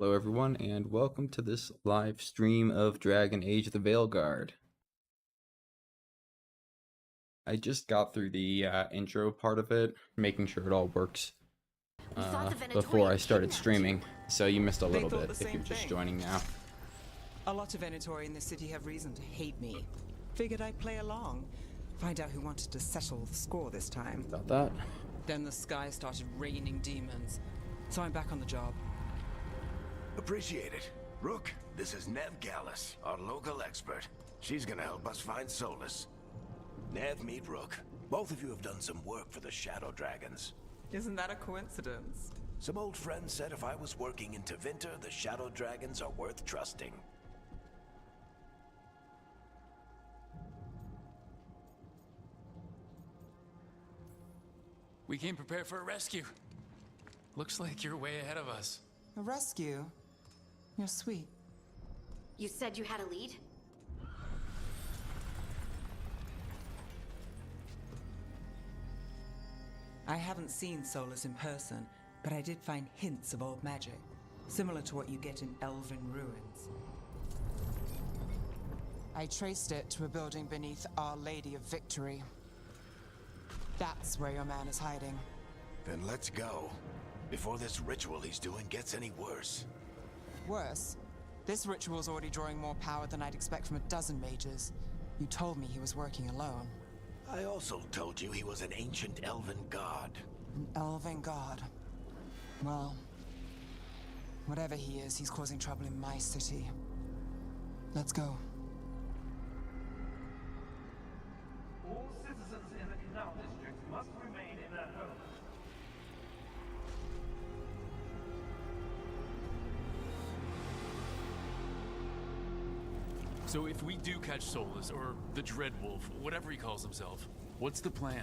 Hello everyone, and welcome to this live stream of Dragon Age the Veilguard. I just got through the intro part of it, making sure it all works before I started streaming, so you missed a little bit if you're just joining now. A lot of Venatori in the city have reason to hate me. Figured I'd play along, find out who wanted to settle the score this time. About that. Then the sky started raining demons, so I'm back on the job. Appreciate it. Rook, this is Nev Gallus, our local expert. She's gonna help us find Solas. Nev, meet Rook. Both of you have done some work for the Shadow Dragons. Isn't that a coincidence? Some old friends said if I was working in Tevinter, the Shadow Dragons are worth trusting. We came prepared for a rescue. Looks like you're way ahead of us. A rescue? You're sweet. You said you had a lead? I haven't seen Solas in person, but I did find hints of old magic, similar to what you get in elven ruins. I traced it to a building beneath Our Lady of Victory. That's where your man is hiding. Then let's go. Before this ritual he's doing gets any worse. Worse, this ritual's already drawing more power than I'd expect from a dozen mages. You told me he was working alone. I also told you he was an ancient elven god. An elven god. Well, whatever he is, he's causing trouble in my city. Let's go. All citizens in the Canal District must remain in their homes. So if we do catch Solas, or the Dreadwolf, whatever he calls himself, what's the plan?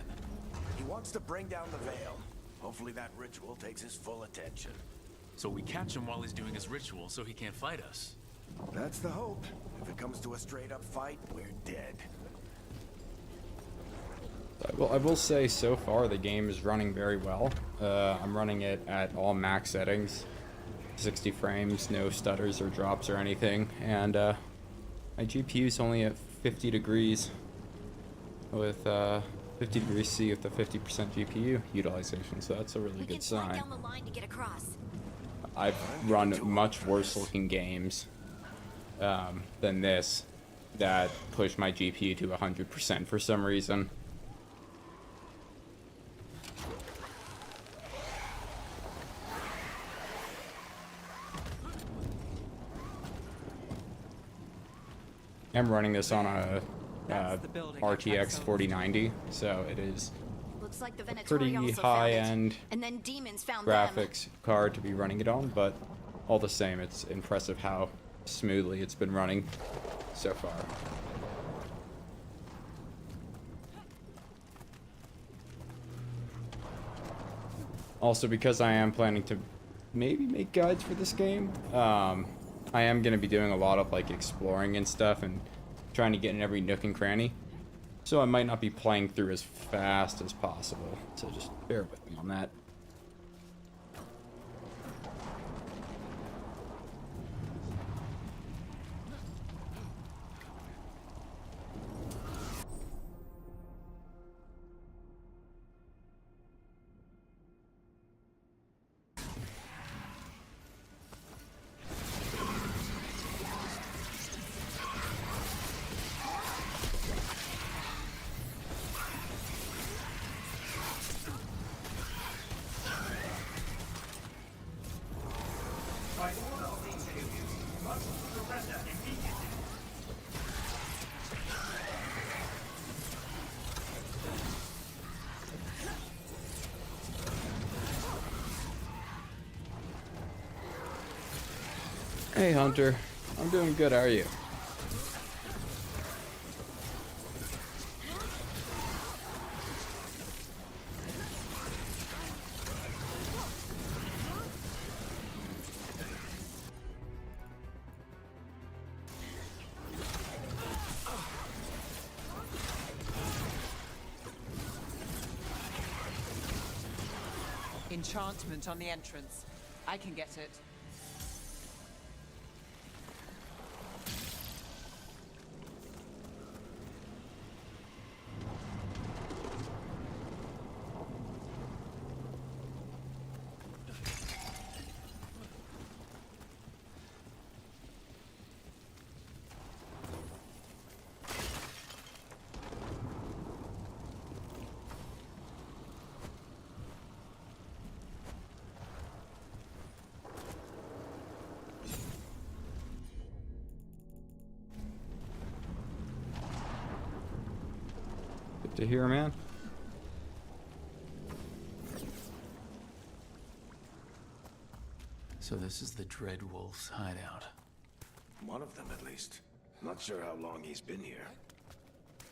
He wants to bring down the veil. Hopefully that ritual takes his full attention. So we catch him while he's doing his ritual so he can't fight us. That's the hope. If it comes to a straight-up fight, we're dead. Well, I will say so far the game is running very well. I'm running it at all max settings, 60 frames, no stutters or drops or anything, and my GPU is only at 50 degrees with 50 degrees C with the 50% GPU utilization, so that's a really good sign. Down the line to get across. I've run much worse looking games than this that push my GPU to 100% for some reason. I'm running this on a RTX 4090, so it is Looks like the a Venatori pretty also high-end found it. And then demons found graphics card to be running it on, but all the same, it's impressive how smoothly it's been running so far. Also, because I am planning to maybe make guides for this game, I am going to be doing a lot of like exploring and stuff and trying to get in every nook and cranny. So I might not be playing through as fast as possible. So just bear with me on that. By order of the Imperium, you must surrender immediately. Hey Hunter, I'm doing good, how are you? Enchantment on the entrance. I can get it. To hear, man. So this is the Dreadwolf's hideout. One of them, at least. Not sure how long he's been here.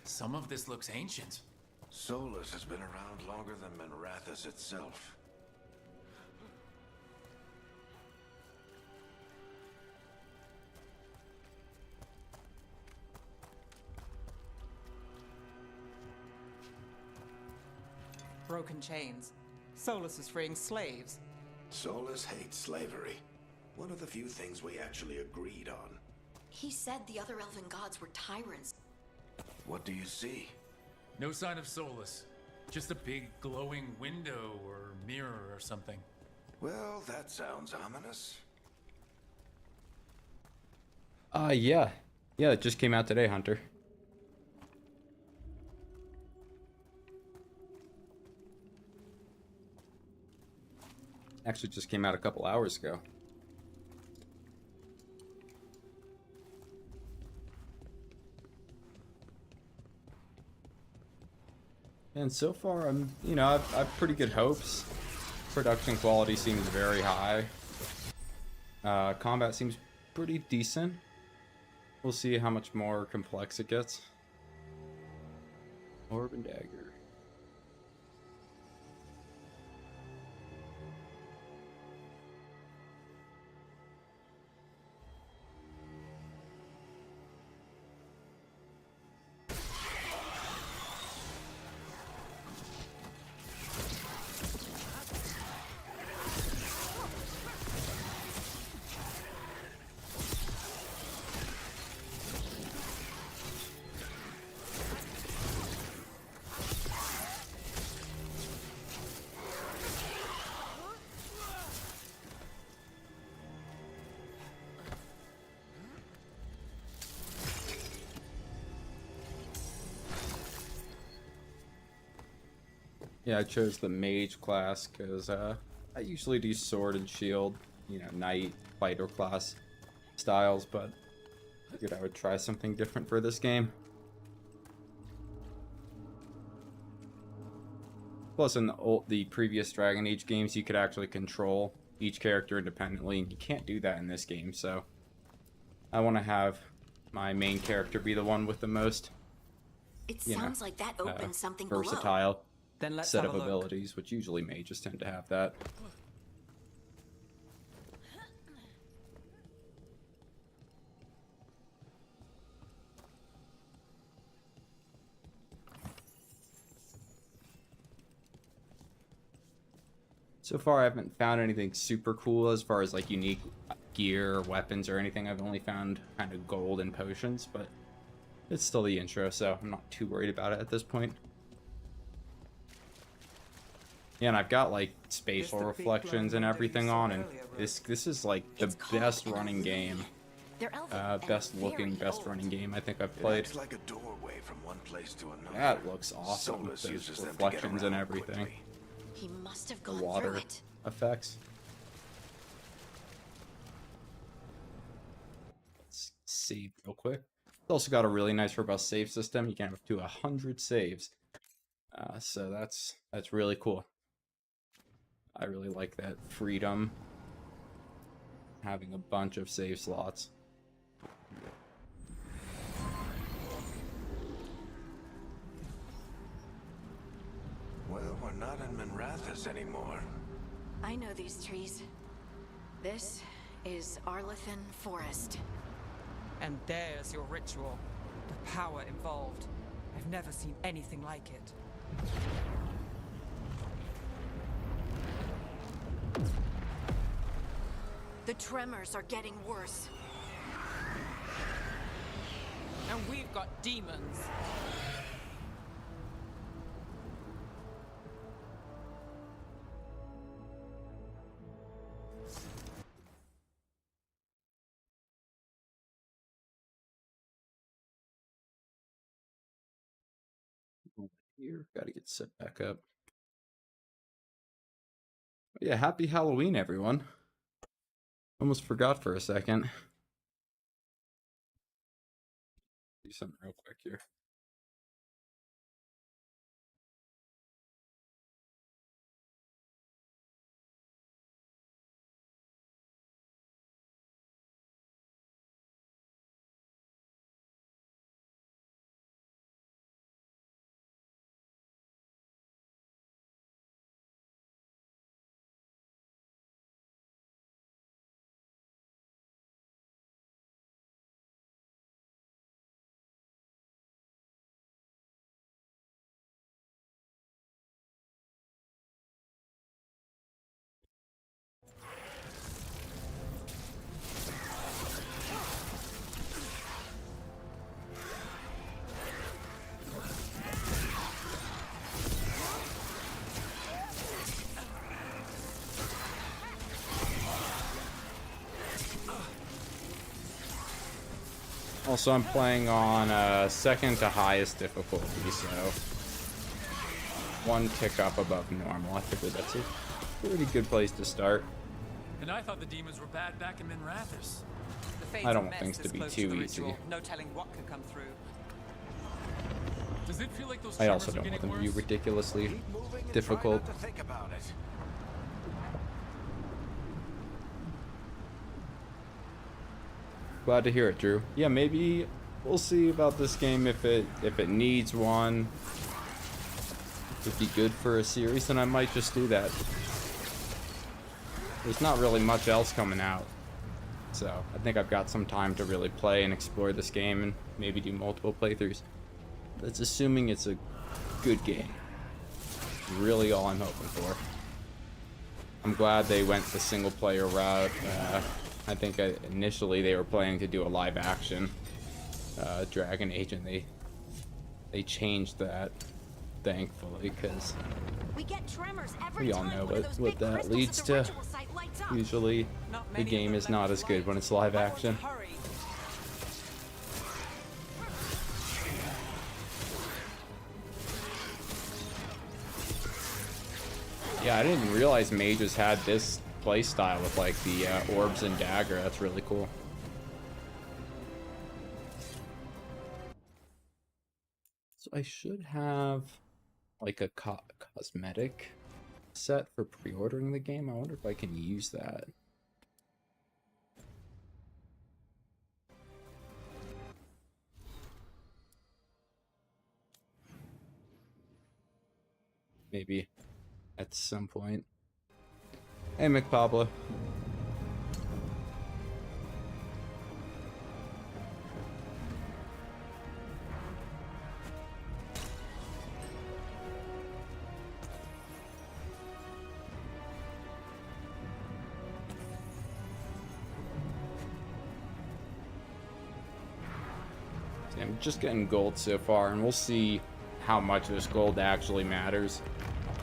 Some of this looks ancient. Solas has been around longer than Minrathous itself. Broken chains. Solas is freeing slaves. Solas hates slavery. One of the few things we actually agreed on. He said the other elven gods were tyrants. What do you see? No sign of Solas. Just a big glowing window or mirror or something. Well, that sounds ominous. Yeah. Yeah, it just came out today, Hunter. Actually just came out a couple hours ago. And so far, I've pretty good hopes. Production quality seems very high. Combat seems pretty decent. We'll see how much more complex it gets. Orb and dagger. Yeah, I chose the mage class because I usually do sword and shield, knight, fighter class styles, but I figured I would try something different for this game. Plus, in the previous Dragon Age games, you could actually control each character independently, and you can't do that in this game, so I want to have my main character be the one with the most, It sounds like that opens something below. versatile Then let's set have of a look. abilities, which usually mages tend to have that. So far, I haven't found anything super cool as far as like unique gear or weapons or anything. I've only found kind of gold and potions, but it's still the intro, so I'm not too worried about it at this point. Yeah, and I've got like spatial reflections and everything on, and this is like the best running game, They're elven and best looking, very best old. running game I think I've It played. acts like a doorway from one place to another. That looks awesome with Solas those uses them to get reflections and around everything, quickly. He must have the gone water through it. effects. Let's save real quick. It's also got a really nice robust save system. You can have up to 100 saves, so that's really cool. I really like that freedom, having a bunch of save slots. Well, we're not in Minrathous anymore. I know these trees. This is Arlethan Forest. And there's your ritual. The power involved. I've never seen anything like it. The tremors are getting worse. And we've got demons. Here, gotta get set back up. But yeah, happy Halloween, everyone. Almost forgot for a second. Do something real quick here. Also, I'm playing on second to highest difficulty, so one tick up above normal. I figured that's a pretty good place to start. And I thought the demons were bad back in Minrathous. The fates I don't of want things mess to be this close too the easy. ritual. No telling what could come through. Does it feel like those I tremors also are don't want getting them to be worse? ridiculously Keep moving and difficult. try not to think about it. Glad to hear it, Drew. Yeah, maybe we'll see about this game if it needs one. Would be good for a series, then I might just do that. There's not really much else coming out, so I think I've got some time to really play and explore this game and maybe do multiple playthroughs. That's assuming it's a good game. Really all I'm hoping for. I'm glad they went the single player route. I think initially they were planning to do a live action Dragon Age, and they changed that, thankfully, because We get tremors every we all time know one of those what big that crystals leads at the to. ritual site lights up. Usually Not the many of game them is let not us as good light. when it's live I want to action. hurry. Yeah, I didn't realize mages had this playstyle with like the orbs and dagger. That's really cool. So I should have like a cosmetic set for pre-ordering the game. I wonder if I can use that. Maybe at some point. Hey, McPablo. I'm just getting gold so far, and we'll see how much this gold actually matters.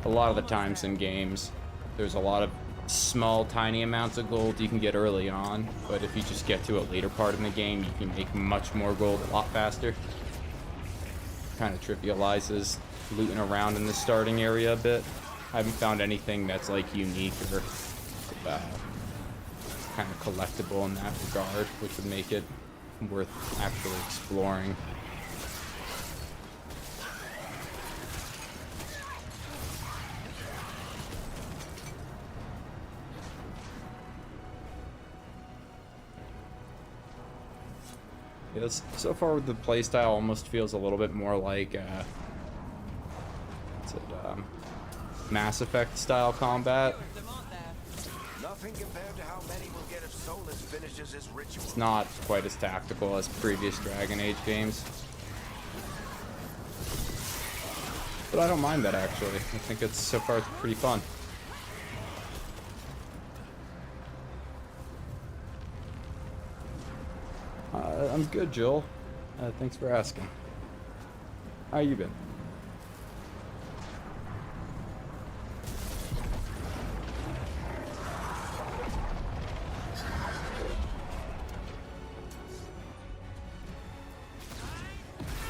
A lot of the times in games, there's a lot of small, tiny amounts of gold you can get early on, but if you just get to a later part in the game, you can make much more gold a lot faster. Kind of trivializes looting around in the starting area a bit. I haven't found anything that's like unique or kind of collectible in that regard, which would make it worth actually exploring. Yes, so far the playstyle almost feels a little bit more like Mass Effect style combat. Nothing compared to how many we'll get if Solas finishes his ritual. It's not quite as tactical as previous Dragon Age games. But I don't mind that, actually. I think it's so far it's pretty fun. I'm good, Joel. Thanks for asking. How you been?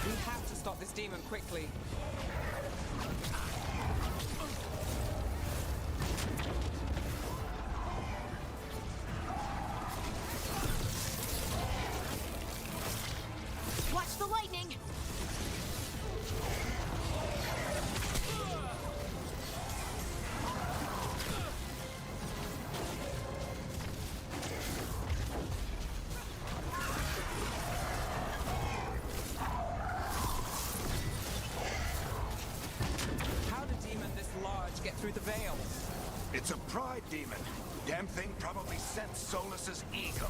We have to stop this demon quickly. Watch the lightning! How did demon this large get through the veil? It's a pride demon. Damn thing probably sensed Solas's ego.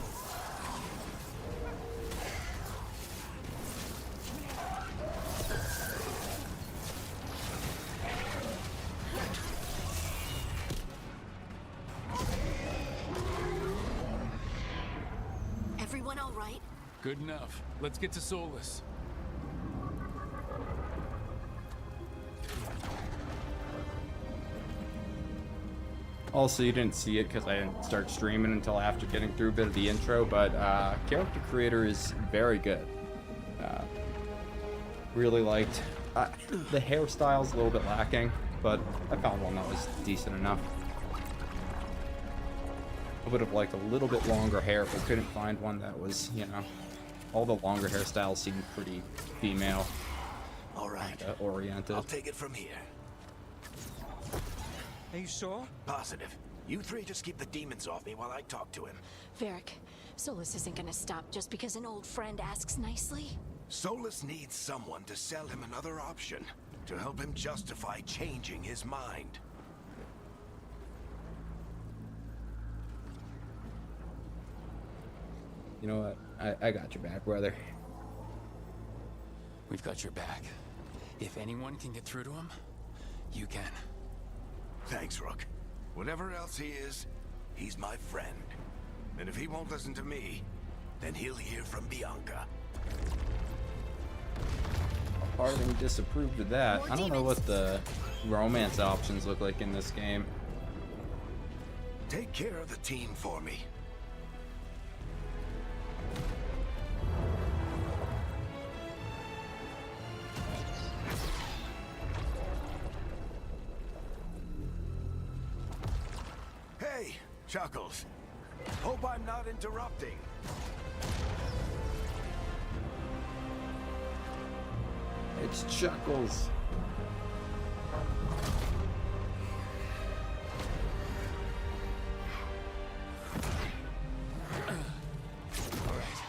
Everyone all right? Good enough. Let's get to Solas. Also, you didn't see it because I didn't start streaming until after getting through a bit of the intro, but character creator is very good. really liked. The hairstyle's a little bit lacking, but I found one that was decent enough. I would have liked a little bit longer hair, but couldn't find one that was, you know, all the longer hairstyles seemed pretty female All right. oriented. I'll take it from here. Are you sure? Positive. You three just keep the demons off me while I talk to him. Varric, Solas isn't gonna stop just because an old friend asks nicely. Solas needs someone to sell him another option, to help him justify changing his mind. You know what? I got your back, brother. We've got your back. If anyone can get through to him, you can. Thanks, Rook. Whatever else he is, he's my friend. And if he won't listen to me, then he'll hear from Bianca. Harding disapproved of that. More I don't know demons. what the romance options look like in this game. Take care of the team for me. Hey, Chuckles. Hope I'm not interrupting. It's Chuckles. All right,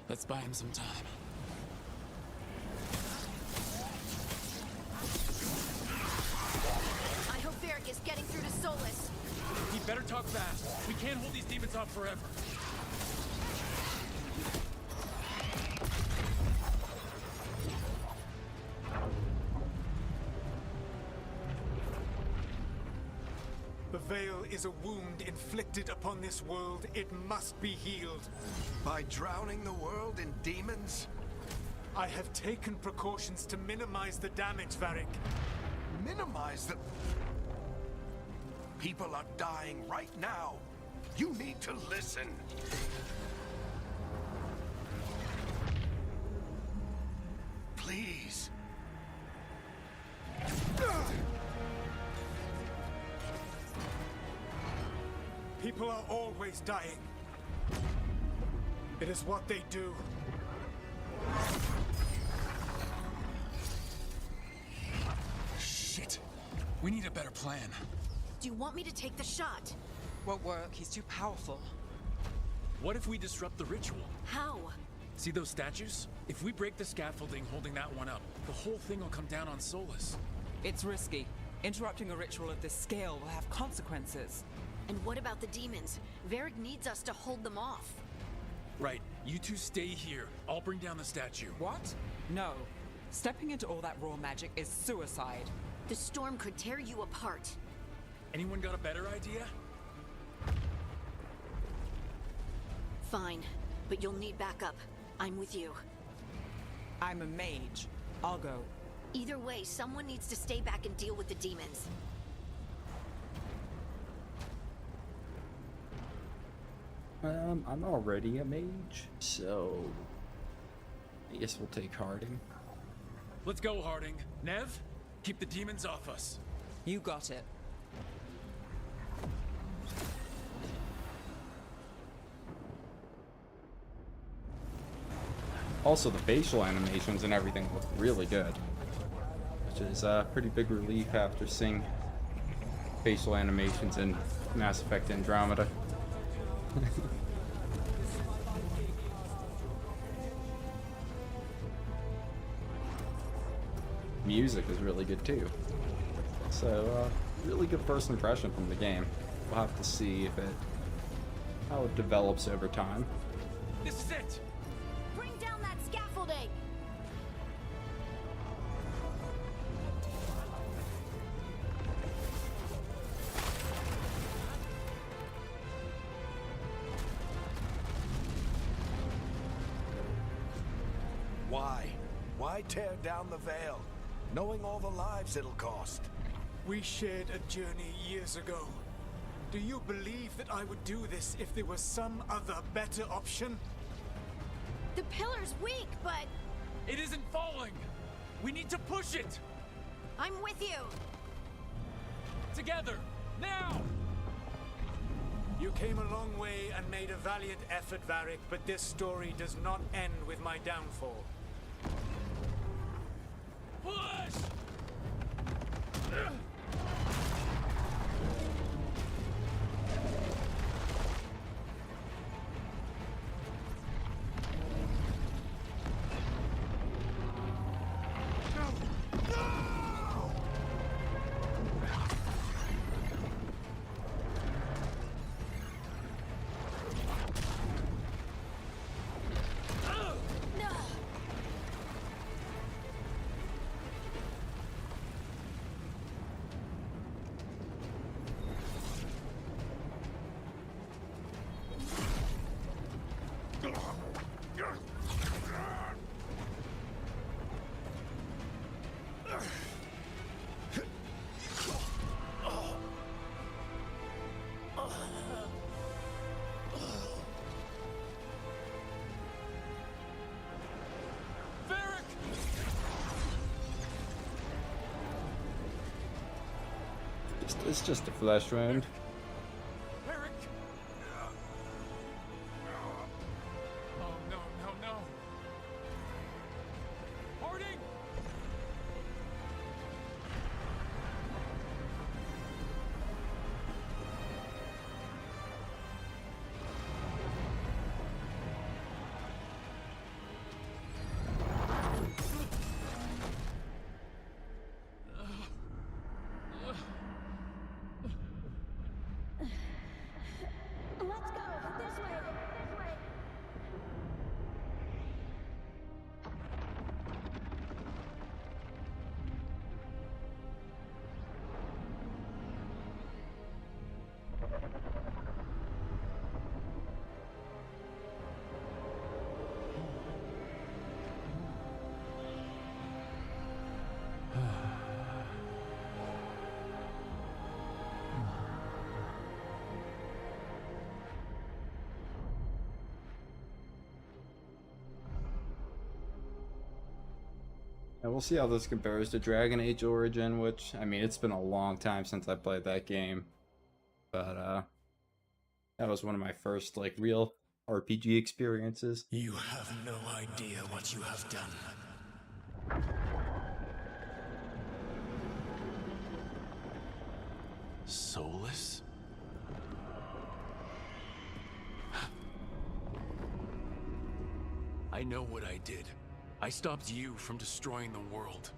let's buy him some time. I hope Varric is getting through to Solas. He better talk fast. We can't hold these demons off forever. The veil is a wound inflicted upon this world. It must be healed. By drowning the world in demons? I have taken precautions to minimize the damage, Varric. Minimize the... People are dying right now. You need to listen. Please. People are always dying. It is what they do. Shit. We need a better plan. Do you want me to take the shot? Won't work. He's too powerful. What if we disrupt the ritual? How? See those statues? If we break the scaffolding holding that one up, the whole thing will come down on Solas. It's risky. Interrupting a ritual of this scale will have consequences. And what about the demons? Varric needs us to hold them off. Right, you two stay here. I'll bring down the statue. What? No. Stepping into all that raw magic is suicide. The storm could tear you apart. Anyone got a better idea? Fine, but you'll need backup. I'm with you. I'm a mage. I'll go. Either way, someone needs to stay back and deal with the demons. I'm already a mage, so I guess we'll take Harding. Let's go, Harding. Nev, keep the demons off us. You got it. Also, the facial animations and everything look really good, which is a pretty big relief after seeing facial animations in Mass Effect Andromeda. Music is really good too. So, really good first impression from the game. We'll have to see how it develops over time. This is it! Bring down that scaffolding! Why? Why tear down the veil, knowing all the lives it'll cost? We shared a journey years ago. Do you believe that I would do this if there was some other better option? The pillar's weak, but It isn't falling! We need to push it! I'm with you! Together! Now! You came a long way and made a valiant effort, Varric, but this story does not end with my downfall. Push! It's just a flesh wound. Eric! Oh no, no, no! Harding! Let's go! This way! This way! And we'll see how this compares to Dragon Age Origin, which, I mean, it's been a long time since I played that game. But, that was one of my first, like, real RPG experiences. You have no idea what you have done. Solas? I know what I did. I stopped you from destroying the world.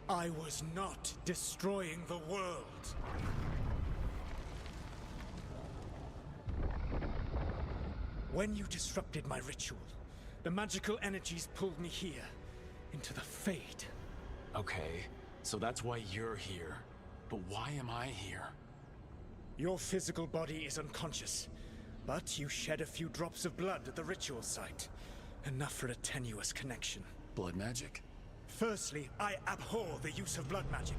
I was not destroying the world. When you disrupted my ritual, the magical energies pulled me here, into the Fade. Okay, so that's why you're here. But why am I here? Your physical body is unconscious, but you shed a few drops of blood at the ritual site. Enough for a tenuous connection. Blood magic? Firstly, I abhor the use of blood magic.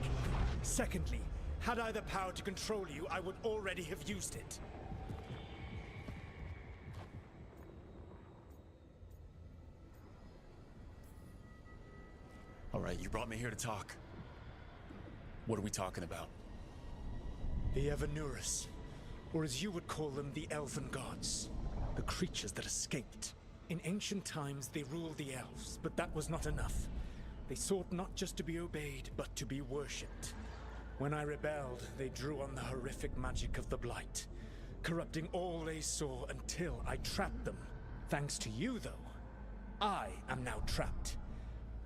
Secondly, had I the power to control you, I would already have used it. All right, you brought me here to talk. What are we talking about? The Evanurus, or as you would call them, the Elven Gods. The creatures that escaped. In ancient times, they ruled the elves, but that was not enough. They sought not just to be obeyed, but to be worshipped. When I rebelled, they drew on the horrific magic of the Blight, corrupting all they saw until I trapped them. Thanks to you, though, I am now trapped,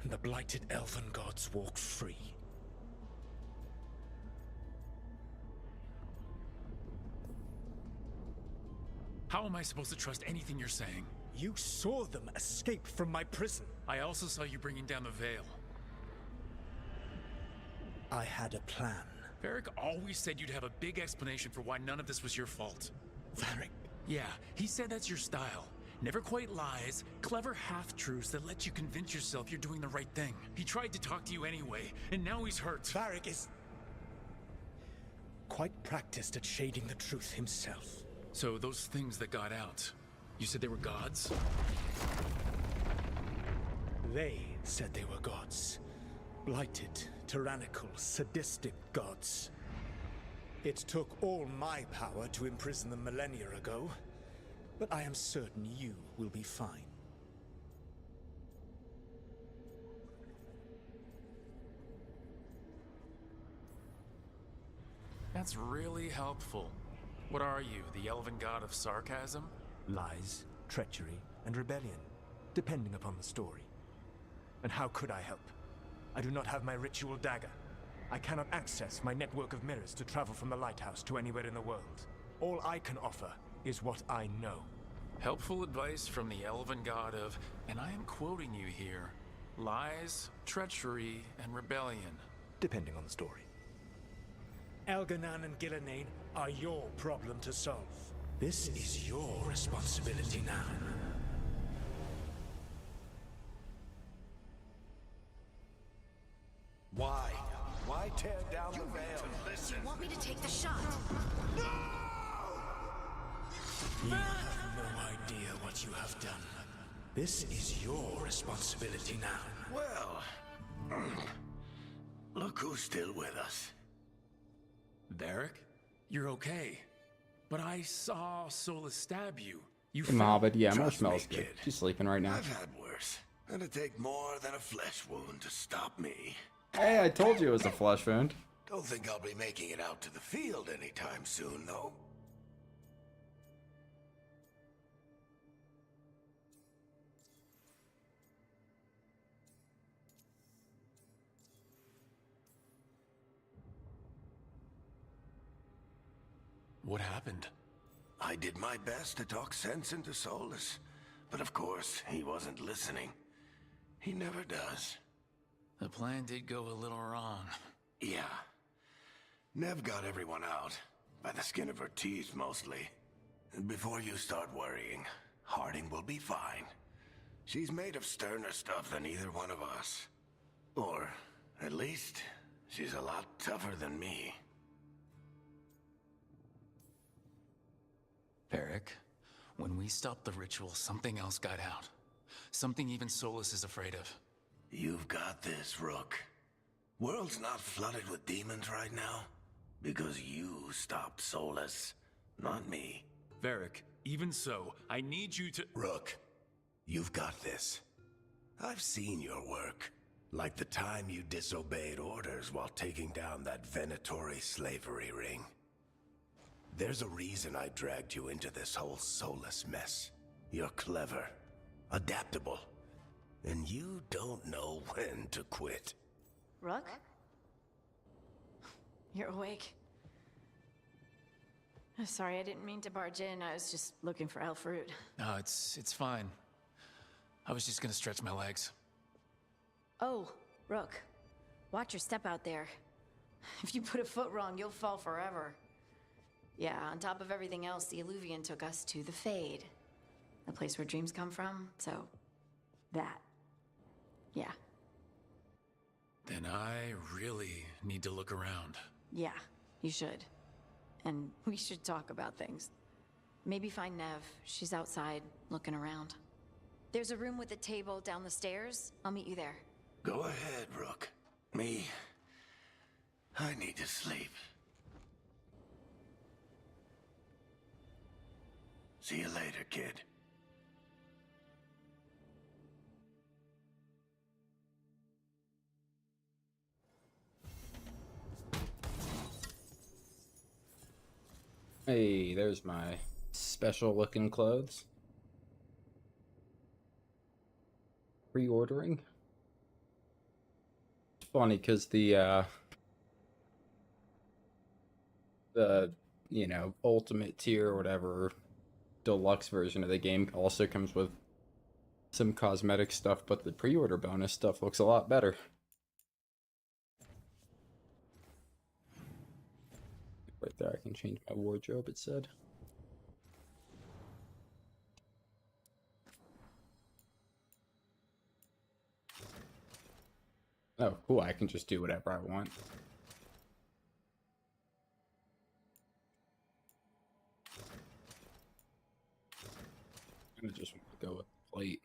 and the blighted Elven Gods walk free. How am I supposed to trust anything you're saying? You saw them escape from my prison. I also saw you bringing down the veil. I had a plan. Varric always said you'd have a big explanation for why none of this was your fault. Varric. Yeah, he said that's your style. Never quite lies, clever half-truths that let you convince yourself you're doing the right thing. He tried to talk to you anyway, and now he's hurt. Varric is quite practiced at shading the truth himself. So those things that got out, you said they were gods? They said they were gods. Blighted, tyrannical, sadistic gods. It took all my power to imprison them millennia ago, but I am certain you will be fine. That's really helpful. What are you, the elven god of sarcasm? Lies, treachery, and rebellion, depending upon the story. And how could I help? I do not have my ritual dagger. I cannot access my network of mirrors to travel from the Lighthouse to anywhere in the world. All I can offer is what I know. Helpful advice from the elven god of, and I am quoting you here, lies, treachery, and rebellion. Depending on the story. Elganan and Gillenane are your problem to solve. This is your responsibility now. Why? Why tear down the veil? Do you want me to take the shot? You have no idea what you have done. This is your responsibility now. Well, look who's still with us. Varric, you're okay. But I saw Solas stab you. You Hey, Mohammed, yeah, Trust Marshmallow's me, good. kid. She's sleeping right now. I've had worse. And it'd take more than a flesh wound to stop me. Hey, I told you it was a flesh wound. Don't think I'll be making it out to the field anytime soon, though. What happened? I did my best to talk sense into Solas, but of course, he wasn't listening. He never does. The plan did go a little wrong. Yeah. Nev got everyone out, by the skin of her teeth mostly. And before you start worrying, Harding will be fine. She's made of sterner stuff than either one of us. Or, at least, she's a lot tougher than me. Varric, when we stopped the ritual, something else got out. Something even Solas is afraid of. You've got this, Rook. World's not flooded with demons right now. Because you stopped Solas, not me. Varric, even so, I need you to— Rook, you've got this. I've seen your work. Like the time you disobeyed orders while taking down that Venatori slavery ring. There's a reason I dragged you into this whole Solas mess. You're clever, adaptable, and you don't know when to quit. Rook? You're awake. Sorry, I didn't mean to barge in. I was just looking for elf fruit. No, it's fine. I was just gonna stretch my legs. Oh, Rook. Watch your step out there. If you put a foot wrong, you'll fall forever. Yeah, on top of everything else, the Illuvian took us to the Fade. The place where dreams come from, so... that. Yeah. Then I really need to look around. Yeah, you should. And we should talk about things. Maybe find Nev. She's outside, looking around. There's a room with a table down the stairs. I'll meet you there. Go ahead, Rook. Me, I need to sleep. See you later, kid. Hey, there's my special looking clothes. Pre-ordering. It's funny because the ultimate tier or whatever deluxe version of the game also comes with some cosmetic stuff, but the pre-order bonus stuff looks a lot better. Right there, I can change my wardrobe, it said. Oh, cool, I can just do whatever I want. I'm gonna just want to go with the plate.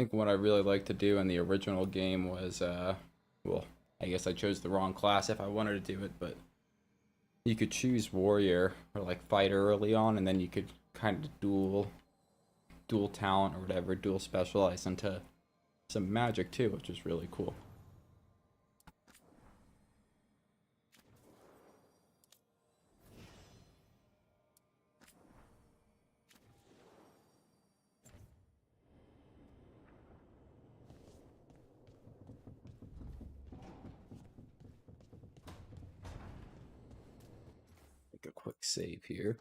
think what I really liked to do in the original game was, well, I guess I chose the wrong class if I wanted to do it, but you could choose warrior or like fighter early on, and then you could kind of dual talent or whatever, dual specialize into some magic too, which is really cool. Make a quick save here.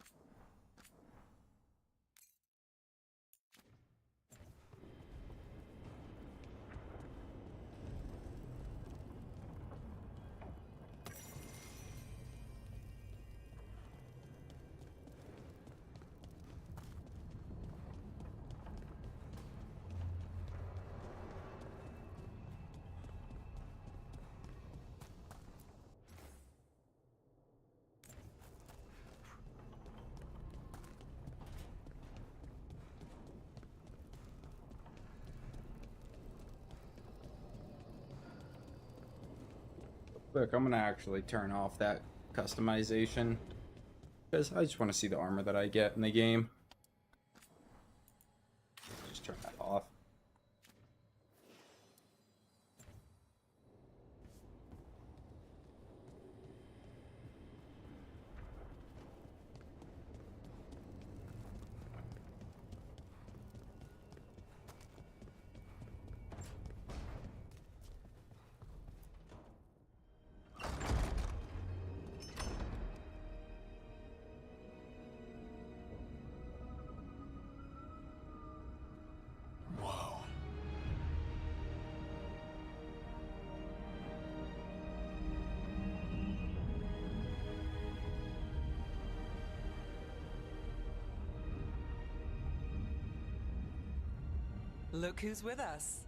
Look, I'm gonna actually turn off that customization because I just want to see the armor that I get in the game. Just turn that off. Whoa. Look who's with us.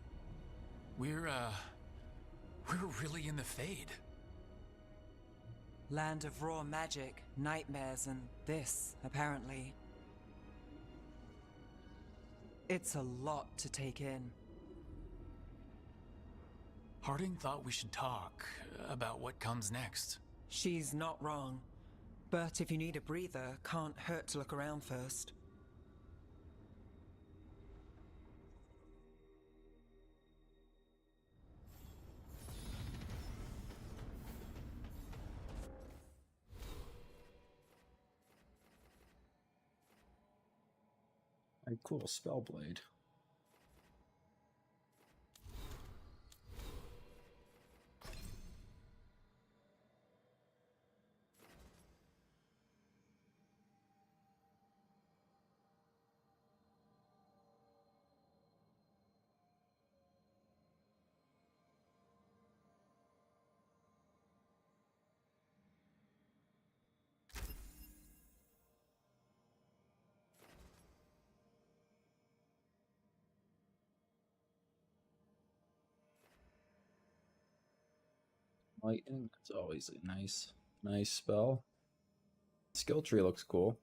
We're really in the Fade. Land of raw magic, nightmares, and this, apparently. It's a lot to take in. Harding thought we should talk about what comes next. She's not wrong. But if you need a breather, can't hurt to look around first. A cool spell blade. Lightning, that's always a nice spell. Skill tree looks cool.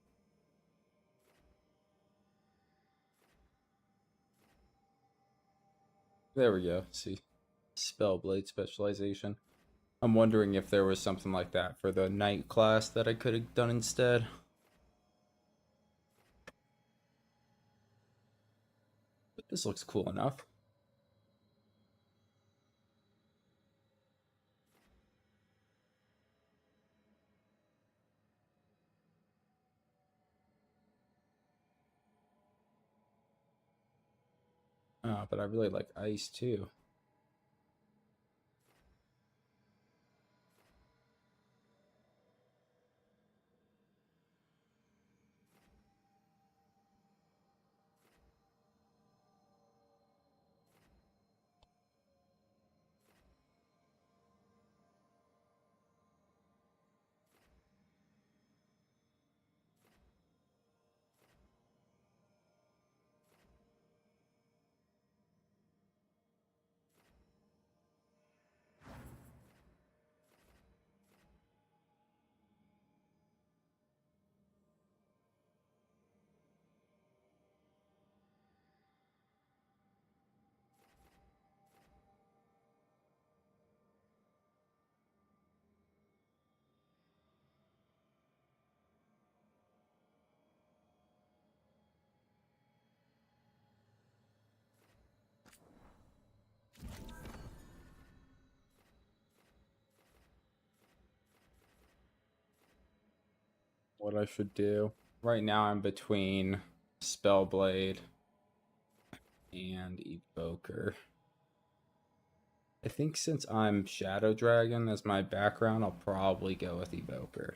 There we go. See, spell blade specialization. I'm wondering if there was something like that for the knight class that I could have done instead. But this looks cool enough. But I really like ice too. what I should do. Right now I'm between Spellblade and Evoker. I think since I'm Shadow Dragon as my background, I'll probably go with Evoker.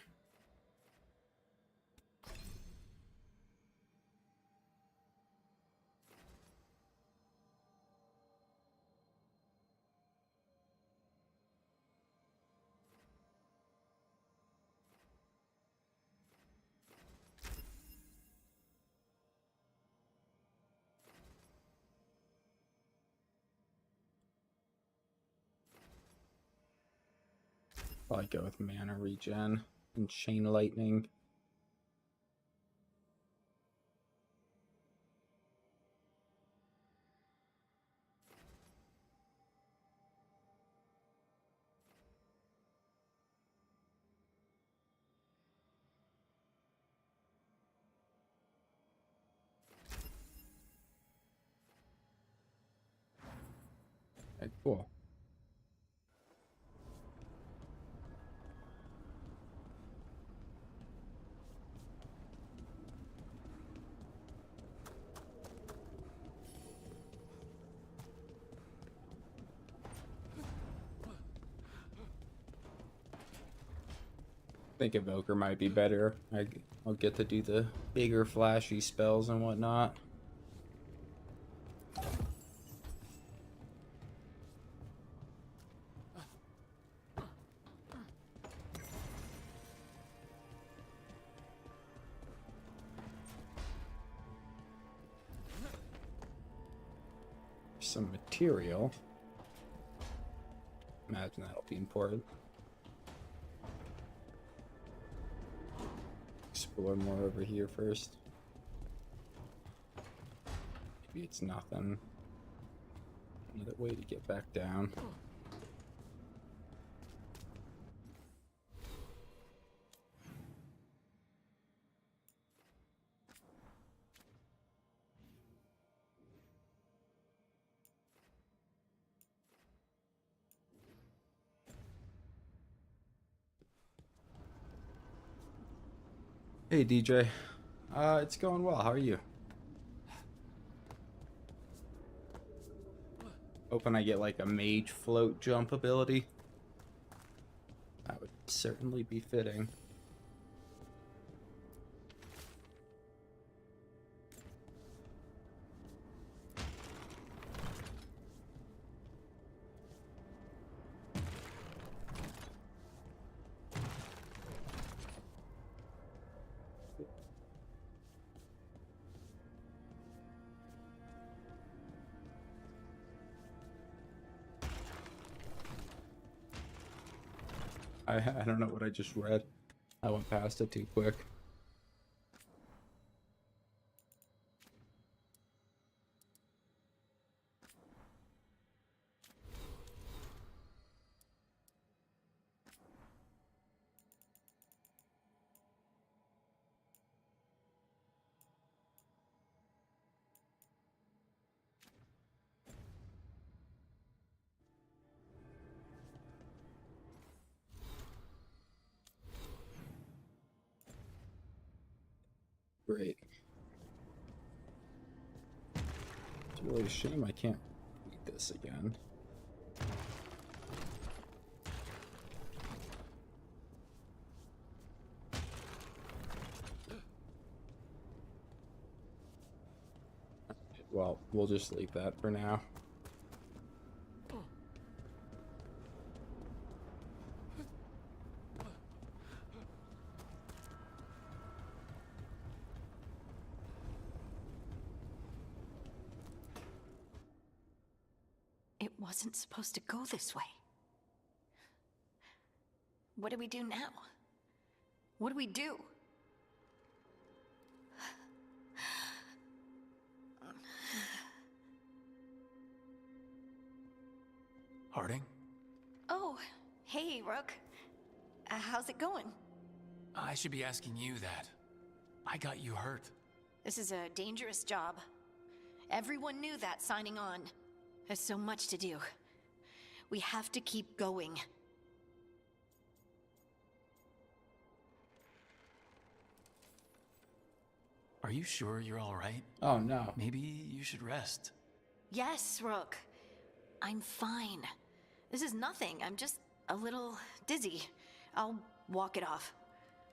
Probably go with mana regen and chain lightning. Okay, cool. I think Evoker might be better. I'll get to do the bigger flashy spells and whatnot. Some material. Imagine that'll be important. Explore more over here first. Maybe it's nothing. Another way to get back down. Hey DJ, it's going well. How are you? Hoping I get like a mage float jump ability. That would certainly be fitting. I don't know what I just read. I went past it too quick. Great. It's really a shame I can't read this again. Well, we'll just leave that for now. It wasn't supposed to go this way. What do we do now? What do we do? Harding? Oh, hey, Rook. How's it going? I should be asking you that. I got you hurt. This is a dangerous job. Everyone knew that signing on. There's so much to do. We have to keep going. Are you sure you're all right? Oh no. Maybe you should rest. Yes, Rook. I'm fine. This is nothing. I'm just a little dizzy. I'll walk it off.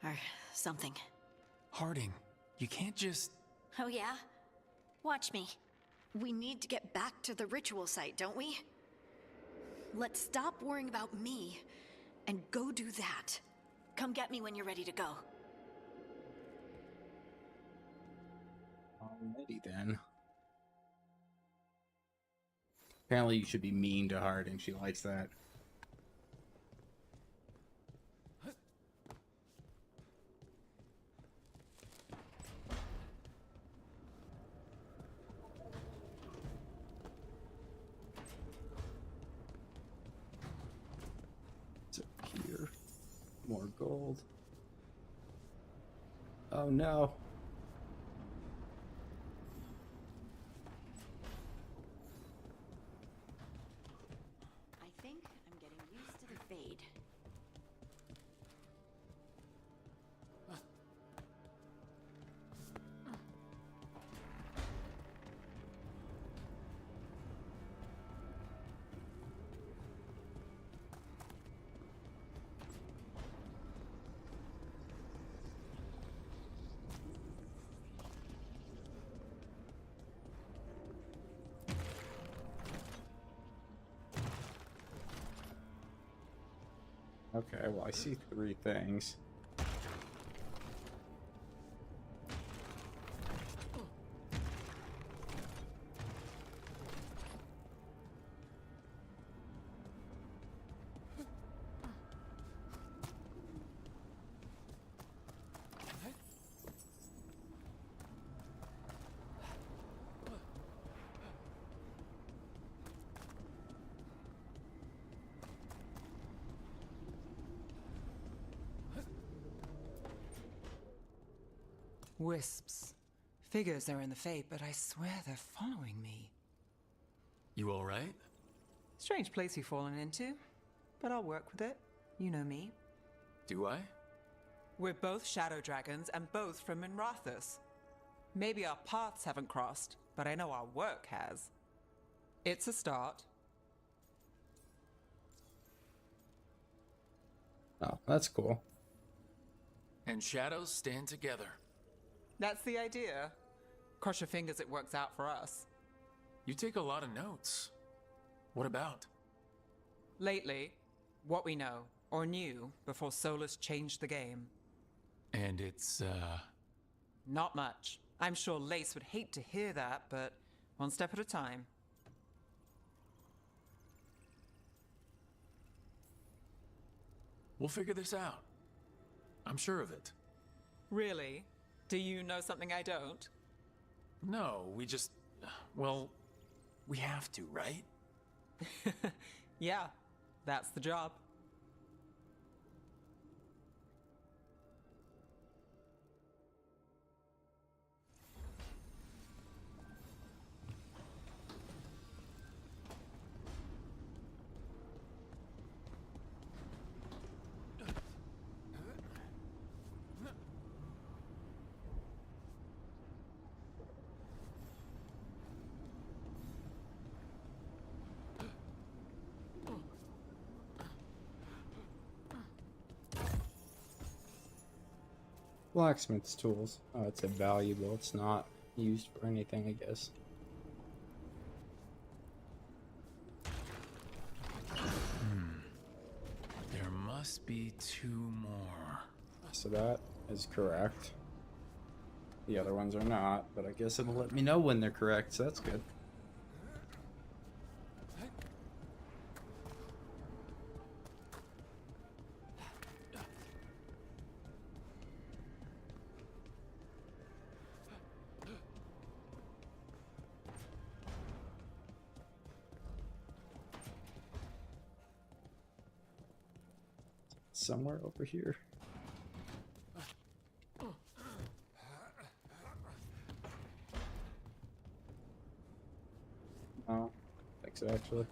Or something. Harding, you can't just... Oh yeah? Watch me. We need to get back to the ritual site, don't we? Let's stop worrying about me and go do that. Come get me when you're ready to go. Alrighty then. Apparently you should be mean to Harding. She likes that. What's up here? More gold. Oh no. I think I'm getting used to the fade. Okay, well I see 3 things. Wisps. Figures are in the Fate, but I swear they're following me. You all right? Strange place you've fallen into, but I'll work with it. You know me. Do I? We're both shadow dragons and both from Minrathous. Maybe our paths haven't crossed, but I know our work has. It's a start. Oh, that's cool. And shadows stand together. That's the idea. Cross your fingers it works out for us. You take a lot of notes. What about? Lately, what we know, or knew, before Solas changed the game. And it's, Not much. I'm sure Lace would hate to hear that, but one step at a time. we'll figure this out. I'm sure of it. Really? Do you know something I don't? No, we just... Well, we have to, right? Yeah, that's the job. Blacksmith's tools. Oh, it's invaluable. It's not used for anything, I guess. There must be 2 more. So that is correct. The other ones are not, but I guess it'll let me know when they're correct, so that's good. Somewhere over here. Oh, thanks actually.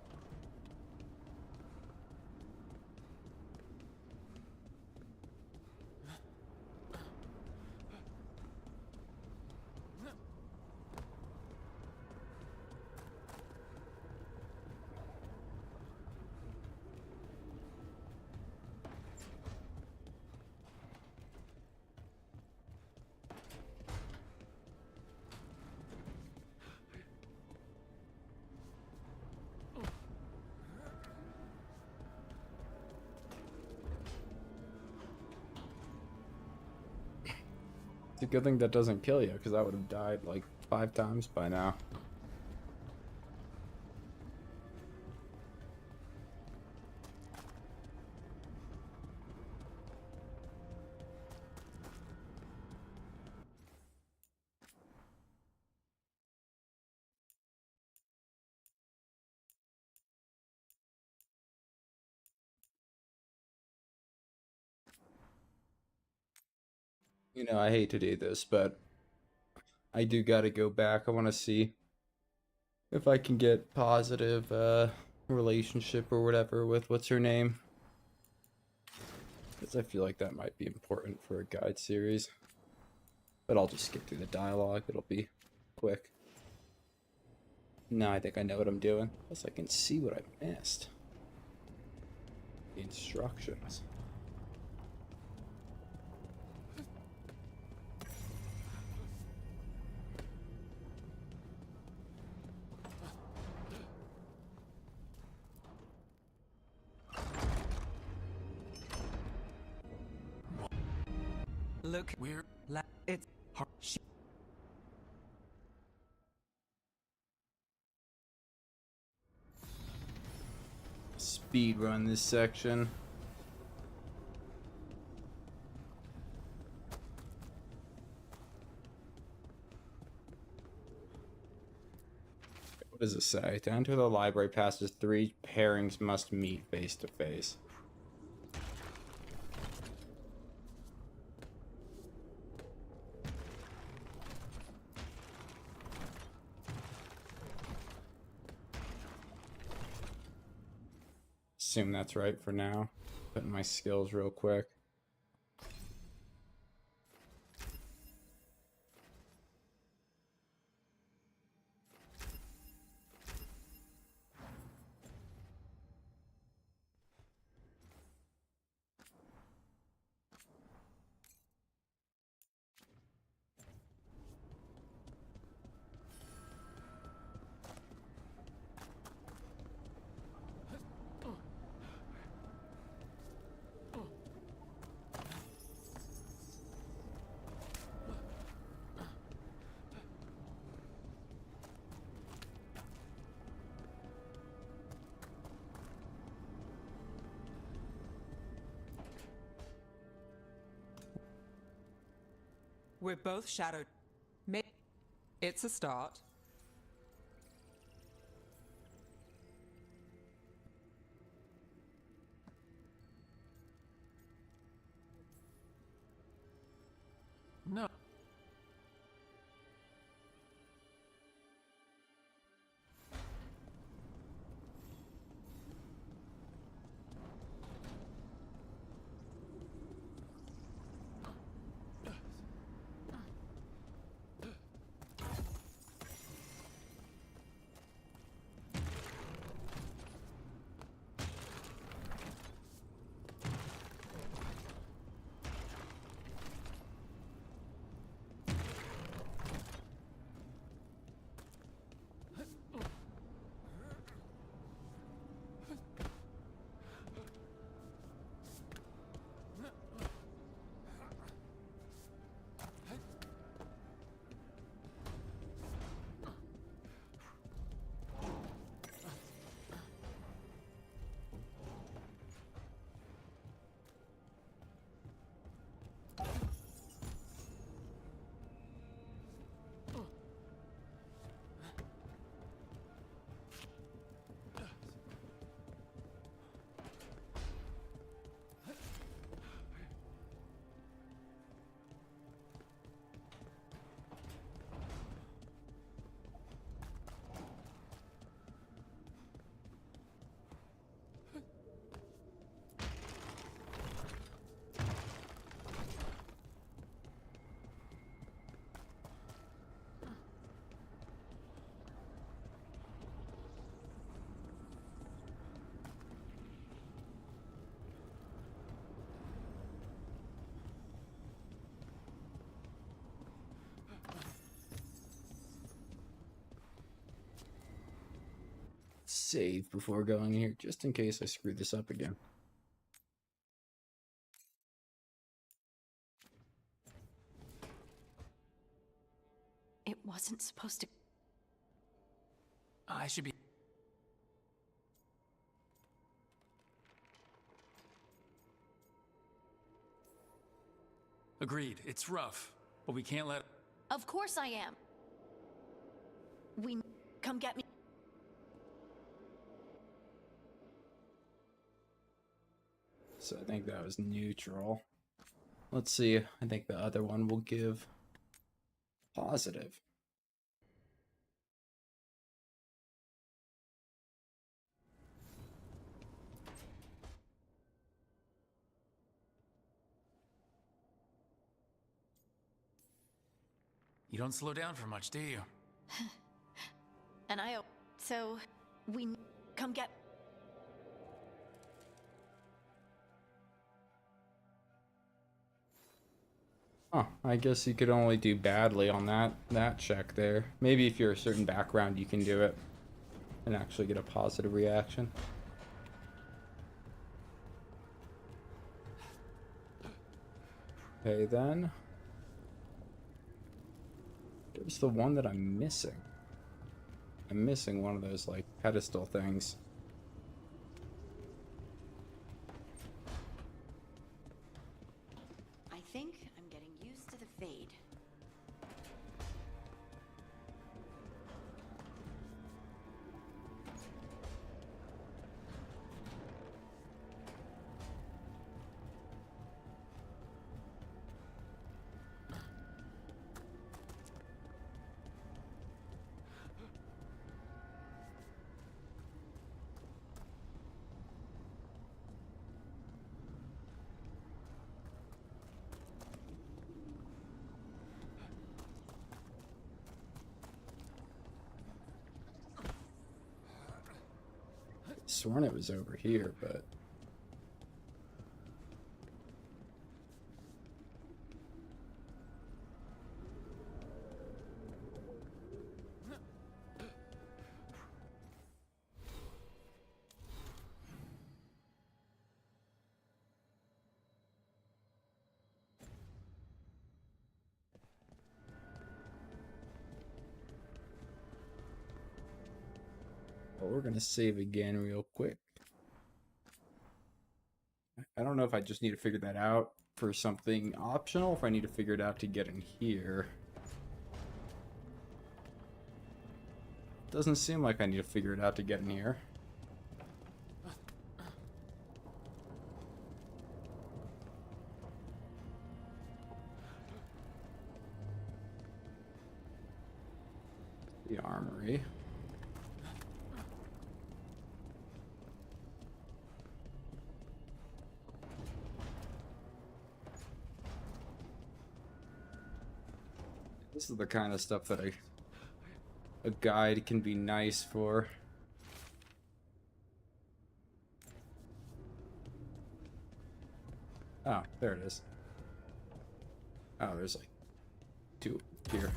It's a good thing that doesn't kill you, because I would have died like 5 times by now. You know, I hate to do this, but I do gotta go back. I want to see if I can get positive relationship or whatever with what's her name. Because I feel like that might be important for a guide series. But I'll just skip through the dialogue. It'll be quick. Now I think I know what I'm doing. Plus I can see what I missed. The instructions. Look, it's hard. Speed run this section. What does it say? To enter the library passes 3 pairings must meet face to face. Assume that's right for now. Putting my skills real quick. We're both shadowed. It's a start. No. Save before going here, just in case I screw this up again. wasn't supposed to... I should be... Agreed, it's rough, but we can't let... Of course I am. Come get me. So I think that was neutral. Let's see. I think the other one will give positive. You don't slow down for much, do you? And so, come get... Huh, I guess you could only do badly on that check there. Maybe if you're a certain background you can do it and actually get a positive reaction. Okay then. There's the one that I'm missing. I'm missing one of those like pedestal things. I think I'm getting used to the fade. Sworn it was over here, but we're gonna save again real quick. I don't know if I just need to figure that out for something optional, if I need to figure it out to get in here. Doesn't seem like I need to figure it out to get in here. The armory. This is the kind of stuff that a guide can be nice for. Oh, there it is. Oh, there's like two here.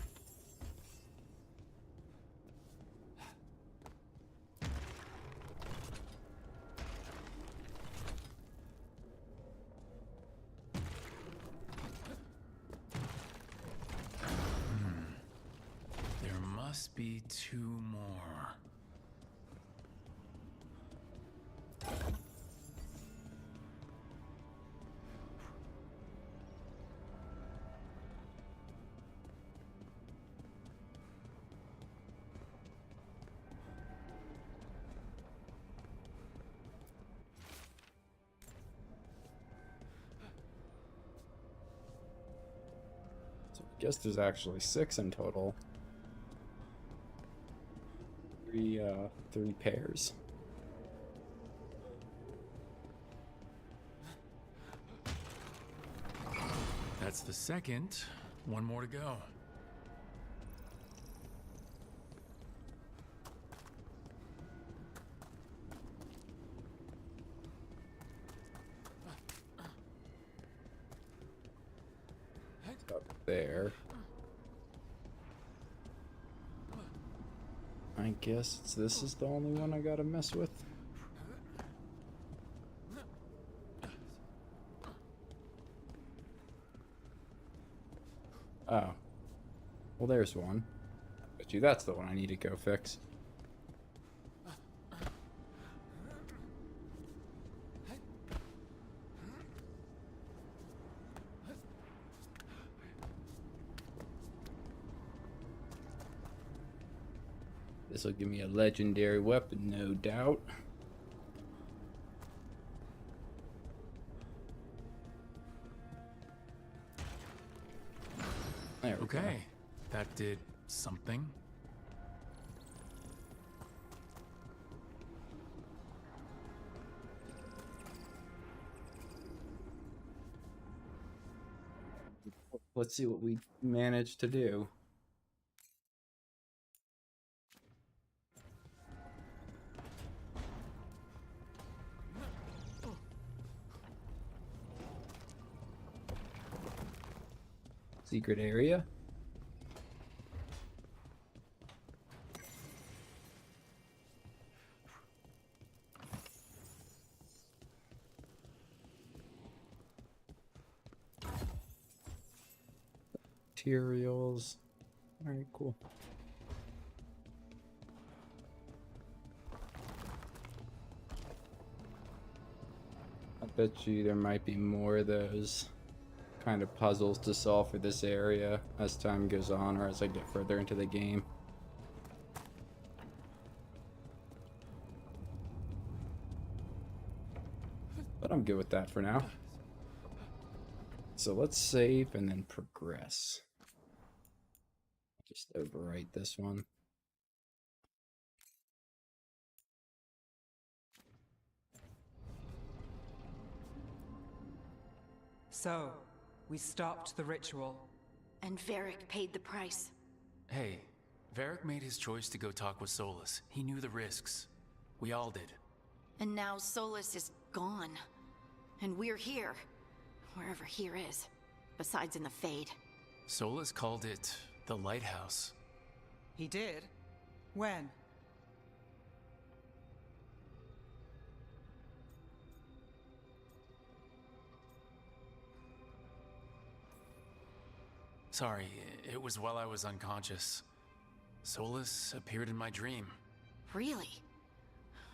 Must be two more. So I guess there's actually 6 in total. Three pairs. That's the second. One more to go. It's up there. I guess this is the only one I gotta mess with. Oh. Well, there's one. statue. That's the one I need to go fix. This will give me a legendary weapon, no doubt. There we go. Okay, that did something. Let's see what we managed to do. Secret area. Materials. All right, cool. I bet you there might be more of those kind of puzzles to solve for this area as time goes on, or as I get further into the game. But I'm good with that for now. So let's save and then progress. Just overwrite this one. So, we stopped the ritual. And Varric paid the price. Hey, Varric made his choice to go talk with Solas. He knew the risks. We all did. And now Solas is gone. And we're here. Wherever here is. Besides in the Fade. Solas called it the Lighthouse. He did? When? Sorry, it was while I was unconscious. Solas appeared in my dream. Really?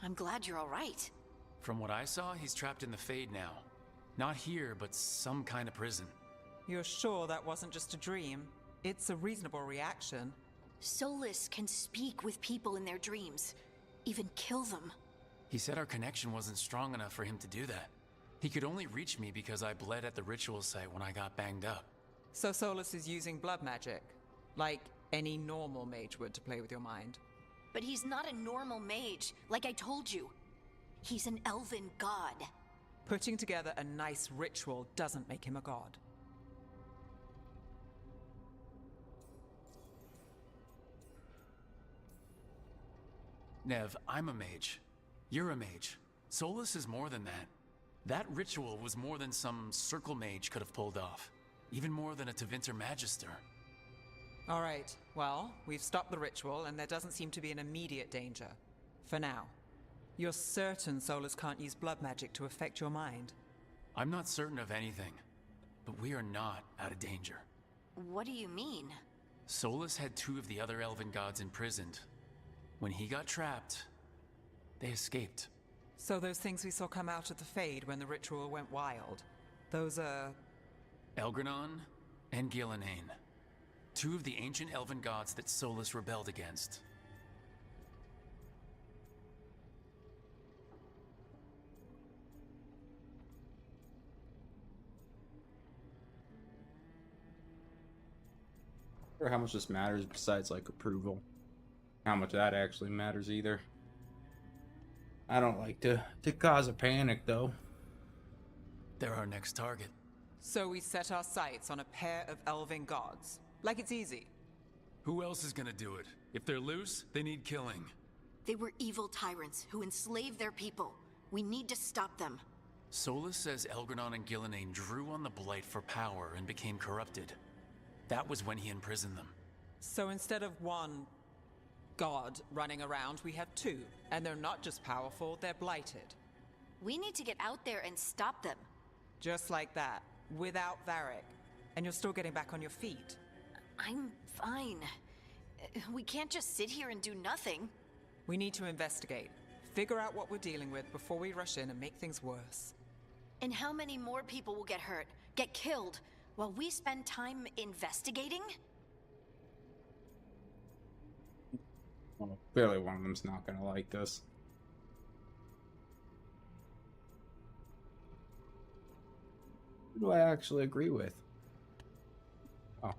I'm glad you're all right. From what I saw, he's trapped in the Fade now. Not here, but some kind of prison. You're sure that wasn't just a dream? It's a reasonable reaction. Solas can speak with people in their dreams. Even kill them. He said our connection wasn't strong enough for him to do that. He could only reach me because I bled at the ritual site when I got banged up. So Solas is using blood magic, like any normal mage would to play with your mind. But he's not a normal mage, like I told you. He's an elven god. Putting together a nice ritual doesn't make him a god. Nev, I'm a mage. You're a mage. Solas is more than that. That ritual was more than some circle mage could have pulled off. Even more than a Tevinter Magister. All right, well, we've stopped the ritual and there doesn't seem to be an immediate danger. For now. You're certain Solas can't use blood magic to affect your mind? I'm not certain of anything, but we are not out of danger. What do you mean? Solas had 2 of the other elven gods imprisoned. When he got trapped, they escaped. So those things we saw come out of the Fade when the ritual went wild, those are... Elgranon and Gillenane. 2 of the ancient elven gods that Solas rebelled against. Or how much this matters besides like approval. How much that actually matters either. I don't like to cause a panic though. They're our next target. So we set our sights on a pair of elven gods. Like it's easy. Who else is gonna do it? If they're loose, they need killing. They were evil tyrants who enslaved their people. We need to stop them. Solas says Elgranon and Gillenane drew on the Blight for power and became corrupted. That was when he imprisoned them. So instead of one god running around, we have 2. And they're not just powerful, they're blighted. We need to get out there and stop them. Just like that, without Varric. And you're still getting back on your feet. I'm fine. We can't just sit here and do nothing. We need to investigate. Figure out what we're dealing with before we rush in and make things worse. And how many more people will get hurt, get killed, while we spend time investigating? Well, clearly one of them's not gonna like this. Who do I actually agree with? Oh.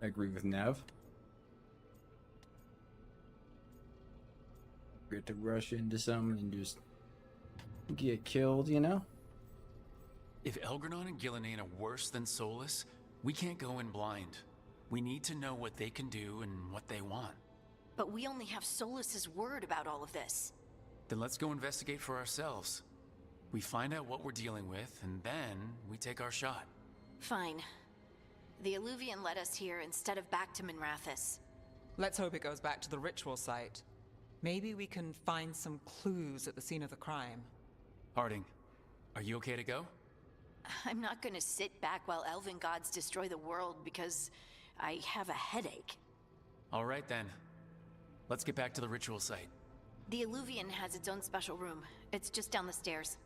I agree with Nev. Get to rush into something and just get killed, you know? If Elgranon and Gillenane are worse than Solas, we can't go in blind. We need to know what they can do and what they want. But we only have Solas's word about all of this. Then let's go investigate for ourselves. We find out what we're dealing with, and then we take our shot. Fine. The Illuvian led us here instead of back to Minrathous. Let's hope it goes back to the ritual site. Maybe we can find some clues at the scene of the crime. Harding, are you okay to go? I'm not gonna sit back while elven gods destroy the world because I have a headache. All right then. Let's get back to the ritual site. The Illuvian has its own special room. It's just down the stairs.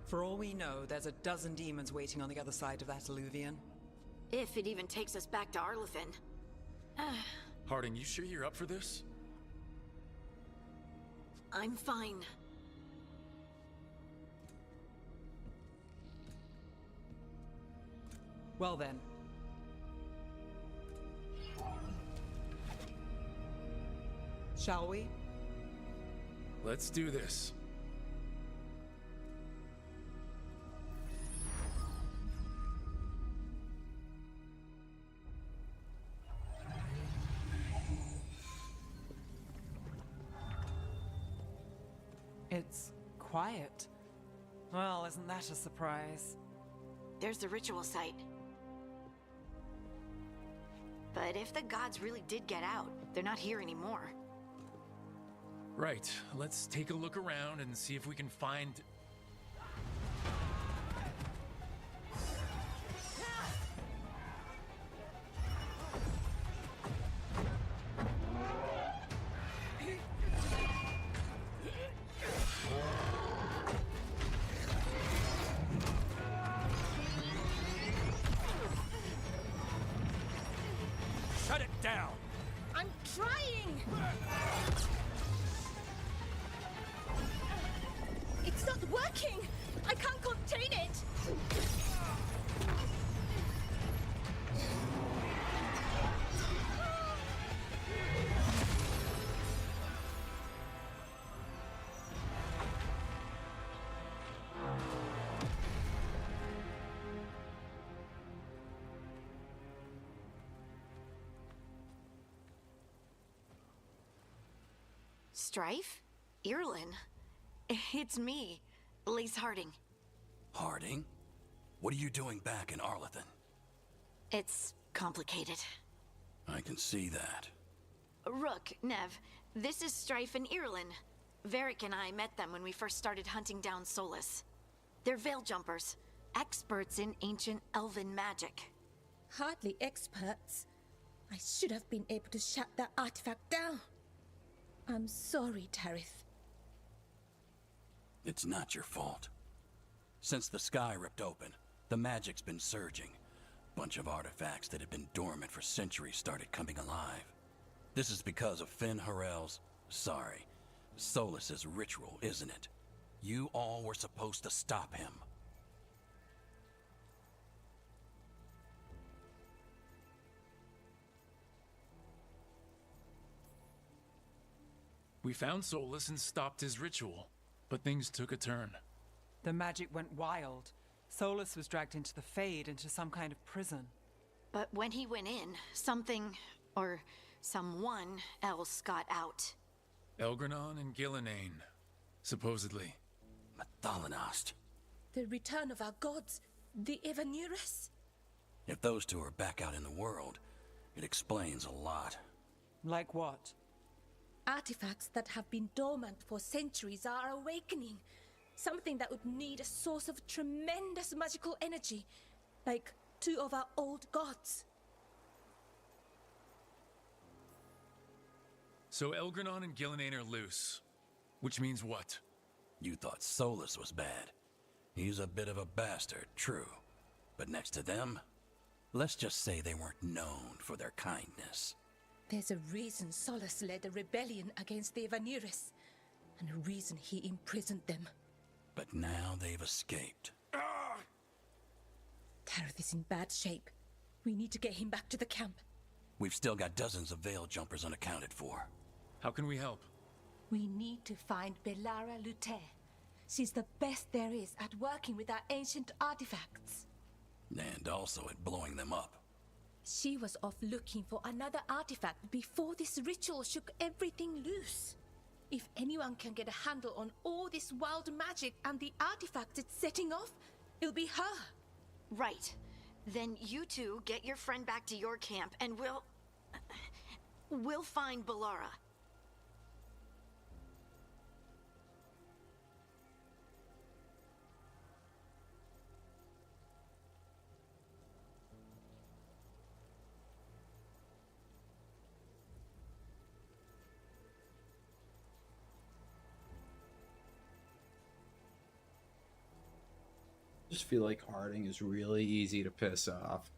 For all we know, there's a dozen demons waiting on the other side of that Illuvian. If it even takes us back to Arlethan. Harding, you sure you're up for this? I'm fine. Well then. Shall we? Let's do this. It's quiet. Well, isn't that a surprise? There's the ritual site. But if the gods really did get out, they're not here anymore. Right, let's take a look around and see if we can find... Shut it down! I'm trying! It's not working! I can't contain it! Strife? Irlin? It's me, Lace Harding. Harding? What are you doing back in Arlethan? It's complicated. I can see that. Rook, Nev, this is Strife and Irlin. Varric and I met them when we first started hunting down Solas. They're veil jumpers, experts in ancient elven magic. Hardly experts. I should have been able to shut that artifact down. I'm sorry, Tarith. It's not your fault. Since the sky ripped open, the magic's been surging. Bunch of artifacts that had been dormant for centuries started coming alive. This is because of Finn Harel's... sorry, Solas's ritual, isn't it? You all were supposed to stop him. We found Solas and stopped his ritual, but things took a turn. The magic went wild. Solas was dragged into the Fade, into some kind of prison. But when he went in, something, or someone else got out. Elgranon and Gillenane, supposedly. Mathalanost. The return of our gods, the Evanurus? If those two are back out in the world, it explains a lot. Like what? Artifacts that have been dormant for centuries are awakening. Something that would need a source of tremendous magical energy, like two of our old gods. So Elgranon and Gillenane are loose. Which means what? You thought Solas was bad. He's a bit of a bastard, true. But next to them, let's just say they weren't known for their kindness. There's a reason Solas led a rebellion against the Evanurus, and a reason he imprisoned them. But now they've escaped. Tareth is in bad shape. We need to get him back to the camp. We've still got dozens of Veil Jumpers unaccounted for. How can we help? We need to find Bellara Luther. She's the best there is at working with our ancient artifacts. And also at blowing them up. She was off looking for another artifact before this ritual shook everything loose. If anyone can get a handle on all this wild magic and the artifacts it's setting off, it'll be her. Right. Then you two get your friend back to your camp and we'll find Bellara. I just feel like Harding is really easy to piss off.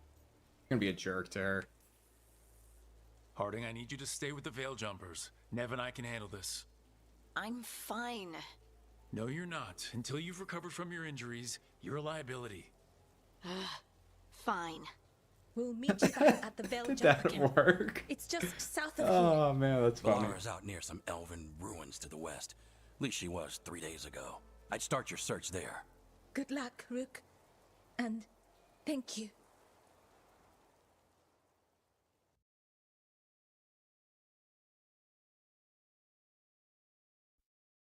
Gonna be a jerk to her. Harding, I need you to stay with the Veil Jumpers. Nev and I can handle this. I'm fine. No, you're not. Until you've recovered from your injuries, you're a liability. Fine. We'll meet you back at the Veil Did Jumper that camp. work? It's just south of Oh man, that's funny. Bellara's out near some elven ruins to the west. At least she was 3 days ago. I'd start your search there. Good luck, Rook. And thank you.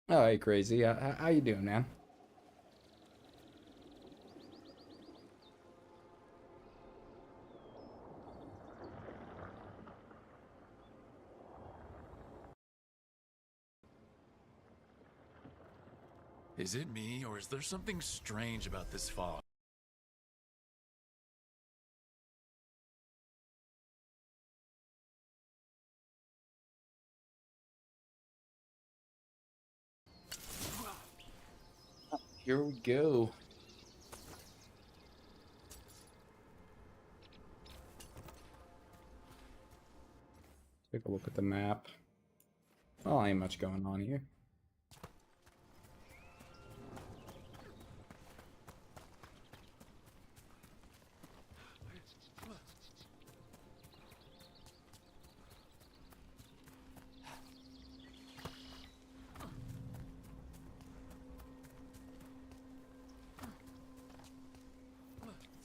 Oh, hey, Crazy. How you doing, man? Is it me, or is there something strange about this fog? Here we go. Take a look at the map. Oh, ain't much going on here.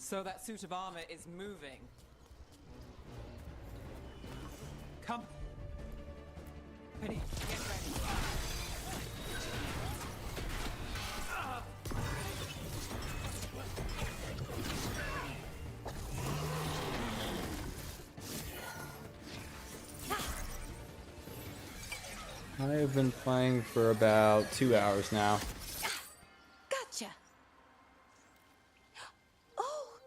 So that suit of armor is moving. Come. Penny, get ready. I have been playing for about 2 hours now. Gotcha. Oh,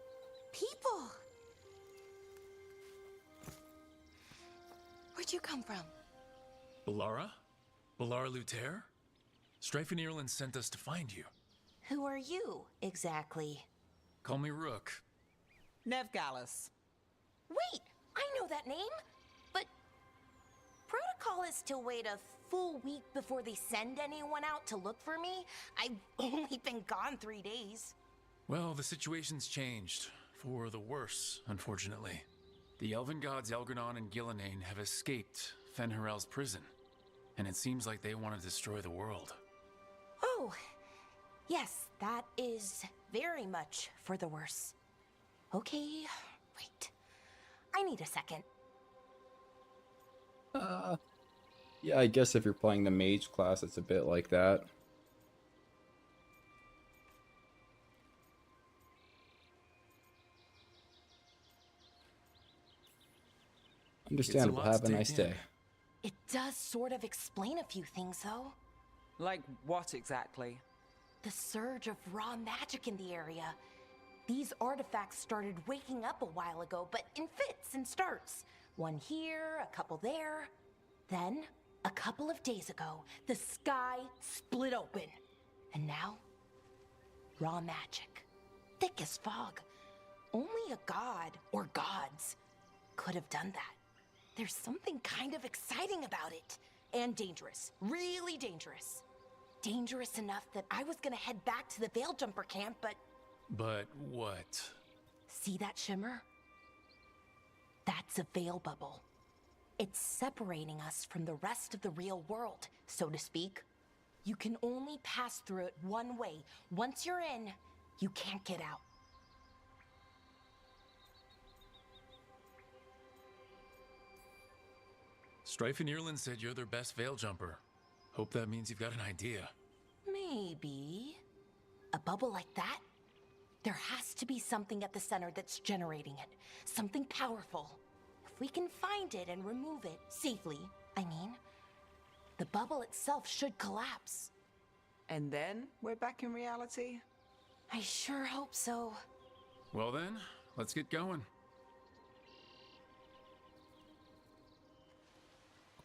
people. Where'd you come from? Bellara? Bellara Luther? Strife and Ireland sent us to find you. Who are you, exactly? Call me Rook. Nev Gallus. Wait, I know that name, but protocol is to wait a full week before they send anyone out to look for me. I've only been gone 3 days. Well, the situation's changed. For the worse, unfortunately. The elven gods Elgranon and Gillenane have escaped Fen'Harel's prison, and it seems like they want to destroy the world. Oh, Yes, that is very much for the worse. Okay, wait. I need a second. Yeah, I guess if you're playing the mage class, it's a bit like that. Understandable. Have a nice day. It does sort of explain a few things, though. Like what exactly? The surge of raw magic in the area. These artifacts started waking up a while ago, but in fits and starts. One here, a couple there. Then, a couple of days ago, the sky split open. And now, raw magic. Thick as fog. Only a god, or gods, could have done that. There's something kind of exciting about it. And dangerous. Really dangerous. Dangerous enough that I was gonna head back to the Veil Jumper camp, but... But what? See that shimmer? That's a veil bubble. It's separating us from the rest of the real world, so to speak. You can only pass through it one way. Once you're in, you can't get out. Strife and Irland said you're their best veil jumper. Hope that means you've got an idea. Maybe. A bubble like that? There has to be something at the center that's generating it. Something powerful. If we can find it and remove it, safely, I mean, the bubble itself should collapse. And then we're back in reality? I sure hope so. Well then, let's get going.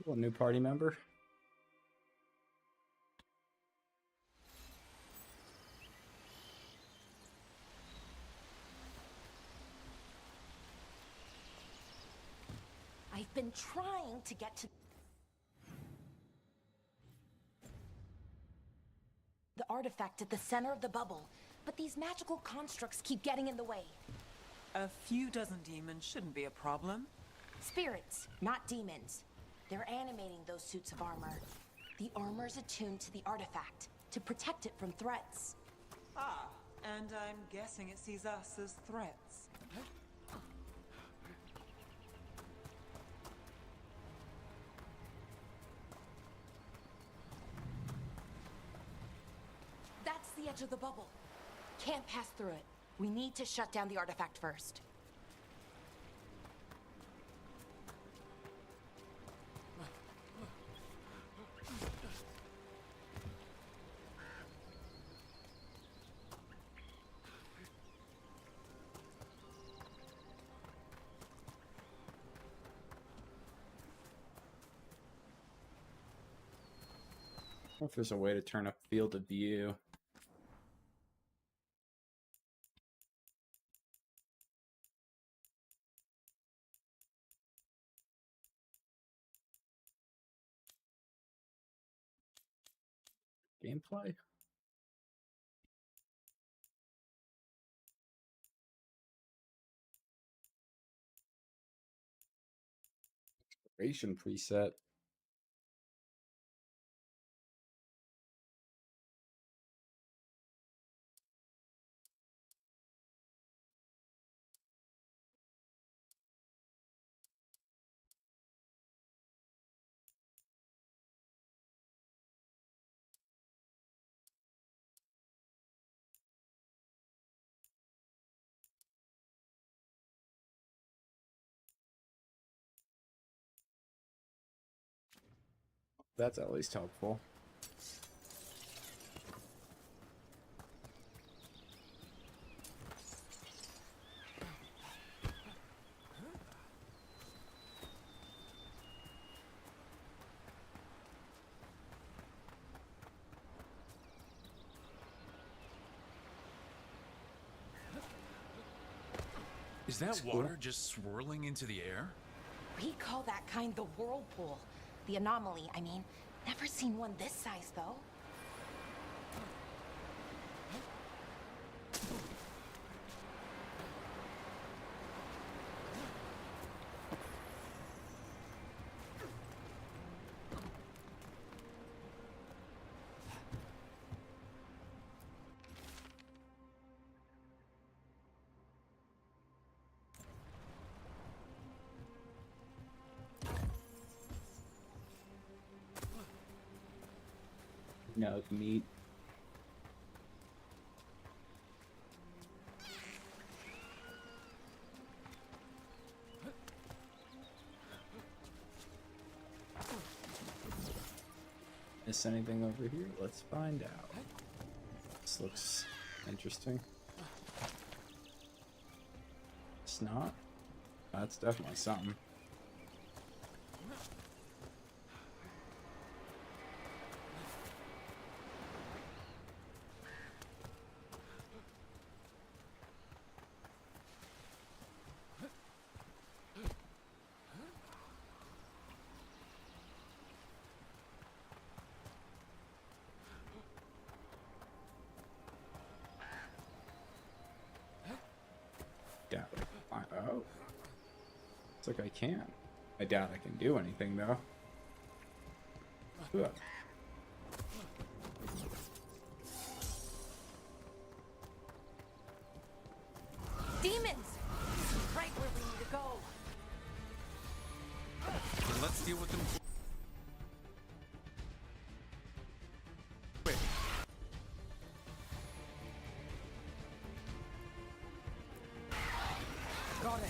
Cool, new party member. I've been trying to get to the artifact at the center of the bubble, but these magical constructs keep getting in the way. A few dozen demons shouldn't be a problem. Spirits, not demons. They're animating those suits of armor. The armor's attuned to the artifact to protect it from threats. Ah, and I'm guessing it sees us as threats. That's the edge of the bubble. Can't pass through it. We need to shut down the artifact first. I wonder if there's a way to turn up field of view. Gameplay? Exploration preset. That's at least helpful. Is that water just swirling into the air? We call that kind the whirlpool. The anomaly, I mean. Never seen one this size, though. No, the meat. Is anything over here? Let's find out. This looks interesting. It's not? That's definitely something. Oh. Looks like I can. I doubt I can do anything, though. Ugh. Demons! Right where we need to go. Let's deal with them. Got it.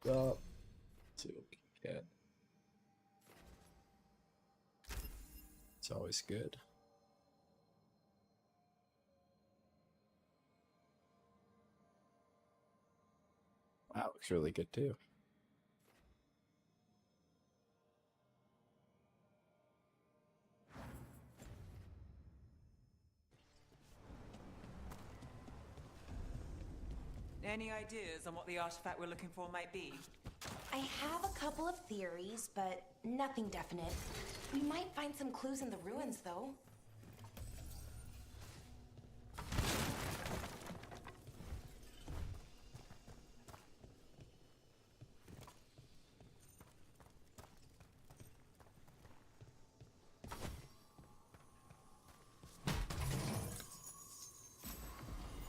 Up. See what we can get. It's always good. Wow, looks really good too. Any ideas on what the artifact we're looking for might be? I have a couple of theories, but nothing definite. We might find some clues in the ruins, though.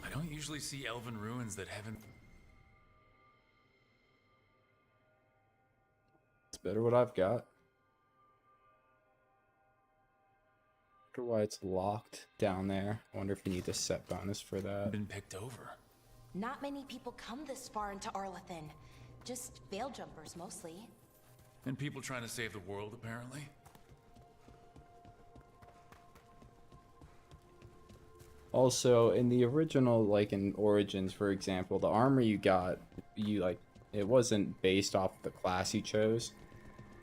I don't usually see elven ruins that haven't... It's better what I've got. Wonder why it's locked down there. I wonder if you need a set bonus for that. been picked over. Not many people come this far into Arlathan. Just veil jumpers, mostly. And people trying to save the world, apparently. Also, in the original, like in Origins, for example, the armor you got, it wasn't based off the class you chose.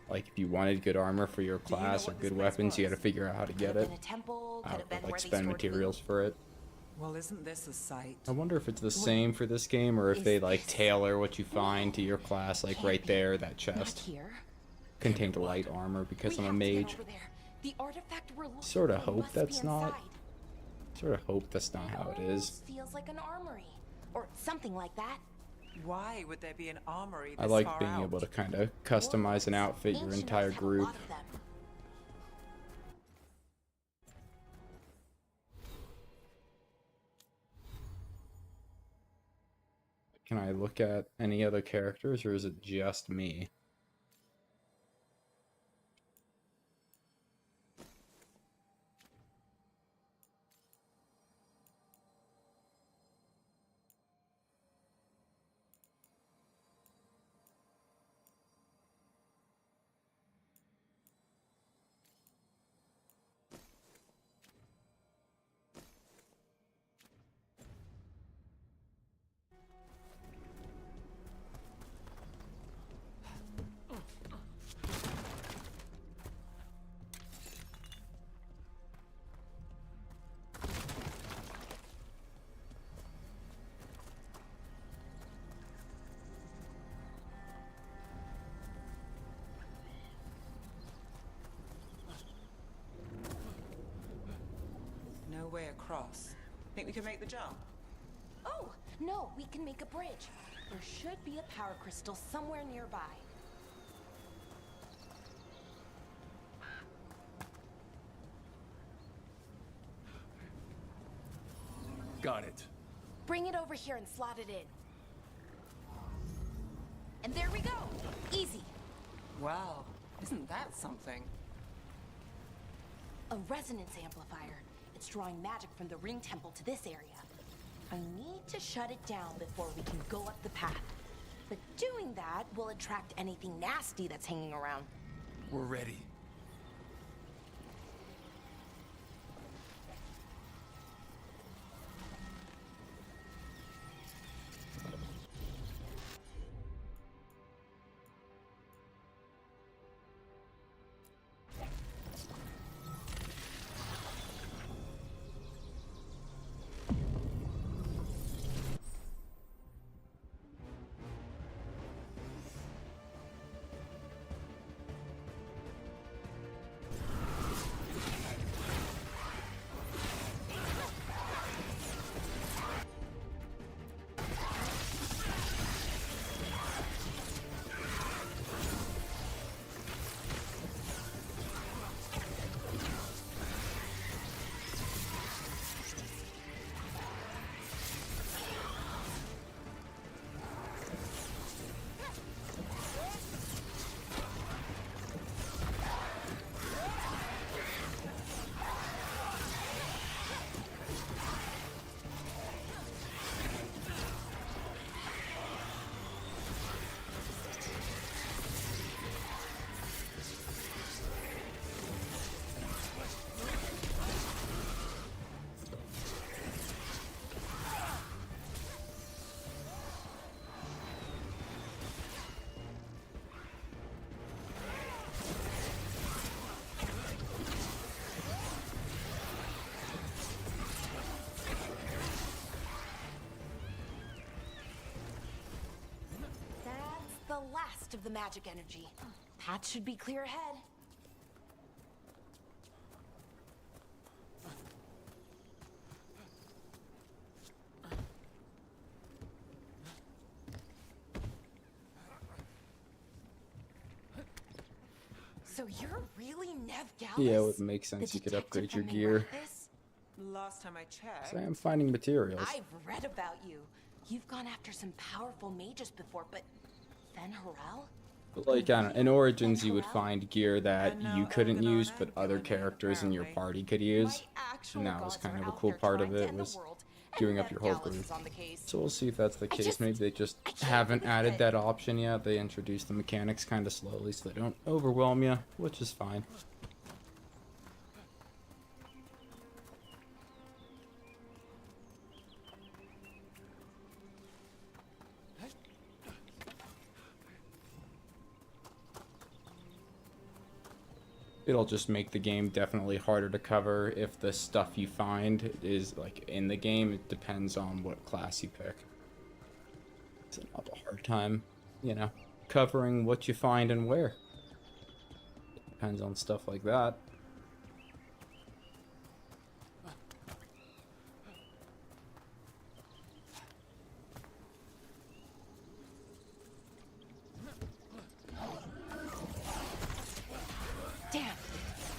Like, if you wanted good armor for your class or good weapons, you had to figure out how to get it. Like, spend materials for it. Well, isn't this a sight? I wonder if it's the same for this game, or if they, like, tailor what you find to your class. Like, right there, that chest contained light armor because I'm a mage. Sort of hope that's not... Sort of hope that's not how it is. Feels like an armory, or something like that. Why would there be an armory this I like far being out? able to kind of customize an outfit, your entire group. Can I look at any other characters, or is it just me? across. Think we can make the jump? Oh, no, we can make a bridge. There should be a power crystal somewhere nearby. Got it. Bring it over here and slot it in. And there we go. Easy. Wow, isn't that something? A resonance amplifier. It's drawing magic from the ring temple to this area. I need to shut it down before we can go up the path. But doing that will attract anything nasty that's hanging around. We're ready. The last of the magic energy. Path should be clear ahead. So you're really Nev Gallus? Yeah, it would make sense. You could upgrade your gear. Last time I checked. So I am finding materials. I've read about you. You've gone after some powerful mages before, but then Harel? But like, I don't know, in Origins you would find gear that you couldn't use, but other characters in your party could use. And that was kind of a cool part of it, was queuing up your whole group. So we'll see if that's the case. Maybe they just haven't added that option yet. They introduced the mechanics kind of slowly so they don't overwhelm you, which is fine. It'll just make the game definitely harder to cover if the stuff you find is like in the game. It depends on what class you pick. It's not a hard time, you know, covering what you find and where. It depends on stuff like that. Damn!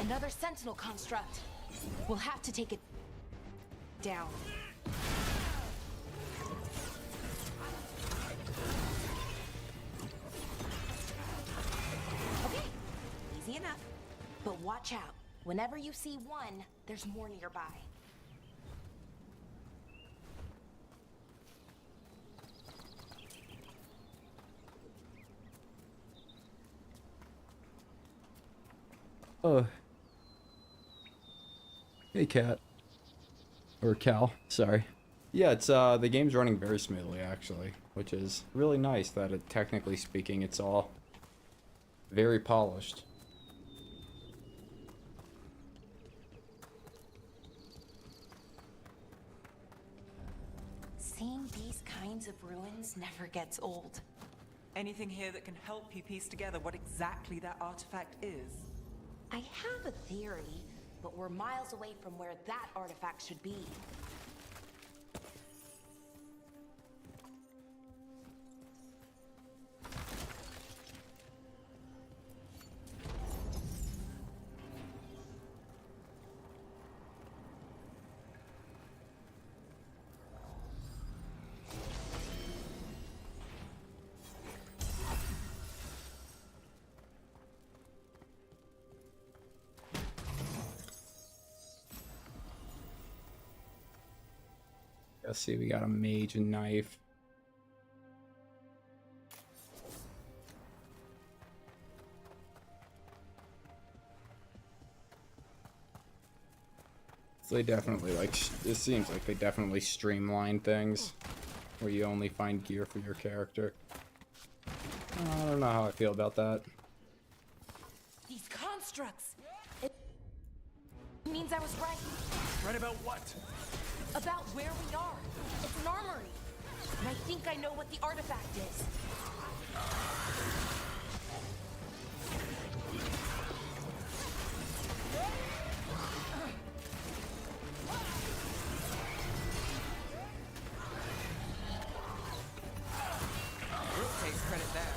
Another sentinel construct. We'll have to take it down. Okay, easy enough. But watch out. Whenever you see one, there's more nearby. Hey, Cat. Or Cal, sorry. Yeah, it's, the game's running very smoothly, actually, which is really nice that it, technically speaking, it's all very polished. Seeing these kinds of ruins never gets old. Anything here that can help you piece together what exactly that artifact is? I have a theory. but we're miles away from where that artifact should be. Let's see, we got a mage and knife. So they definitely it seems like they definitely streamline things where you only find gear for your character. I don't know how I feel about that. These constructs! It means I was right. Right about what? About where we are. It's an armory. And I think I know what the artifact is. Rook takes credit there.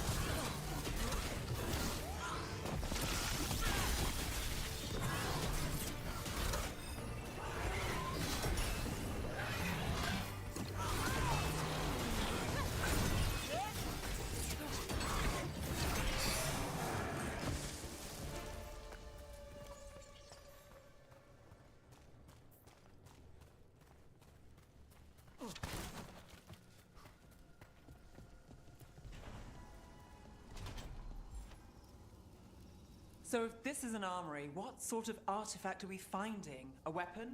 So if this is an armory, what sort of artifact are we finding? A weapon?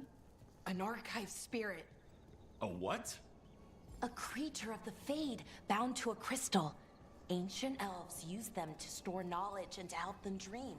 An archive spirit. A what? A creature of the Fade, bound to a crystal. Ancient elves use them to store knowledge and to help them dream.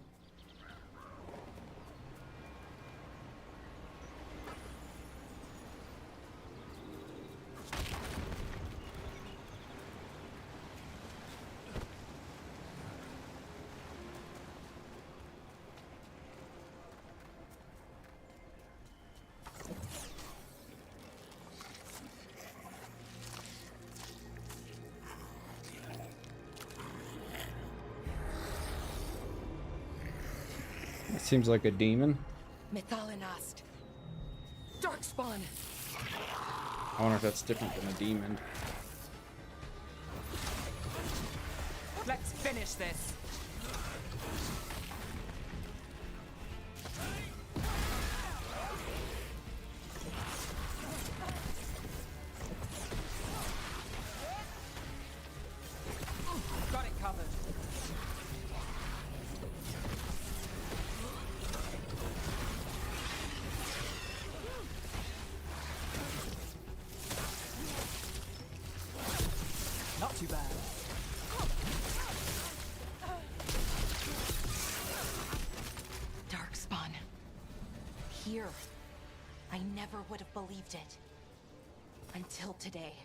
It seems like a demon. Mythalinast. Darkspawn. I wonder if that's different than a demon. Let's finish this. Got it covered. Not too bad. Darkspawn. Here. I never would have believed it. Until today.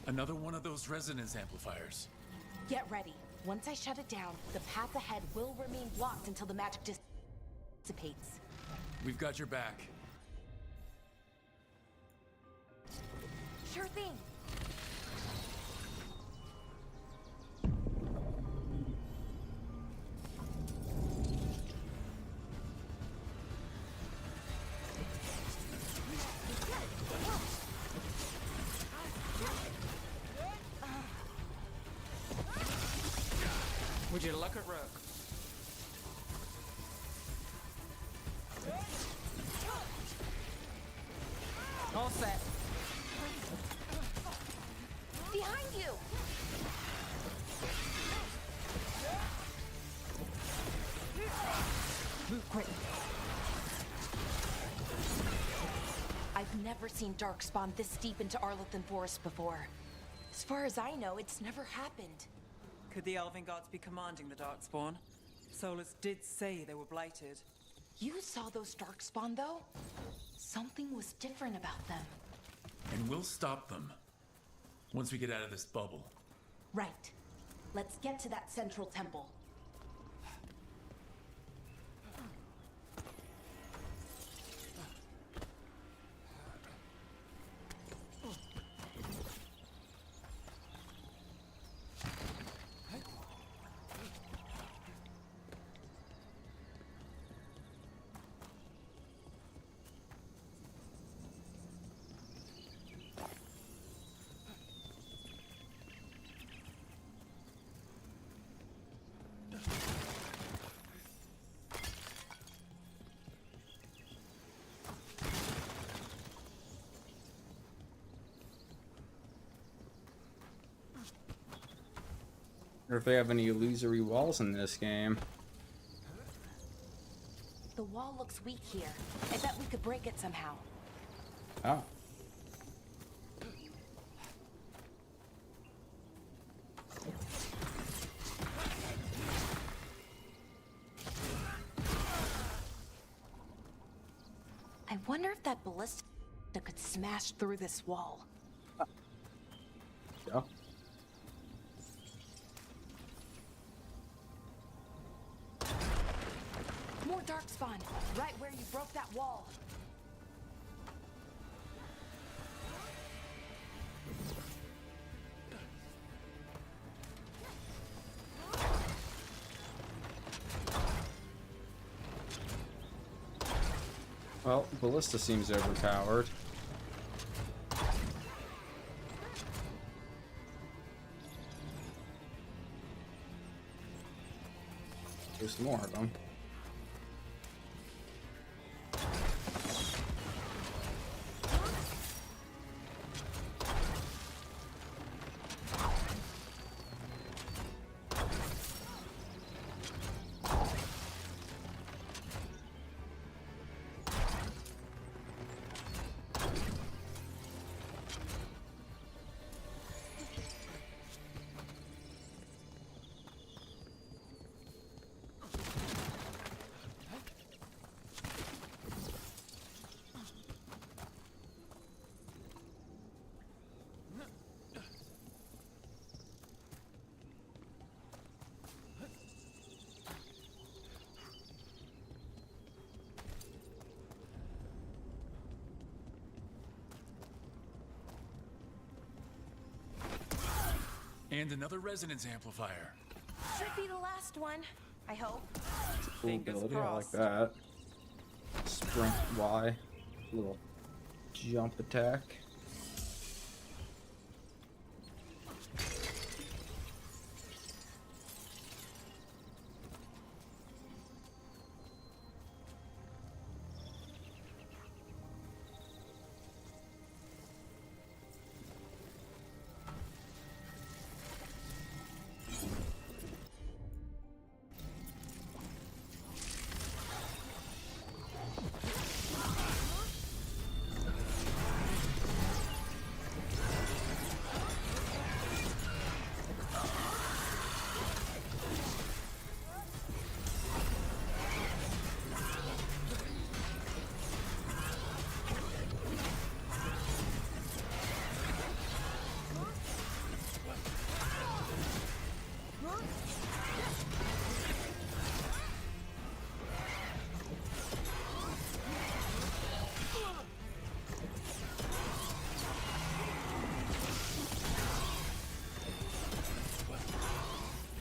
Another one of those resonance amplifiers. Get ready. Once I shut it down, the path ahead will remain blocked until the magic dissipates. We've got your back. Sure thing. Would you look at Rook? All set. Behind you! Move quick. I've never never seen Darkspawn this deep into Arlothan Forest before. As far as I know, it's never happened. Could the Elven Gods be commanding the Darkspawn? Solas did say they were blighted. You saw those Darkspawn, though? Something was different about them. And we'll stop them. Once we get out of this bubble. Right. Let's get to that central temple. Or if they have any illusory walls in this game. The wall looks weak here. I bet we could break it somehow. Oh. I wonder if that ballista could smash through this wall. Yeah. More Darkspawn, right where you broke that wall. Well, Ballista seems overpowered. There's more of them. And another resonance amplifier. Should be the last one, I hope. Cool ability, I like that. Sprint Y, little jump attack.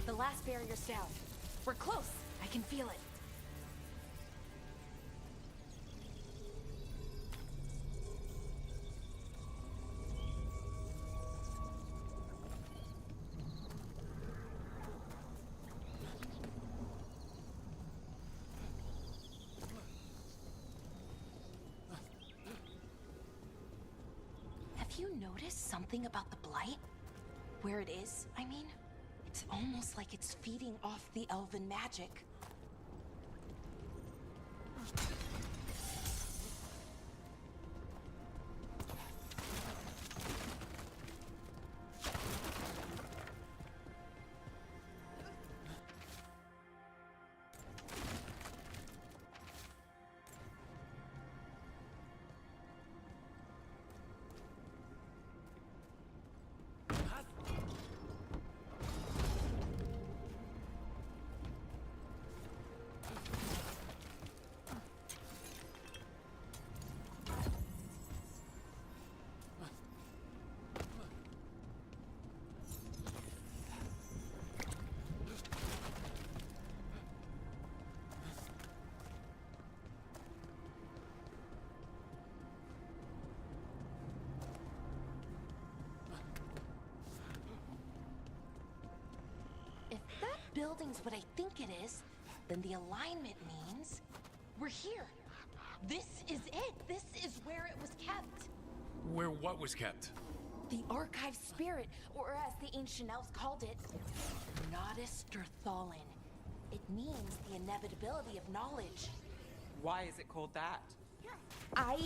The last barrier's down. We're close. I can feel it. Have you noticed something about the blight? Where it is, I mean? It's almost like it's feeding off the elven magic. building's what I think it is, then the alignment means we're here. This is it. This is where it was kept. Where what was kept? The archive spirit, or as the ancient elves called it, Nodis Thalin. It means the inevitability of knowledge. Why is it called that? I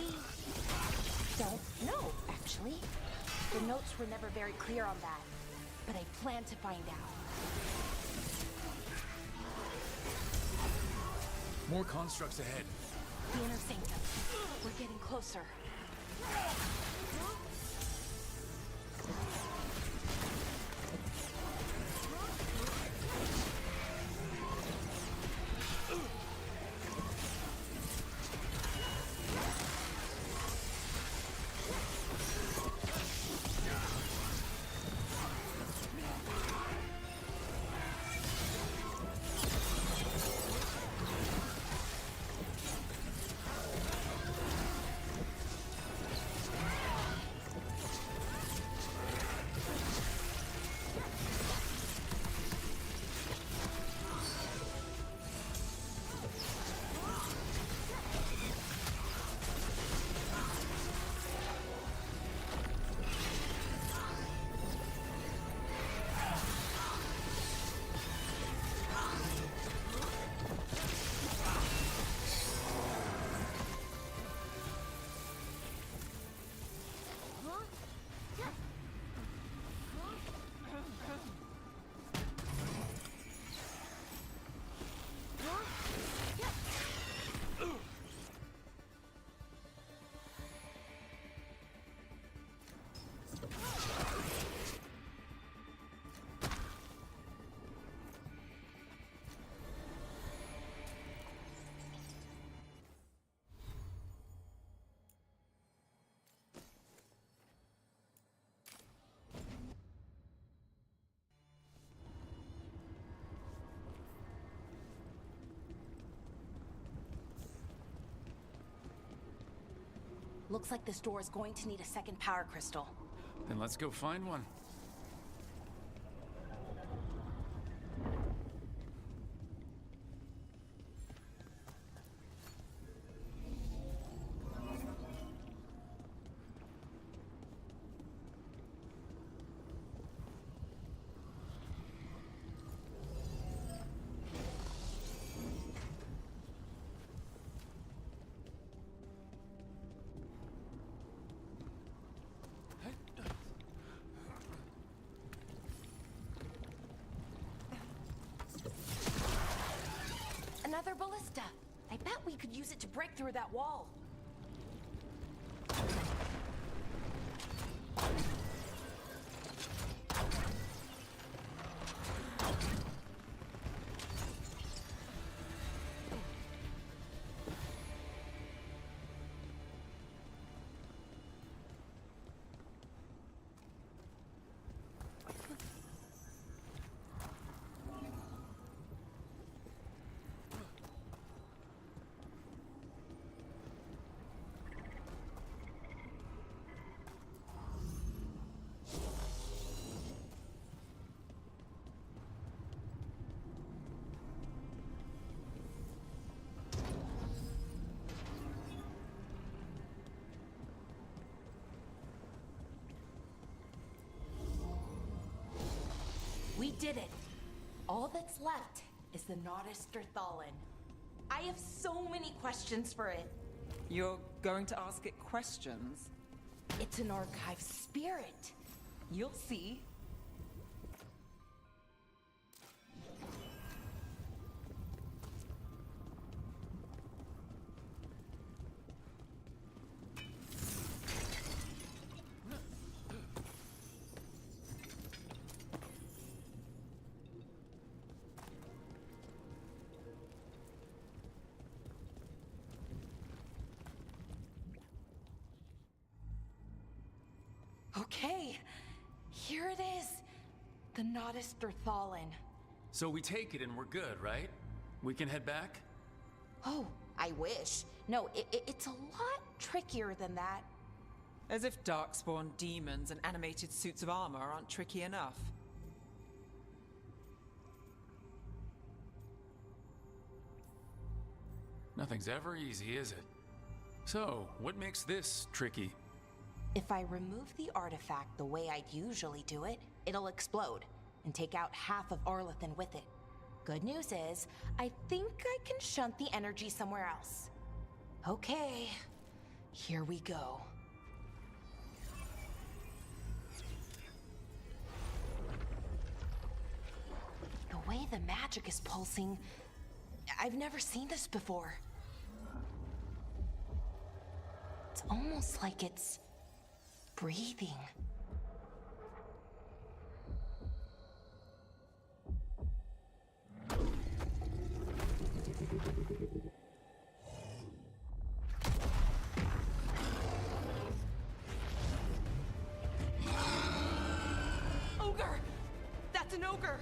don't know, actually. The notes were never very clear on that, but I plan to find out. More constructs ahead. The inner sanctum. We're getting closer. Looks like this door is going to need a second power crystal. Then let's go find one. Another ballista. I bet we could use it to break through that wall. We did it. All that's left is the Nodis Thalin. I have so many questions for it. You're going to ask it questions? It's an archive spirit. You'll see. Okay, here it is. The Nodis Thalin. So we take it and we're good, right? We can head back? Oh, I wish. No, it's a lot trickier than that. As if darkspawn demons and animated suits of armor aren't tricky enough. Nothing's ever easy, is it? So, what makes this tricky? If I remove the artifact the way I'd usually do it, it'll explode and take out half of Arlathan with it. Good news is, I think I can shunt the energy somewhere else. Okay, here we go. The way the magic is pulsing, I've never seen this before. It's almost like it's breathing. Ogre! That's an ogre!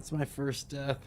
It's my first death.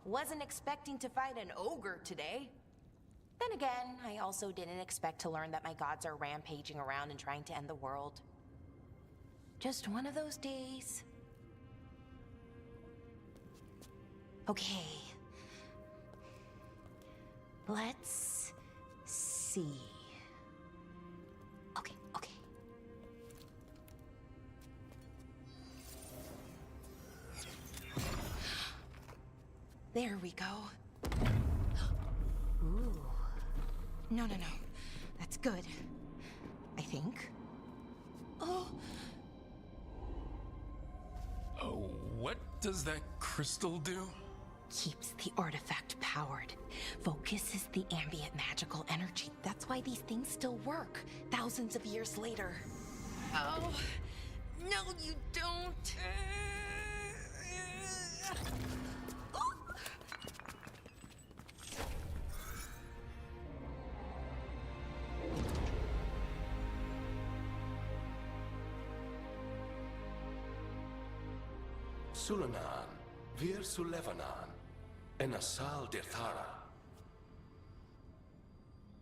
Wasn't expecting to fight an ogre today. Then again, I also didn't expect to learn that my gods are rampaging around and trying to end the world. Just one of those days. Okay. Let's see. Okay. There we go. Ooh. No. That's good. I think. Oh. Oh, what does that crystal do? Keeps the artifact powered. Focuses the ambient magical energy. That's why these things still work, thousands of years later. Oh, no you don't. Sulanan, Vir Sulevanan, and Asal Dirthara.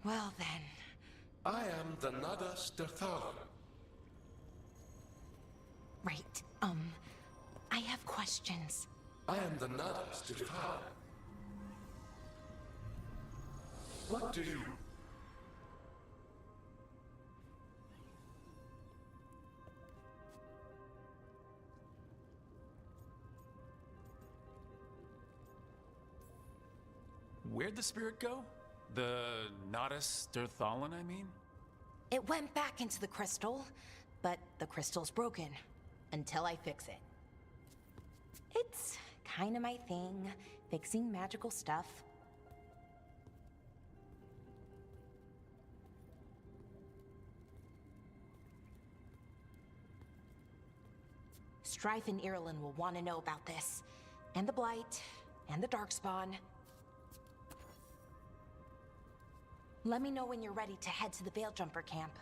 Well then. I am the Nadas Dirtharan. Right, I have questions. I am the Nadas Dirtharan. What do you... Where'd the spirit go? The Nadas Dirthalan, I mean? It went back into the crystal, but the crystal's broken. Until I fix it. It's kinda my thing, fixing magical stuff. Strife and Irulan will want to know about this. And the Blight, and the Darkspawn. Let me know when you're ready to head to the Veil Jumper camp.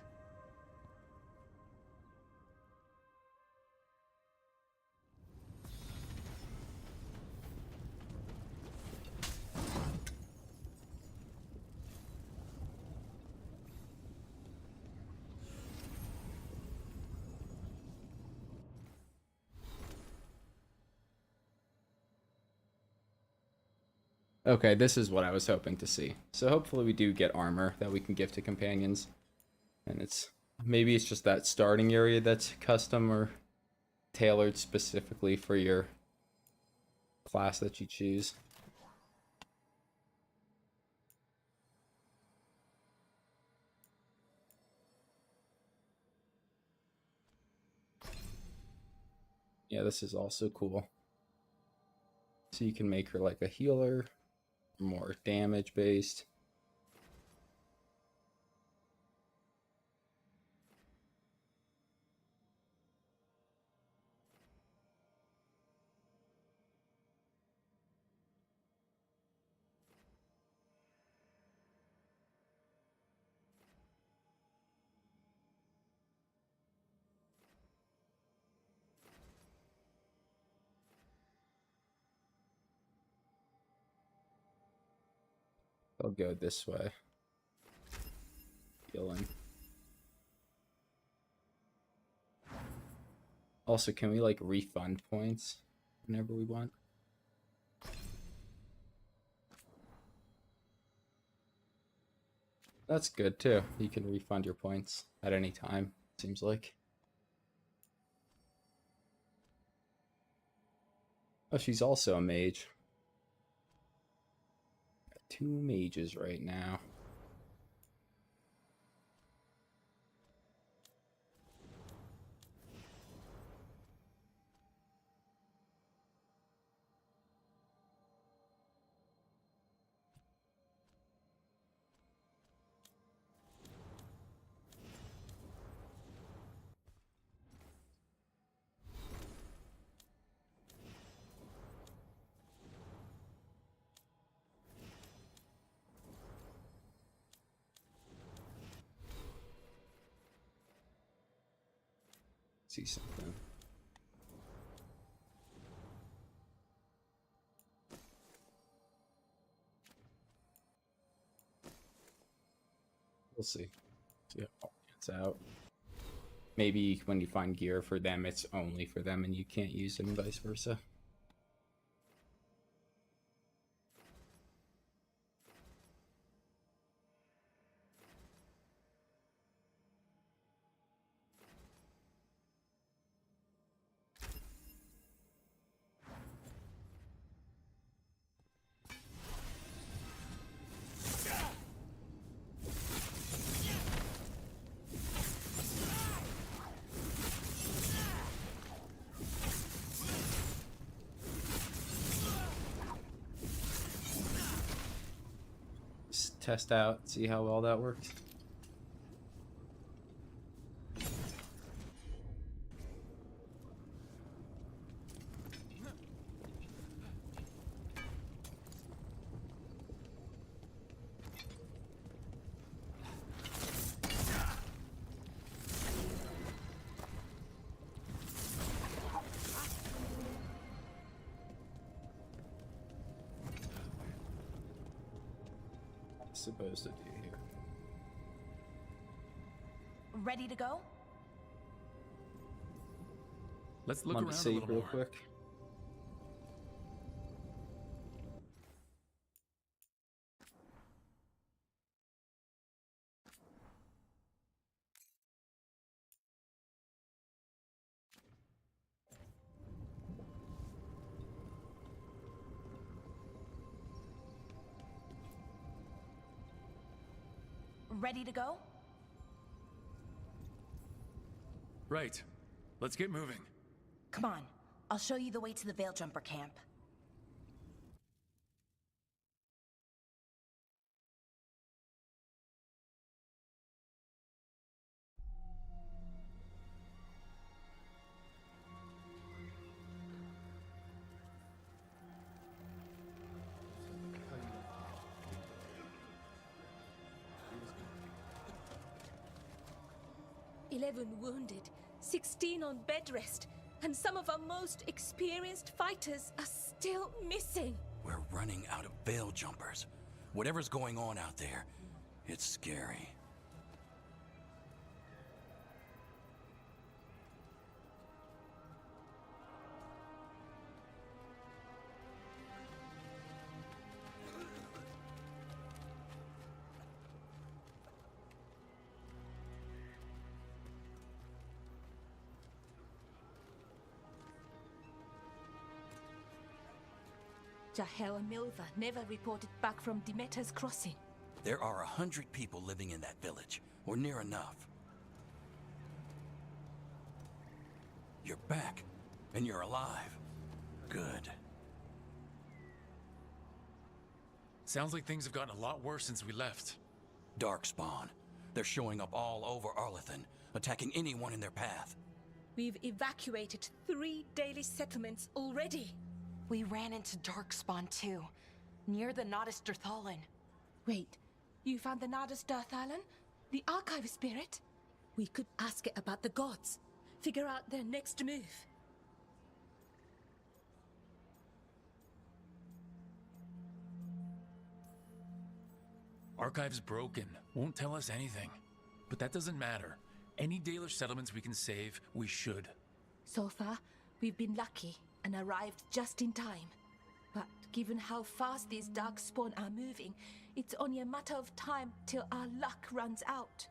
Okay, this is what I was hoping to see. So hopefully we do get armor that we can give to companions. And maybe it's just that starting area that's custom or tailored specifically for your class that you choose. Yeah, this is also cool. So you can make her like a healer, more damage based. I'll go this way. Healing. Also, can we like refund points whenever we want? That's good too. You can refund your points at any time, seems like. Oh, she's also a mage. Got 2 mages right now. See something. We'll see. See how it gets out. Maybe when you find gear for them, it's only for them and you can't use it and vice versa. Test out, see how well that works. Supposed to do here. Ready to go? Let's look Want around to a save little real more. quick. Ready to go? Right. Let's get moving. Come on. I'll show you the way to the Veil Jumper camp. "11 wounded, 16 on bed rest, and some of our most experienced fighters are still missing." We're running out of veil jumpers. Whatever's going on out there, it's scary. Jahel and Milva never reported back from Demeter's crossing. There are 100 people living in that village, or near enough. You're back, and you're alive. Good. Sounds like things have gotten a lot worse since we left. Darkspawn. They're showing up all over Arlethan, attacking anyone in their path. We've evacuated 3 daily settlements already. We ran into Darkspawn too, near the Nodus Dirthalin. Wait, you found the Nodus Dirthalin? The archive spirit? We could ask it about the gods. Figure out their next move. Archive's broken. Won't tell us anything. But that doesn't matter. Any Dalish settlements we can save, we should. So far, we've been lucky and arrived just in time. But given how fast these Darkspawn are moving, it's only a matter of time till our luck runs out.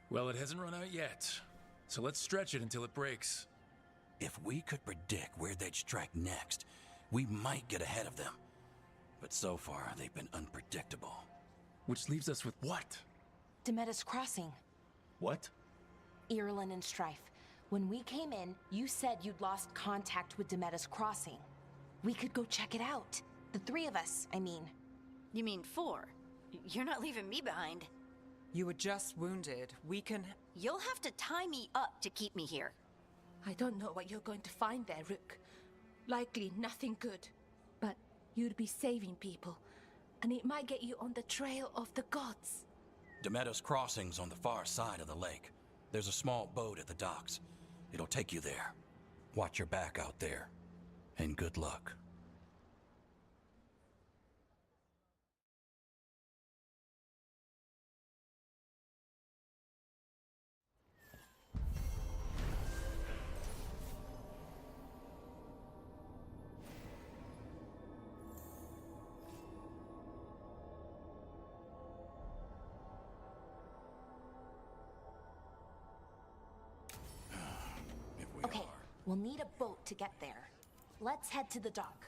Well, it hasn't run out yet. So let's stretch it until it breaks. If we could predict where they'd strike next, we might get ahead of them. But so far, they've been unpredictable. Which leaves us with what? Demeter's crossing. What? Irulan and Strife. When we came in, you said you'd lost contact with Demeter's crossing. We could go check it out. The 3 of us, I mean. You mean 4? You're not leaving me behind. You were just wounded. We can... You'll have to tie me up to keep me here. I don't know what you're going to find there, Rook. Likely nothing good. But you'd be saving people, and it might get you on the trail of the gods. Demeter's crossing's on the far side of the lake. There's a small boat at the docks. It'll take you there. Watch your back out there. And good luck. We'll need a boat to get there. Let's head to the dock.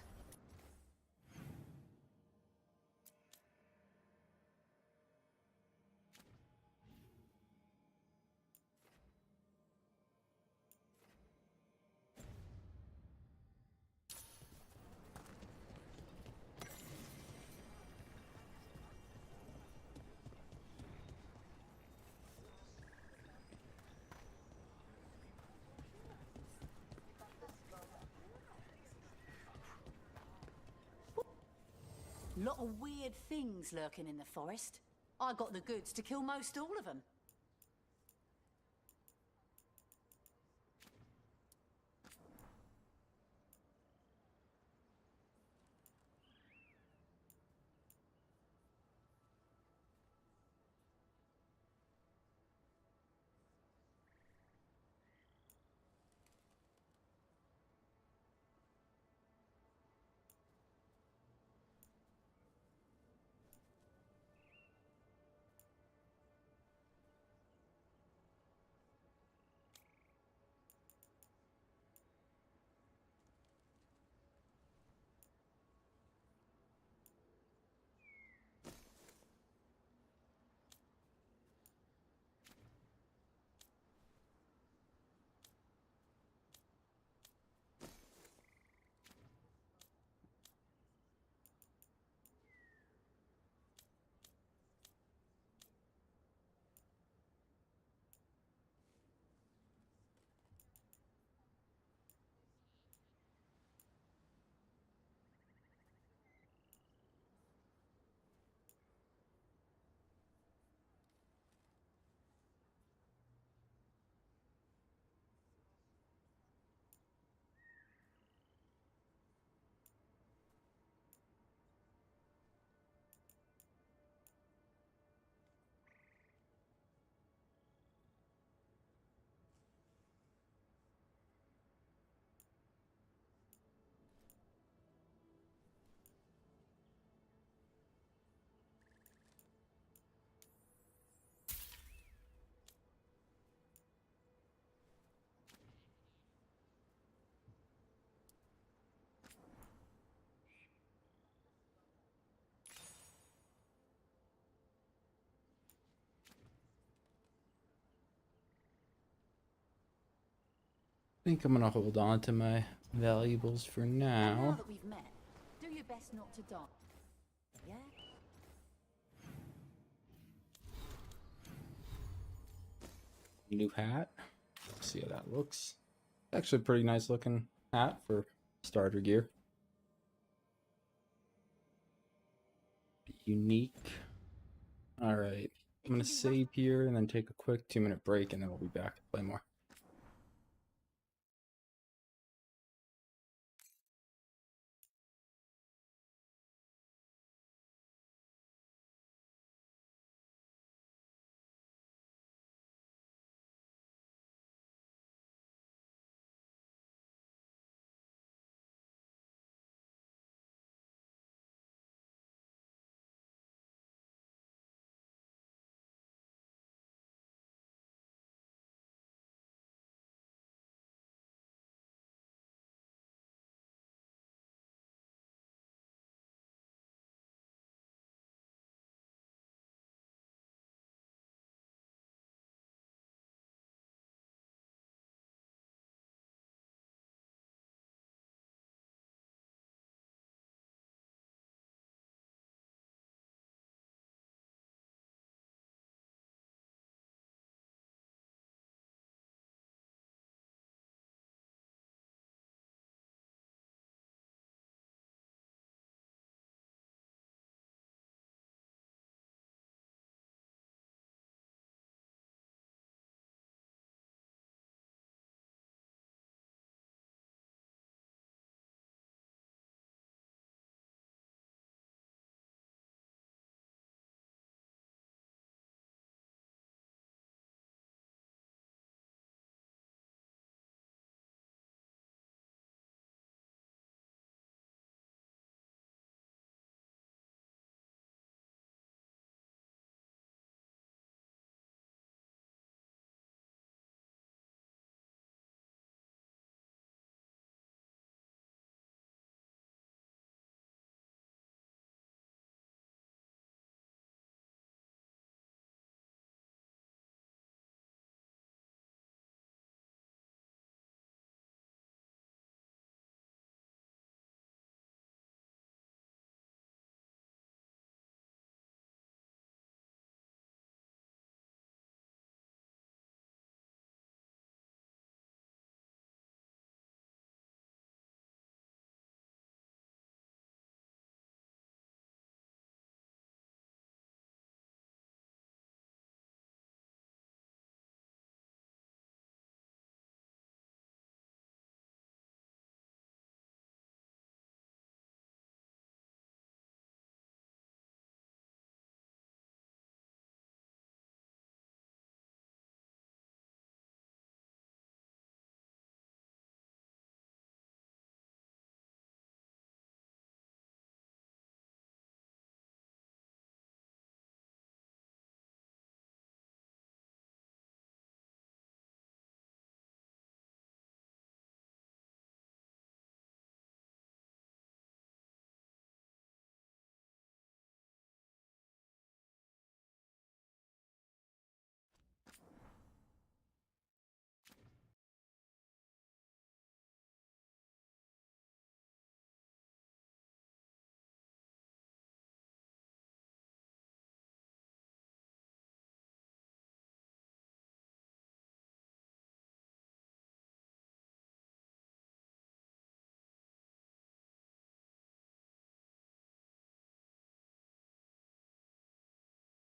Lot of weird things lurking in the forest. I got the goods to kill most all of them. I think I'm gonna hold on to my valuables for Now now. that we've met, do your best not to die. Yeah? New hat. Let's see how that looks. Actually a pretty nice looking hat for starter gear. Unique. Alright. I'm gonna save here and then take a quick 2-minute break and then we'll be back to play more.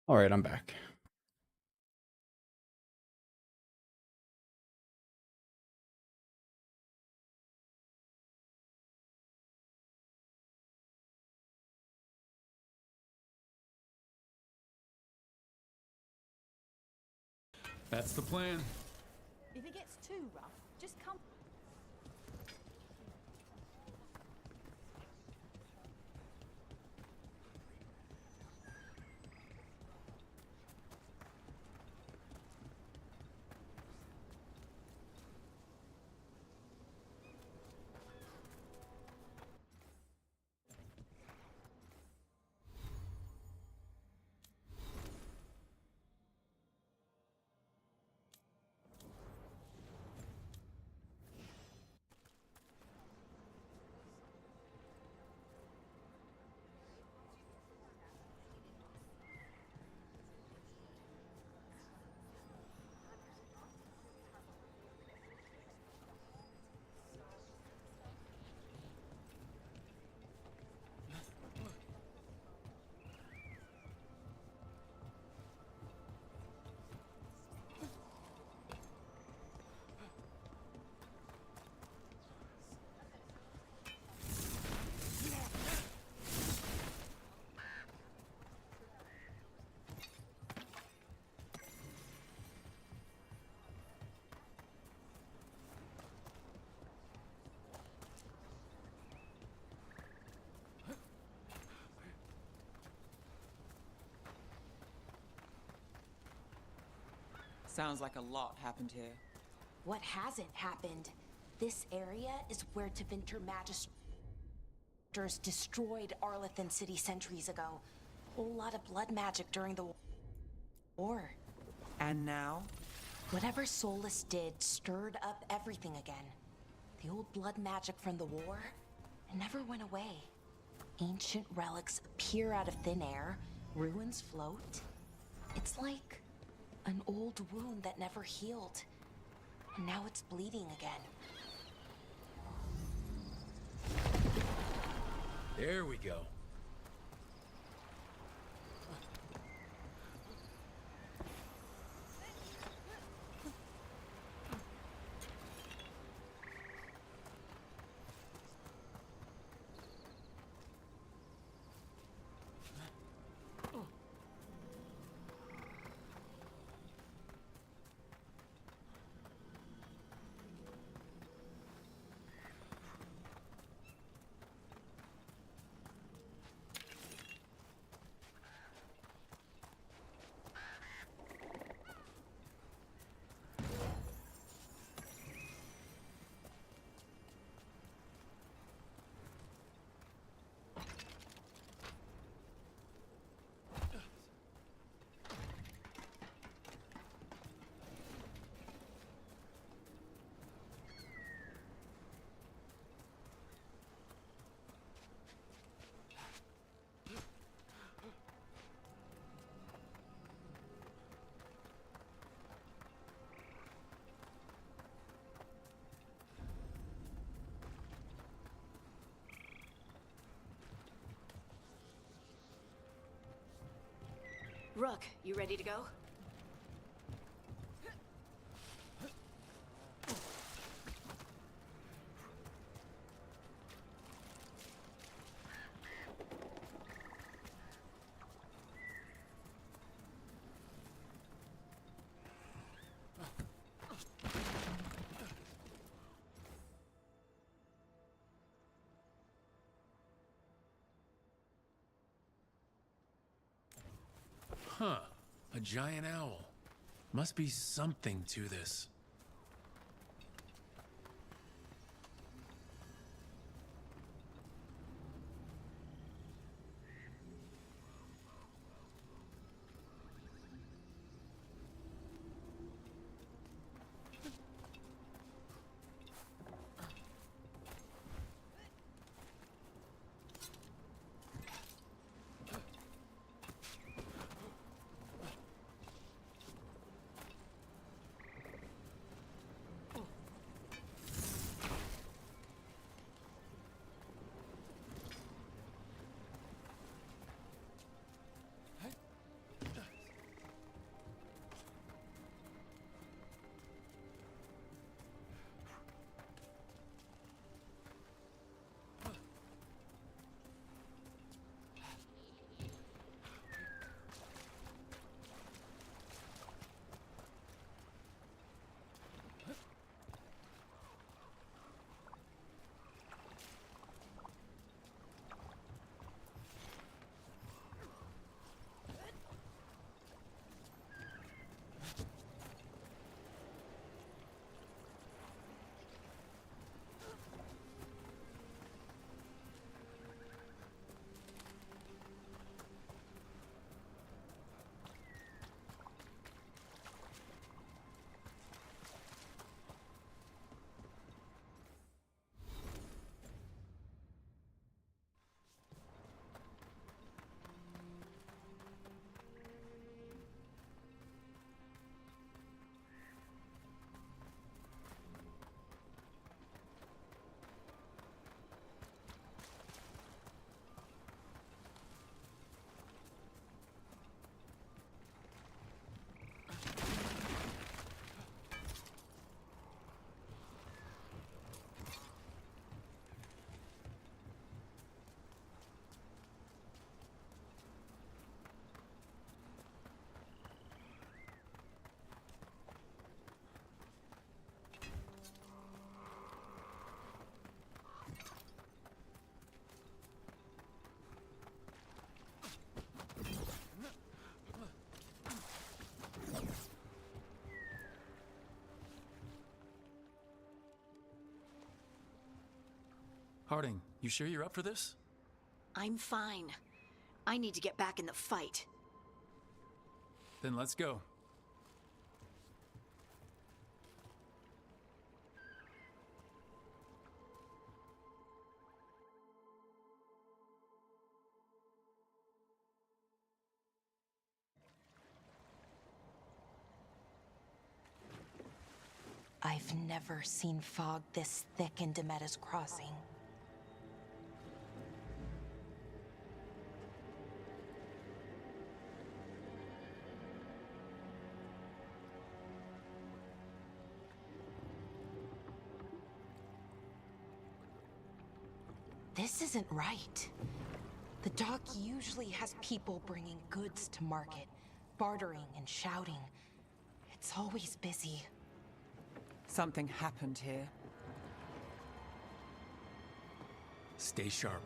Alright, I'm back. That's the plan. If it gets too rough, just come. Sounds like a lot happened here. What hasn't happened? This area is where Tevinter Magisters destroyed Arlethan City centuries ago. A whole lot of blood magic during the war. And now? Whatever Solas did stirred up everything again. The old blood magic from the war, it never went away. Ancient relics appear out of thin air, ruins float. It's like an old wound that never healed. And now it's bleeding again. There we go. Rook, you ready to go? Huh. A giant owl. Must be something to this. Harding, you sure you're up for this? I'm fine. I need to get back in the fight. Then let's go. I've never seen fog this thick in Demetta's Crossing. This isn't right. The dock usually has people bringing goods to market, bartering and shouting. It's always busy. Something happened here. Stay sharp.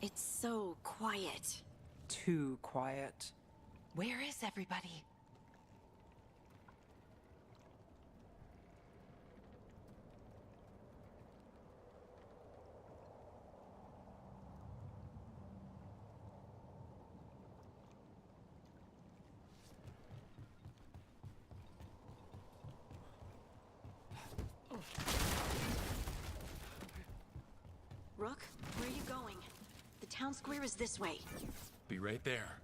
It's so quiet. Too quiet. Where is everybody? Rook, where are you going? The town square is this way. Be right there.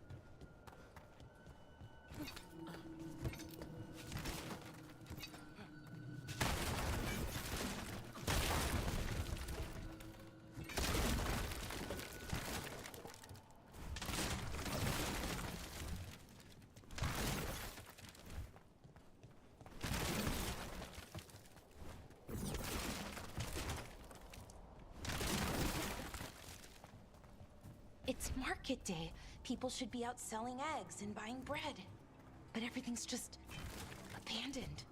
It's market day. People should be out selling eggs and buying bread. But everything's just abandoned.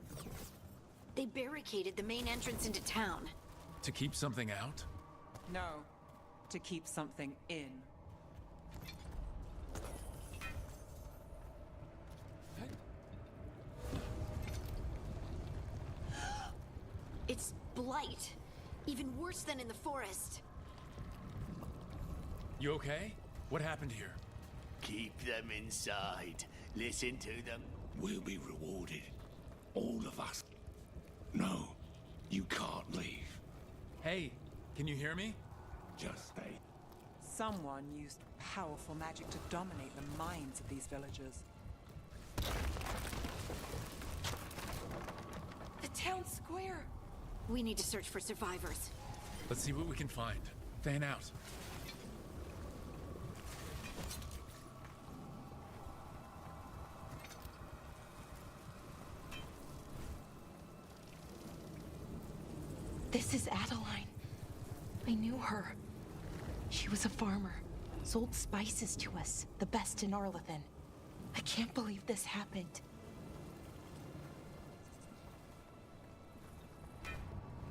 They barricaded the main entrance into town. To keep something out? No, to keep something in. It's blight. Even worse than in the forest. You okay? What happened here? Keep them inside. Listen to them. We'll be rewarded. All of us. No, you can't leave. Hey, can you hear me? Just stay. Someone used powerful magic to dominate the minds of these villagers. The town square! We need to search for survivors. Let's see what we can find. Fan out. This is Adeline. I knew her. She was a farmer, sold spices to us, the best in Arlethan. I can't believe this happened.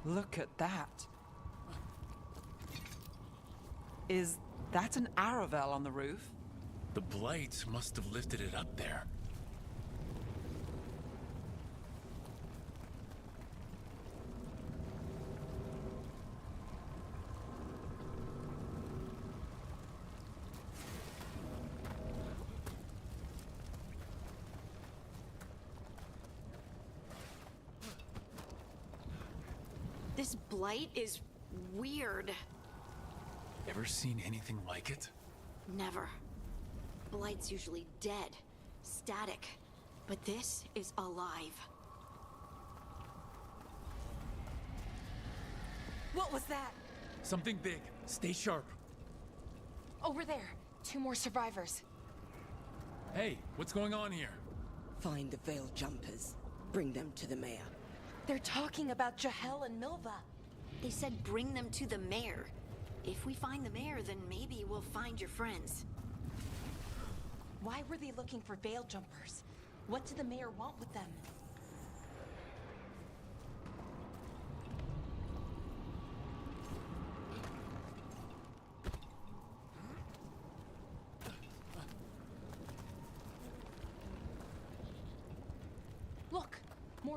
Look at that. Is that an Aravel on the roof? The blight must have lifted it up there. This blight is weird. Ever seen anything like it? Never. Blight's usually dead, static, but this is alive. What was that? Something big. Stay sharp. Over there. 2 more survivors. Hey, what's going on here? Find the veiled jumpers. Bring them to the mayor. They're talking about Jahel and Milva. They said bring them to the mayor. If we find the mayor, then maybe we'll find your friends. Why were they looking for veil jumpers? What did the mayor want with them?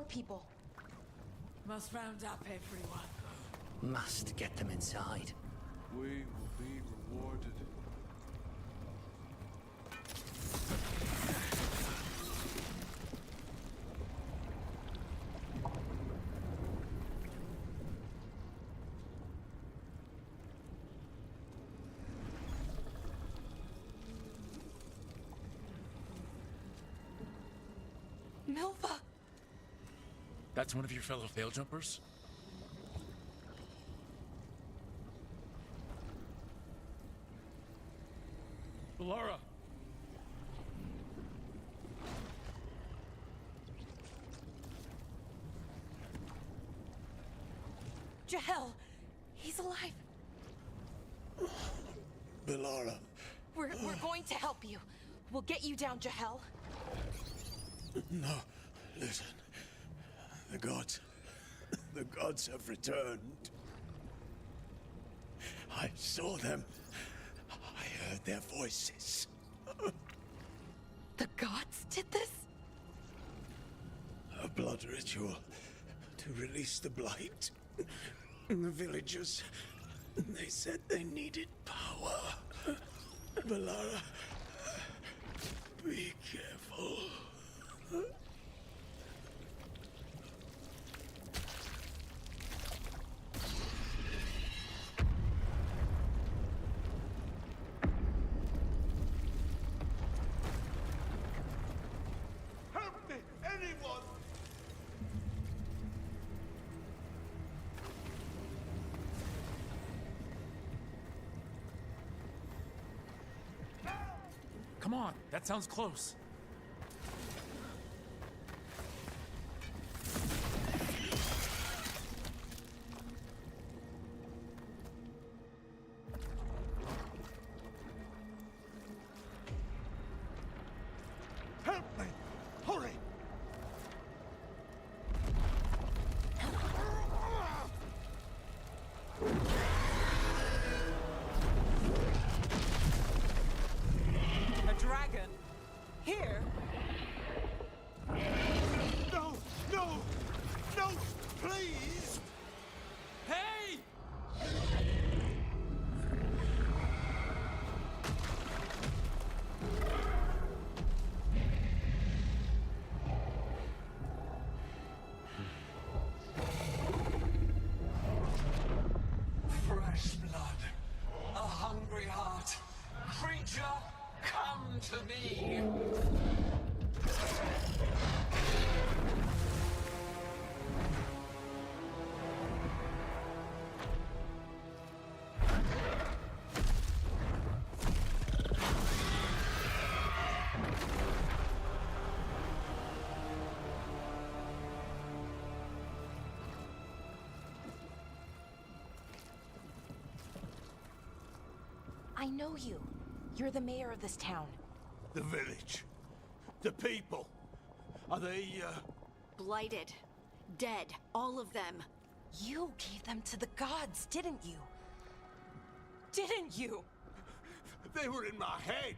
more people. Must round up everyone. Must get them inside. We will be rewarded. Milva! That's one of your fellow Veil Jumpers? Laura! Jahel! He's alive! Bellara. We're going to help you. We'll get you down, Jahel. No, listen. The gods have returned. I saw them. I heard their voices. The gods did this? A blood ritual to release the blight. The villagers, they said they needed power. Bellara, be careful. Help me, anyone! Come on, that sounds close. Help me! Hurry! A dragon? Here? No! No! No! Please! Hey! Fresh blood, a hungry heart. Creature, come to me. I know you. You're the mayor of this town. The village. The people. Are they, Blighted. Dead. All of them. You gave them to the gods, didn't you? Didn't you? They were in my head.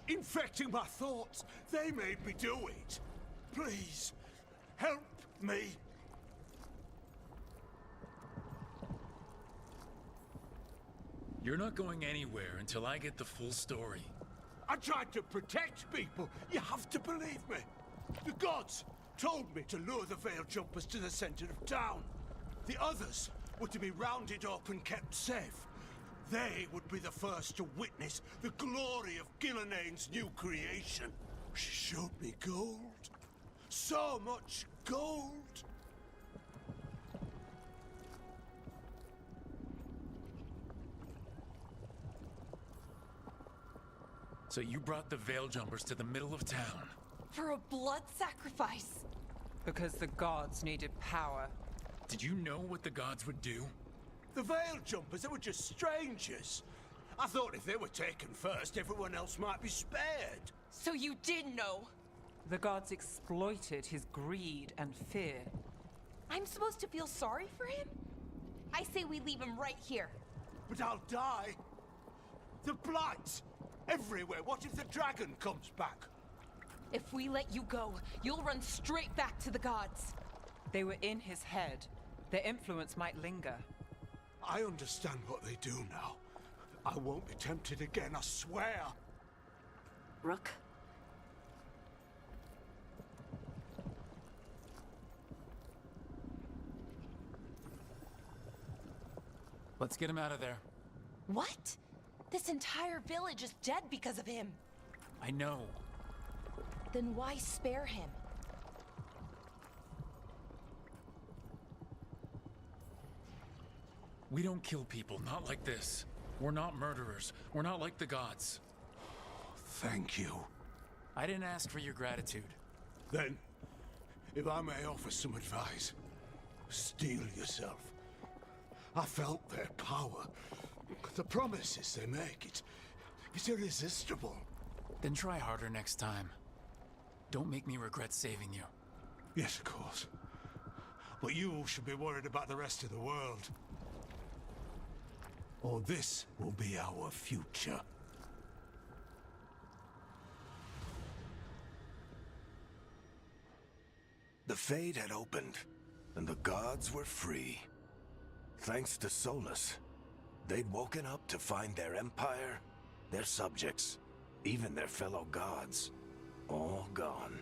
Infecting my thoughts. They made me do it. Please, help me. You're not going anywhere until I get the full story. I tried to protect people. You have to believe me. The gods told me to lure the Veil Jumpers to the center of town. The others were to be rounded up and kept safe. They would be the first to witness the glory of Gillenane's new creation. She showed me gold. So much gold. So you brought the Veil Jumpers to the middle of town. For a blood sacrifice. Because the gods needed power. Did you know what the gods would do? The Veil Jumpers, they were just strangers. I thought if they were taken first, everyone else might be spared. So you did know? The gods exploited his greed and fear. I'm supposed to feel sorry for him? I say we leave him right here. But I'll die. The blight! Everywhere. What if the dragon comes back? If we let you go, you'll run straight back to the gods. They were in his head. Their influence might linger. I understand what they do now. I won't be tempted again, I swear. Rook? Let's get him out of there. What? This entire village is dead because of him. I know. Then why spare him? We don't kill people, not like this. We're not murderers. We're not like the gods. Thank you. I didn't ask for your gratitude. Then, if I may offer some advice, steel yourself. I felt their power. The promises they make, it's irresistible. Then try harder next time. Don't make me regret saving you. Yes, of course. But you should be worried about the rest of the world. Or this will be our future. The Fade had opened, and the gods were free. Thanks to Solas, they'd woken up to find their empire, their subjects, even their fellow gods, all gone.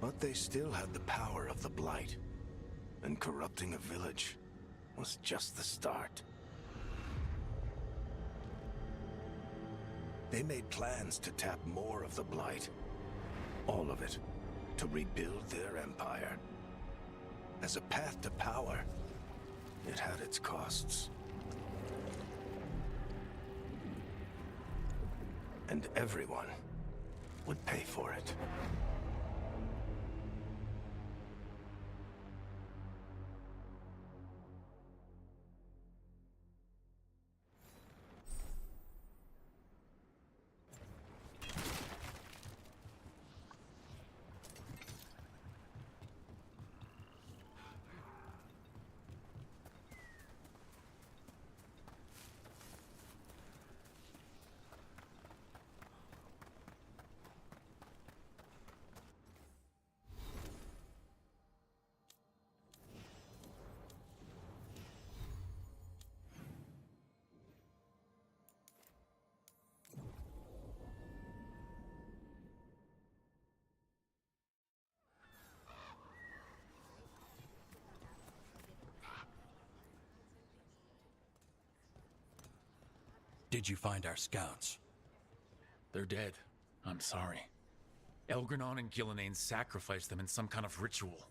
But they still had the power of the Blight, and corrupting a village was just the start. They made plans to tap more of the Blight, all of it, to rebuild their empire. As a path to power, it had its costs. And everyone would pay for it. Did you find our scouts? They're dead. I'm sorry. Elgranon and Gillenane sacrificed them in some kind of ritual.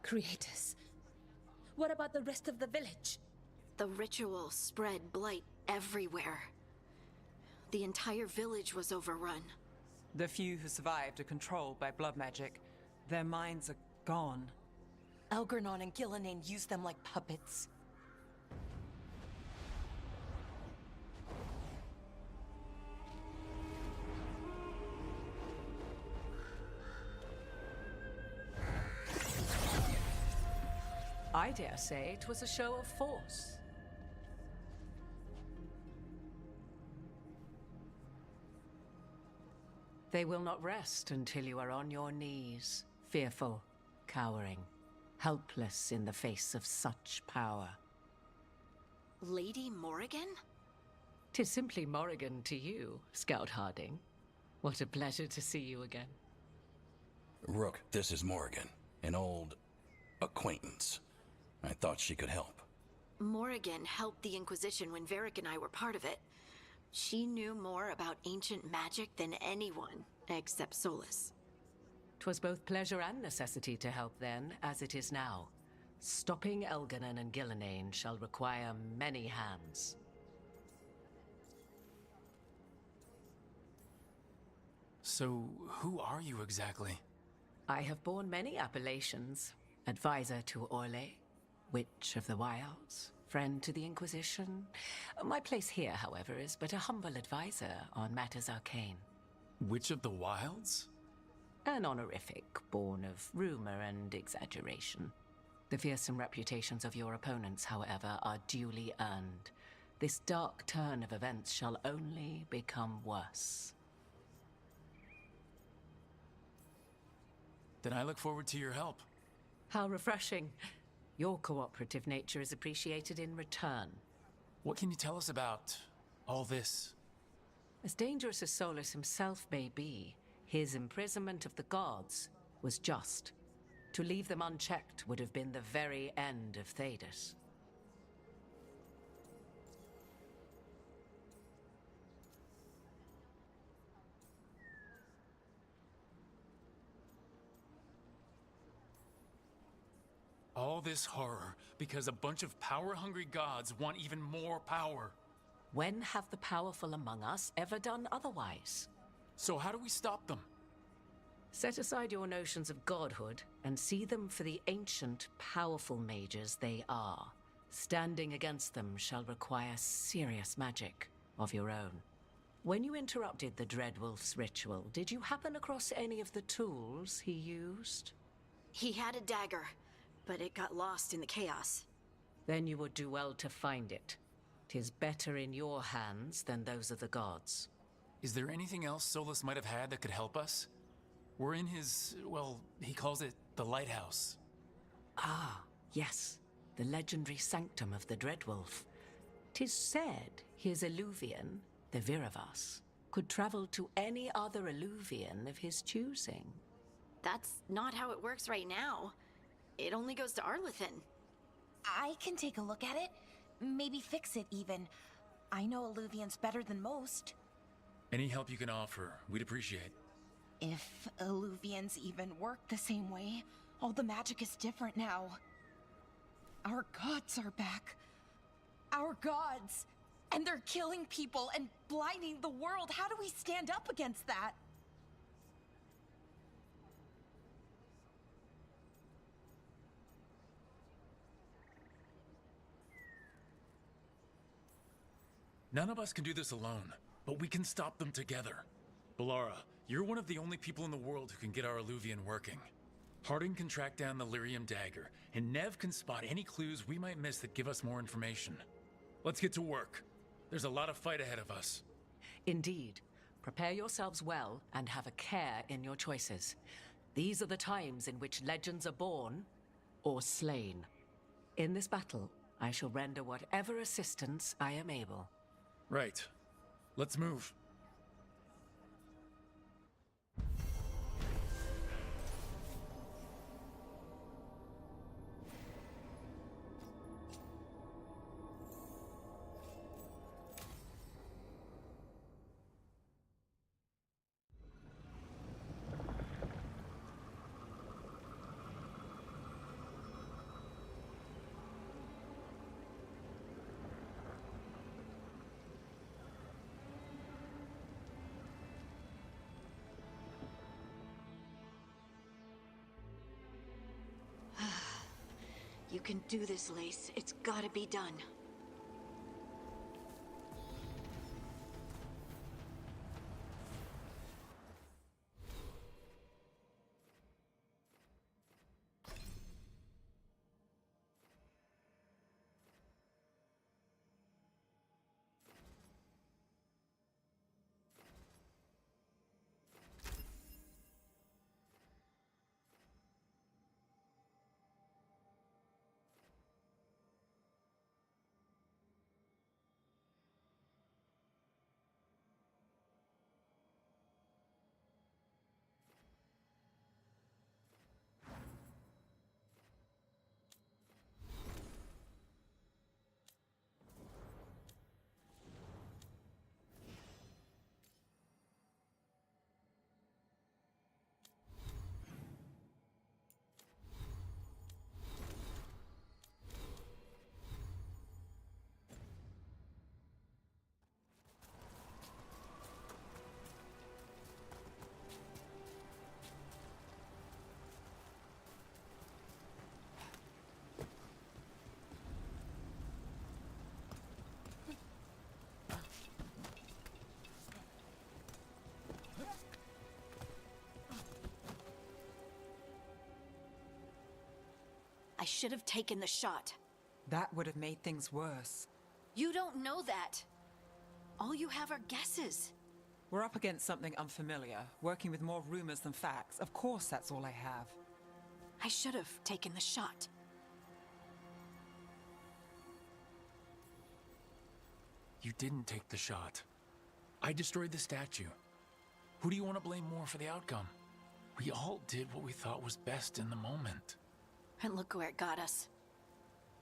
Creators. What about the rest of the village? The ritual spread blight everywhere. The entire village was overrun. The few who survived are controlled by blood magic. Their minds are gone. Elgranon and Gillenane used them like puppets. I dare say it was a show of force. They will not rest until you are on your knees, fearful, cowering, helpless in the face of such power. Lady Morrigan? 'Tis simply Morrigan to you, Scout Harding. What a pleasure to see you again. Rook, this is Morrigan, an old acquaintance. I thought she could help. Morrigan helped the Inquisition when Varric and I were part of it. She knew more about ancient magic than anyone, except Solas. 'Twas both pleasure and necessity to help then, as it is now. Stopping Elganon and Gillenane shall require many hands. So, who are you exactly? I have borne many appellations. Advisor to Orlais, Witch of the Wilds, friend to the Inquisition. My place here, however, is but a humble advisor on matters arcane. Witch of the Wilds? An honorific born of rumor and exaggeration. The fearsome reputations of your opponents, however, are duly earned. this dark turn of events shall only become worse. Then I look forward to your help. How refreshing. Your cooperative nature is appreciated in return. What can you tell us about all this? As dangerous as Solas himself may be, his imprisonment of the gods was just. To leave them unchecked would have been the very end of Thedas. All this horror because a bunch of power-hungry gods want even more power. When have the powerful among us ever done otherwise? So how do we stop them? Set aside your notions of godhood and see them for the ancient, powerful mages they are. Standing against them shall require serious magic of your own. When you interrupted the Dreadwolf's ritual, did you happen across any of the tools he used? He had a dagger, but it got lost in the chaos. Then you would do well to find it. 'Tis better in your hands than those of the gods. Is there anything else Solas might have had that could help us? We're in his, well, he calls it the Lighthouse. Ah, yes. The legendary sanctum of the Dreadwolf. 'Tis said his Illuvian, the Viravas, could travel to any other Illuvian of his choosing. That's not how it works right now. It only goes to Arlethan. I can take a look at it. Maybe fix it, even. I know Illuvians better than most. Any help you can offer, we'd appreciate. If Illuvians even work the same way, all the magic is different now. Our gods are back. Our gods! And they're killing people and blinding the world. How do we stand up against that? None of us can do this alone, but we can stop them together. Balara, you're one of the only people in the world who can get our Illuvian working. Harding can track down the Lyrium dagger, and Nev can spot any clues we might miss that give us more information. Let's get to work. There's a lot of fight ahead of us. Indeed. Prepare yourselves well and have a care in your choices. These are the times in which legends are born or slain. In this battle, I shall render whatever assistance I am able. Right. Let's move. You can do this, Lace. It's gotta be done. I should have taken the shot. That would have made things worse. You don't know that. All you have are guesses. We're up against something unfamiliar, working with more rumors than facts. Of course that's all I have. I should have taken the shot. You didn't take the shot. I destroyed the statue. Who do you want to blame more for the outcome? We all did what we thought was best in the moment. And look where it got us.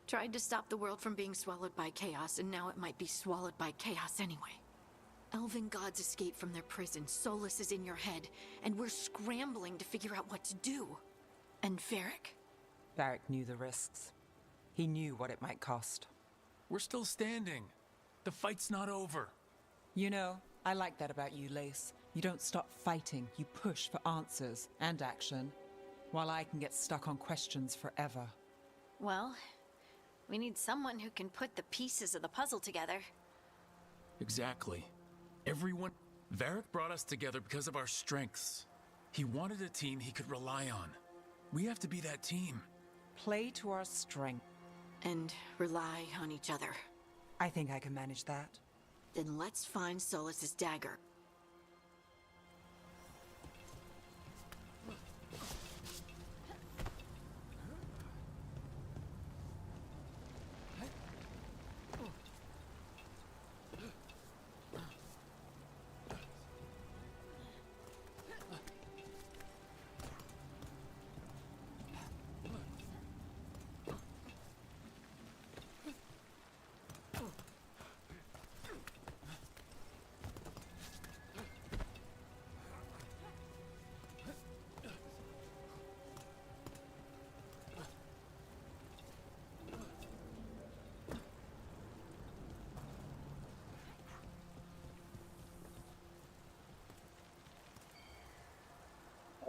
Tried to stop the world from being swallowed by chaos, and now it might be swallowed by chaos anyway. Elven gods escaped from their prison, Solas is in your head, and we're scrambling to figure out what to do. And Varric? Varric knew the risks. He knew what it might cost. We're still standing. The fight's not over. You know, I like that about you, Lace. You don't stop fighting, you push for answers and action, while I can get stuck on questions forever. Well, we need someone who can put the pieces of the puzzle together. Exactly. Everyone... Varric brought us together because of our strengths. He wanted a team he could rely on. We have to be that team. Play to our strength. And rely on each other. I think I can manage that. Then let's find Solas's dagger.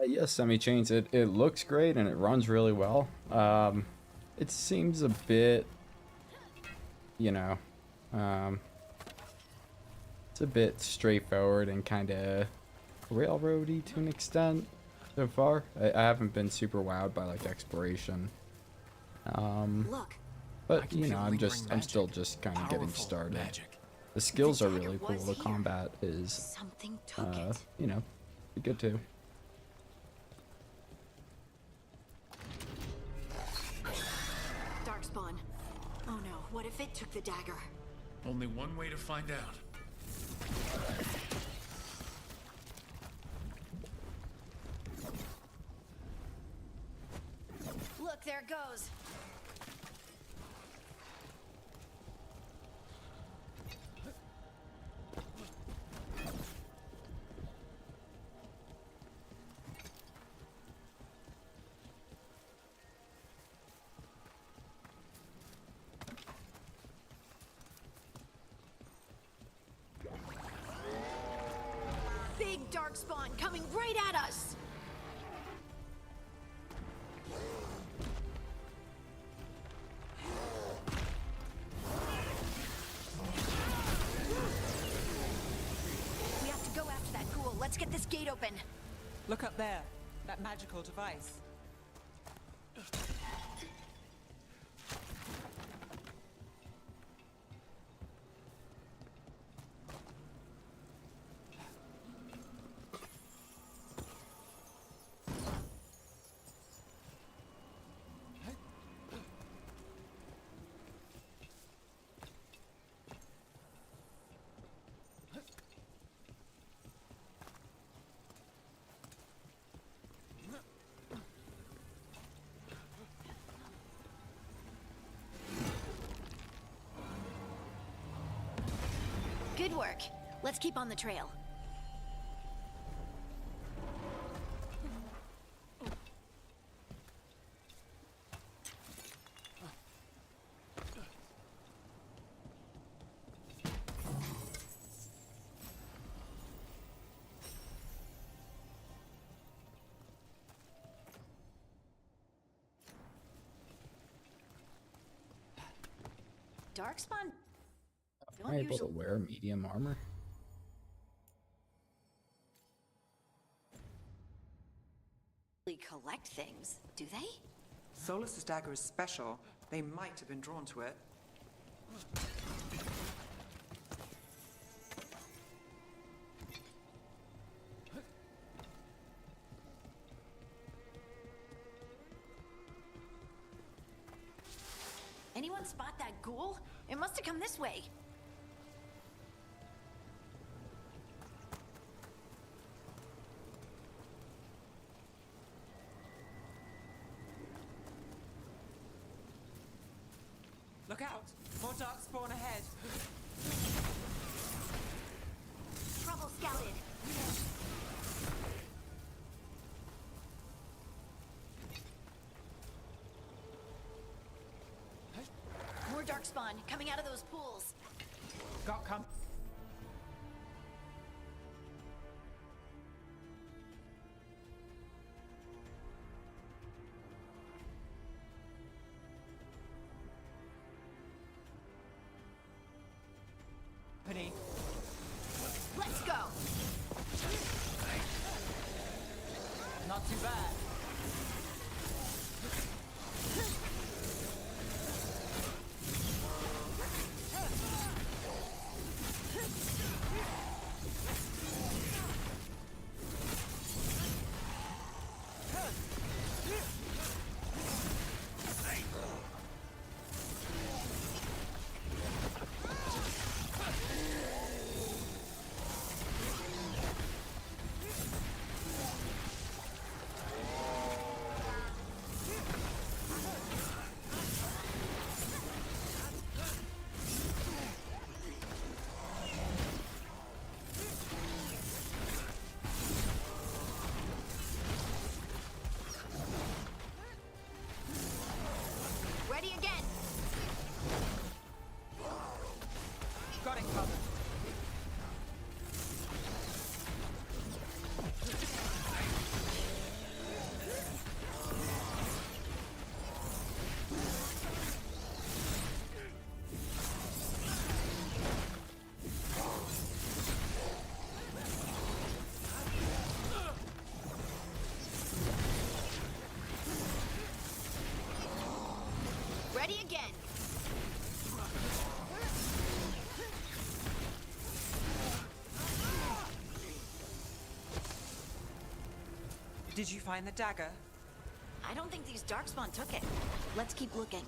Yes, semi-chains. It looks great and it runs really well. It seems a bit, you know, it's a bit straightforward and kind of railroady to an extent so far. I haven't been super wowed by like exploration. Look, but you know, I'm still just kind of getting started. The skills are really cool. The combat is, you know, good too. Darkspawn. Oh no, what if it took the dagger? Only one way to find out. Look, there it goes. Big Darkspawn coming right at us! We have to go after that ghoul. Let's get this gate open. Look up there. That magical device. Good work. Let's keep on the trail. Darkspawn? Am I able to wear medium armor? Collect things, do they? Solas's dagger is special. They might have been drawn to it. Anyone spot that ghoul? It must have come this way. Look out! More dark spawn ahead. Trouble scouted. More darkspawn coming out of those pools. Got come. Penny. Let's go. Not too bad. Ready again. Got it covered. Ready again. Did you find the dagger? I don't think these darkspawn took it. Let's keep looking.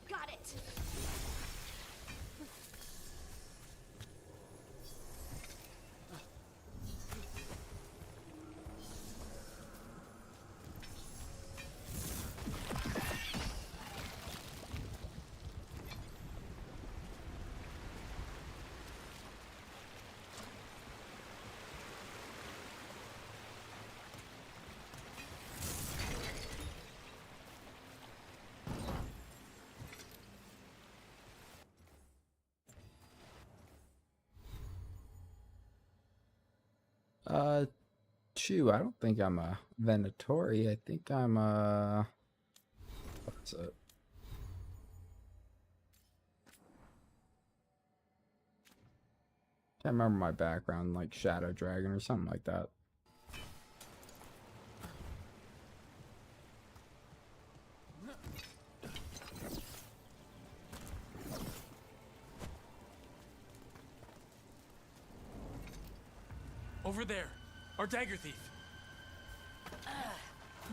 Got it. Chew, I don't think I'm a Venatori. I think I'm a... What's it? Can't remember my background, like Shadow Dragon or something like that. Over there, our dagger thief.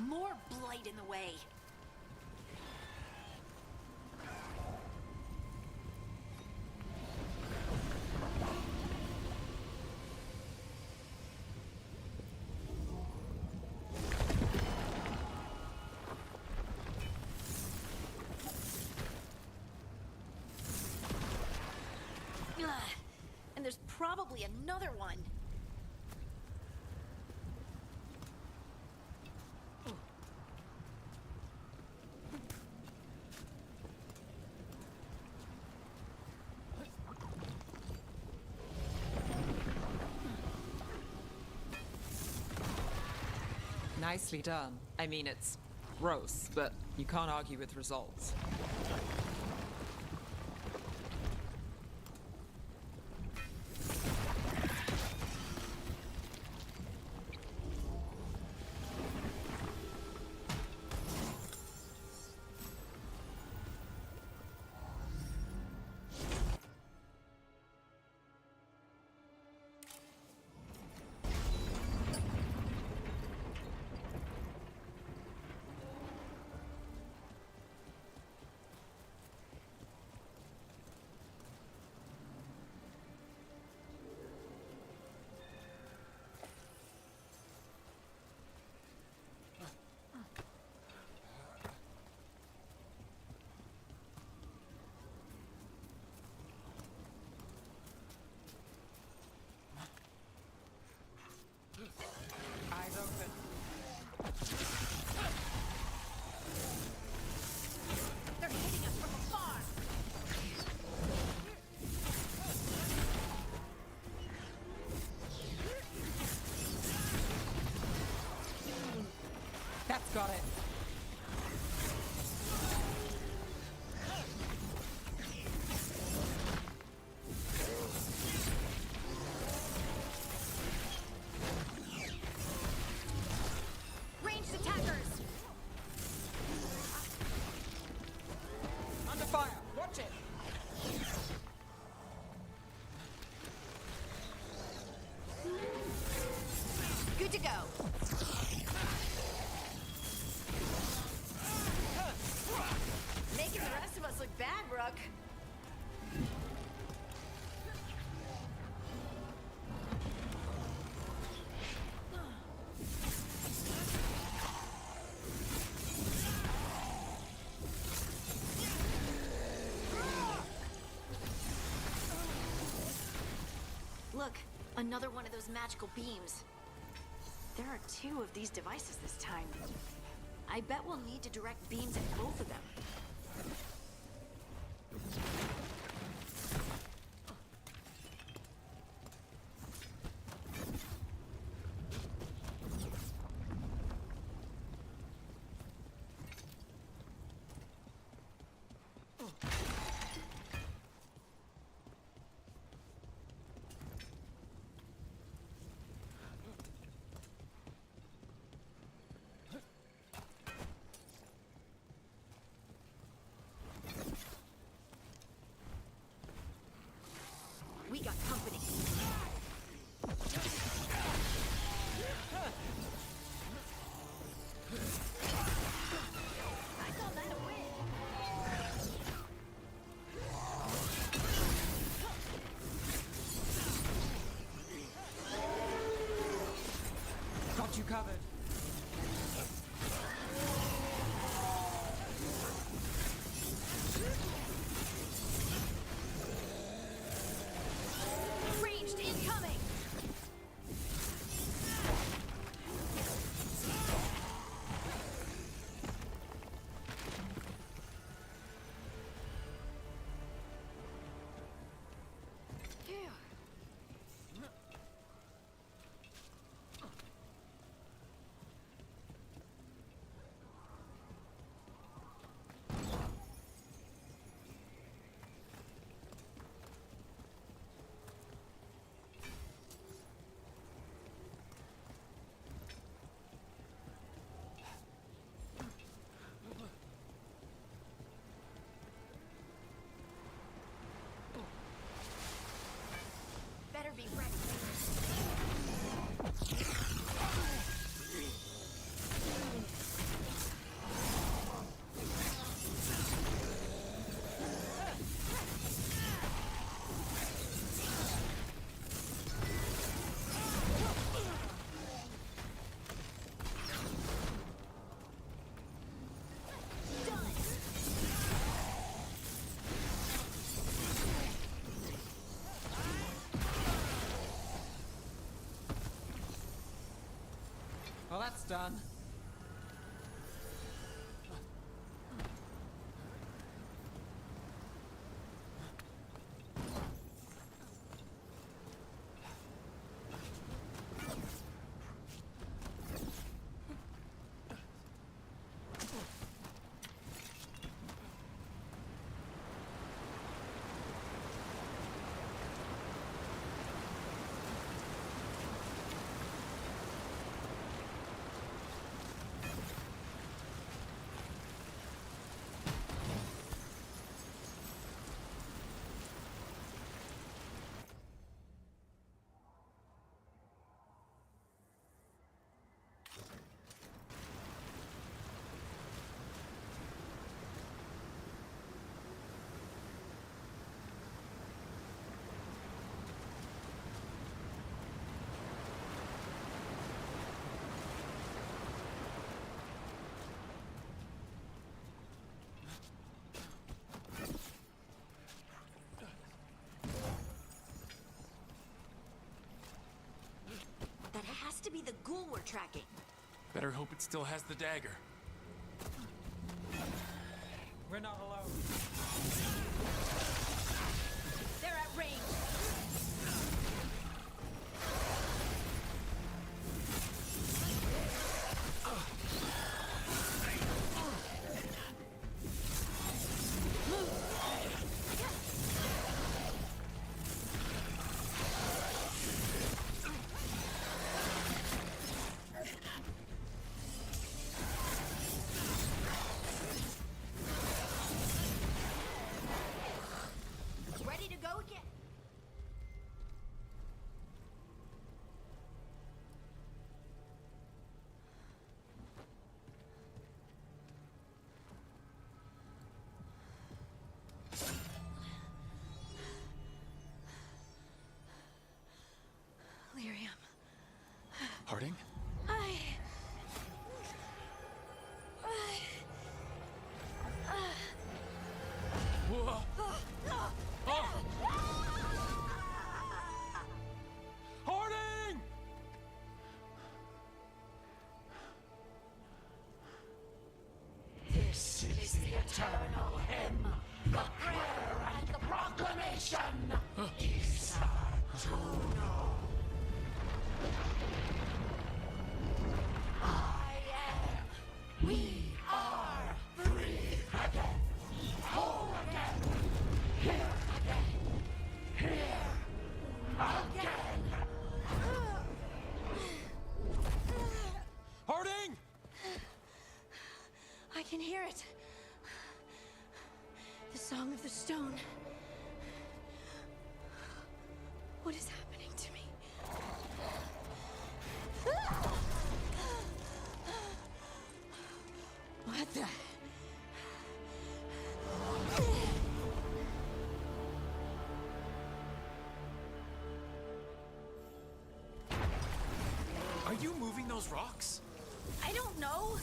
More blight in the way. And there's probably another one. Nicely done. I mean, it's gross, but you can't argue with results. That's got it. Ranged attackers! Under fire! Watch it! Good to go. Making the rest of us look bad, Rook. Look, another one of those magical beams. There are 2 of these devices this time. I bet we'll need to direct beams at both of them. We got company. I call that a win. Got you covered. Ranged incoming. Phew. Better be ready. Well, that's done. That has to be the ghoul we're tracking. Better hope it still has the dagger. We're not alone. They're at range. eternal hymn, the prayer and the proclamation. Isa to know. I am. We are free again. Whole again. Here again. Here again. Harding! I can hear it. The Song of the Stone. What is happening to me? What the? Are you moving those rocks? I don't know.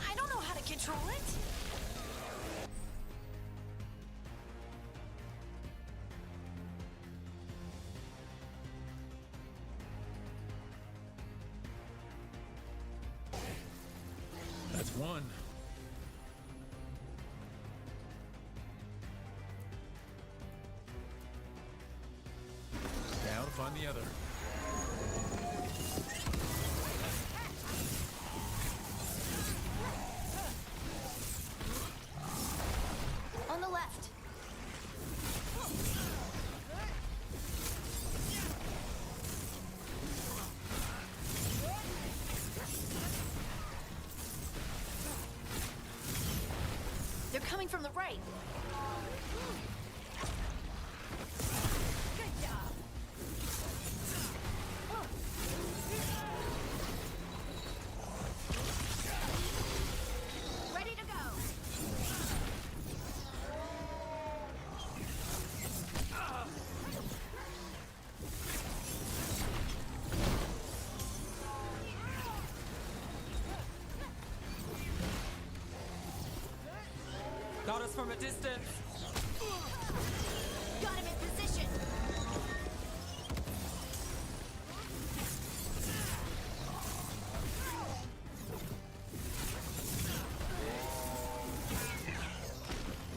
I don't know how to control it. That's one. Now to find the other. On the left. They're coming from the right. Good job. Ready to go. Got us from a distance. Got him in position.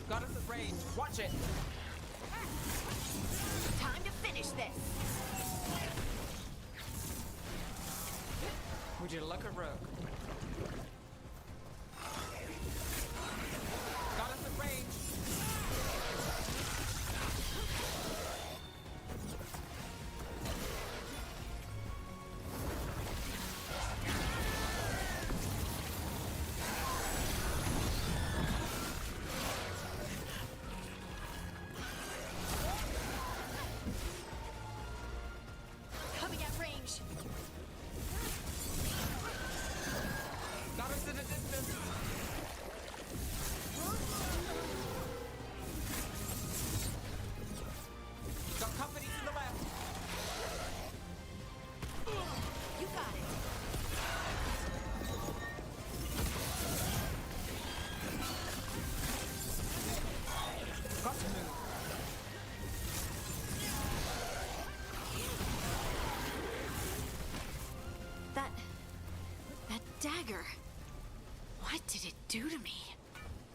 Got us at range. Watch it. Time to finish this. Would you look at Rogue? Got us at range. Coming at range. Got us at a distance. Got company to the left. You got it. Got to move. That dagger. What did it do to me?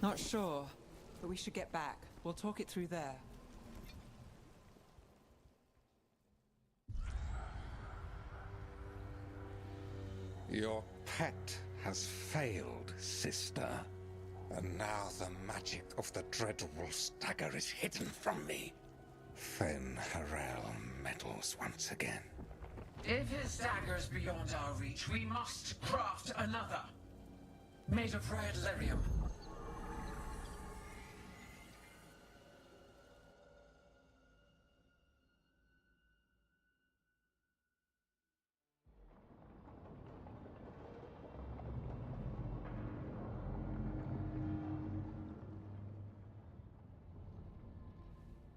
Not sure, but we should get back. We'll talk it through there. Your pet has failed, sister. And now the magic of the Dreadwolf's dagger is hidden from me. Fen Harel meddles once again. If his dagger's beyond our reach, we must craft another. Made of red lyrium.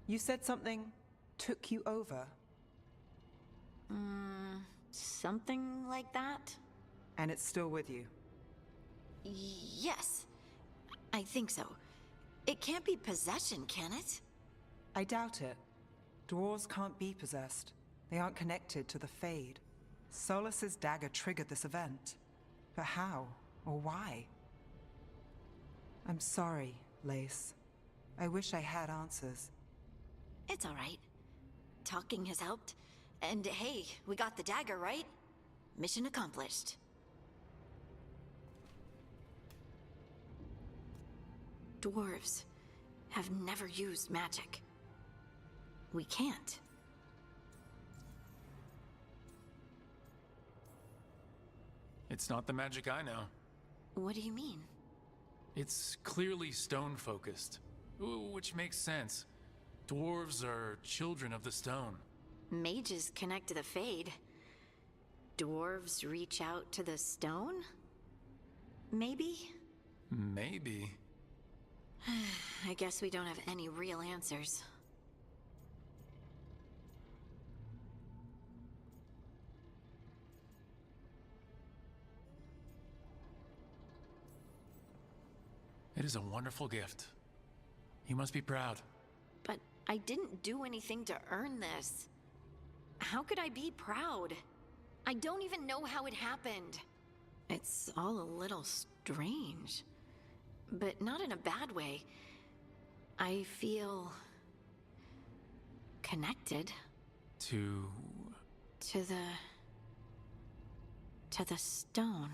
You said something took you over. Something like that? And it's still with you. Yes. I think so. It can't be possession, can it? I doubt it. Dwarves can't be possessed. They aren't connected to the Fade. Solas's dagger triggered this event. But how? Or why? I'm sorry, Lace. I wish I had answers. It's all right. Talking has helped. And hey, we got the dagger, right? Mission accomplished. Dwarves have never used magic. We can't. It's not the magic I know. What do you mean? It's clearly stone-focused, which makes sense. Dwarves are children of the stone. Mages connect to the Fade. Dwarves reach out to the stone? Maybe? Maybe. I guess we don't have any real answers. It is a wonderful gift. You must be proud. But I didn't do anything to earn this. How could I be proud? I don't even know how it happened. It's all a little strange. But not in a bad way. I feel... connected. To the stone.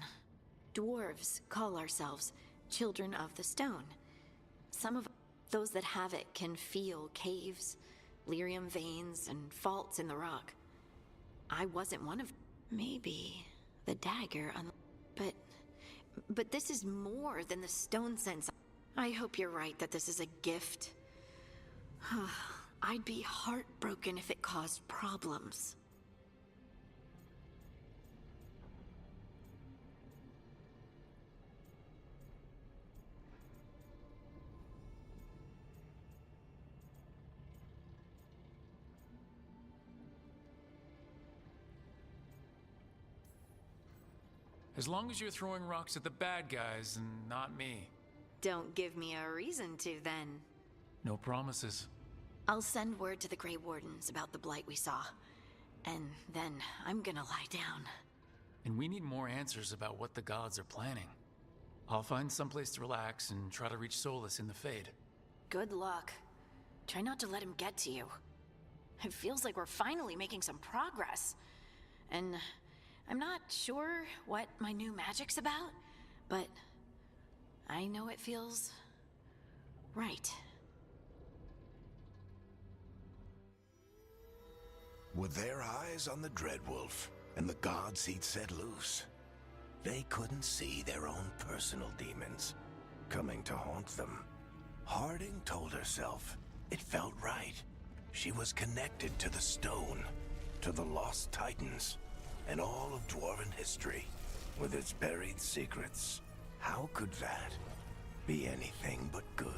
Dwarves call ourselves children of the stone. Some of those that have it can feel caves, lyrium veins, and faults in the rock. I wasn't one of... Maybe the dagger but this is more than the stone sense. I hope you're right that this is a gift. I'd be heartbroken if it caused problems. As long as you're throwing rocks at the bad guys and not me. Don't give me a reason to, then. No promises. I'll send word to the Grey Wardens about the blight we saw. And then I'm gonna lie down. And we need more answers about what the gods are planning. I'll find someplace to relax and try to reach Solas in the Fade. Good luck. Try not to let him get to you. It feels like we're finally making some progress. And I'm not sure what my new magic's about, but I know it feels right. With their eyes on the Dreadwolf and the gods he'd set loose, they couldn't see their own personal demons coming to haunt them. Harding told herself it felt right. She was connected to the stone, to the lost titans, and all of Dwarven history, with its buried secrets. How could that be anything but good?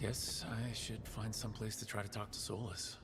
Guess I should find someplace to try to talk to Solas.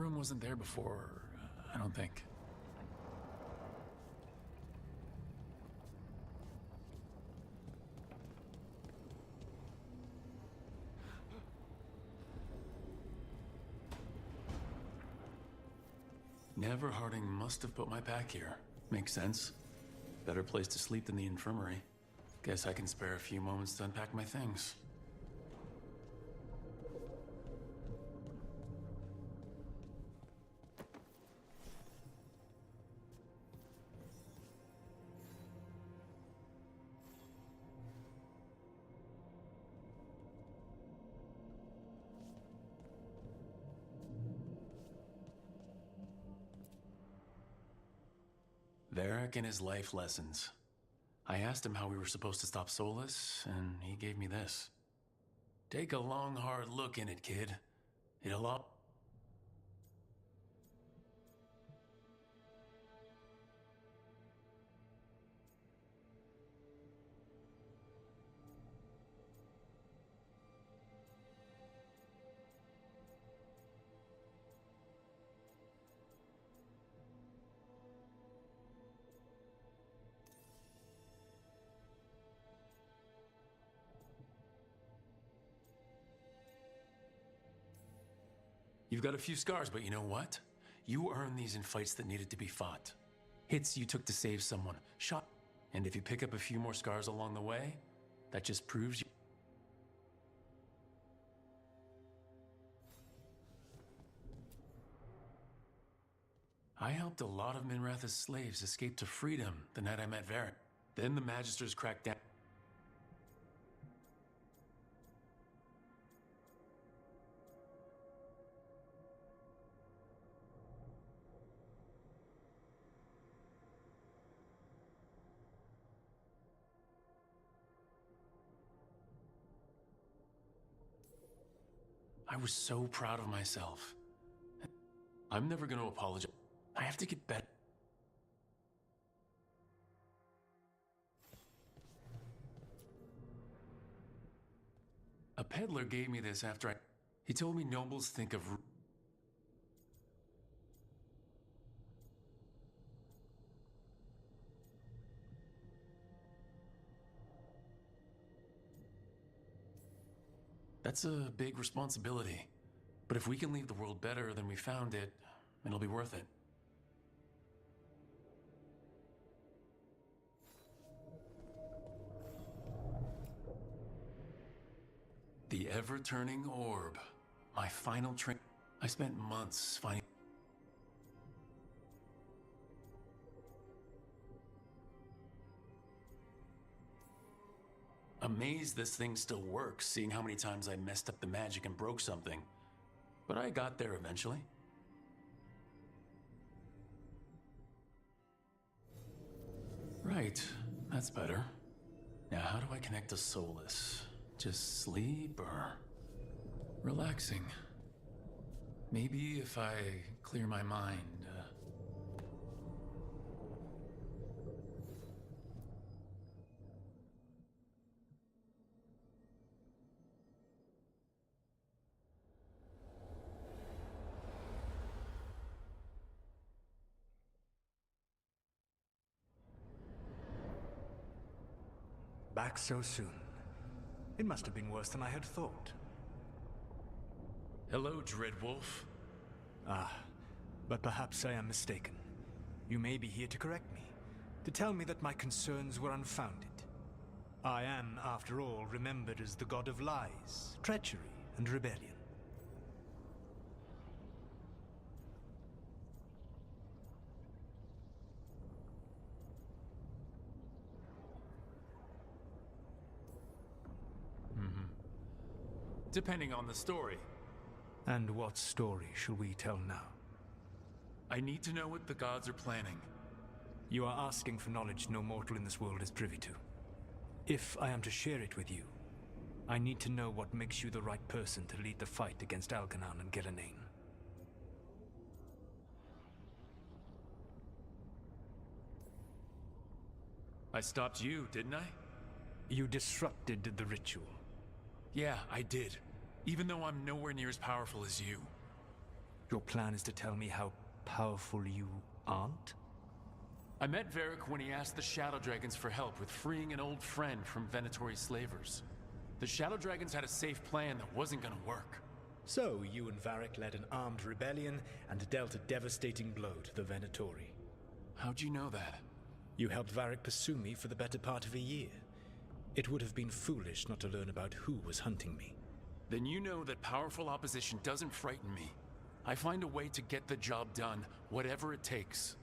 room wasn't there before, I don't think. Never Harding must have put my pack here. Makes sense. Better place to sleep than the infirmary. Guess I can spare a few moments to unpack my things. Varric and his life lessons. I asked him how we were supposed to stop Solas, and he gave me this. Take a long, hard look in it, kid. It'll all... You've got a few scars, but you know what? You earned these in fights that needed to be fought. Hits you took to save someone, shot. And if you pick up a few more scars along the way, that just proves you... I helped a lot of Minrath's slaves escape to freedom the night I met Varric. Then the Magisters cracked down. I was so proud of myself. I'm never going to apologize. I have to get better. A peddler gave me this after he told me nobles think of... That's a big responsibility. But if we can leave the world better than we found it, it'll be worth it. The ever-turning orb. My final trick. I spent months finding... Amazed this thing still works, seeing how many times I messed up the magic and broke something. But I got there eventually. Right, that's better. Now how do I connect to Solas? Just sleep or... relaxing? Maybe if I clear my mind... Back so soon. It must have been worse than I had thought. Hello, Dreadwolf. Ah, but perhaps I am mistaken. You may be here to correct me, to tell me that my concerns were unfounded. I am, after all, remembered as the god of lies, treachery, and rebellion. Depending on the story. And what story shall we tell now? I need to know what the gods are planning. You are asking for knowledge no mortal in this world is privy to. If I am to share it with you, I need to know what makes you the right person to lead the fight against Algernon and Gillenane. I stopped you, didn't I? You disrupted the ritual. Yeah, I did. Even though I'm nowhere near as powerful as you. Your plan is to tell me how powerful you aren't? I met Varric when he asked the Shadow Dragons for help with freeing an old friend from Venatori slavers. The Shadow Dragons had a safe plan that wasn't gonna work. So, you and Varric led an armed rebellion and dealt a devastating blow to the Venatori. How'd you know that? You helped Varric pursue me for the better part of a year. It would have been foolish not to learn about who was hunting me. Then you know that powerful opposition doesn't frighten me. I find a way to get the job done, whatever it takes.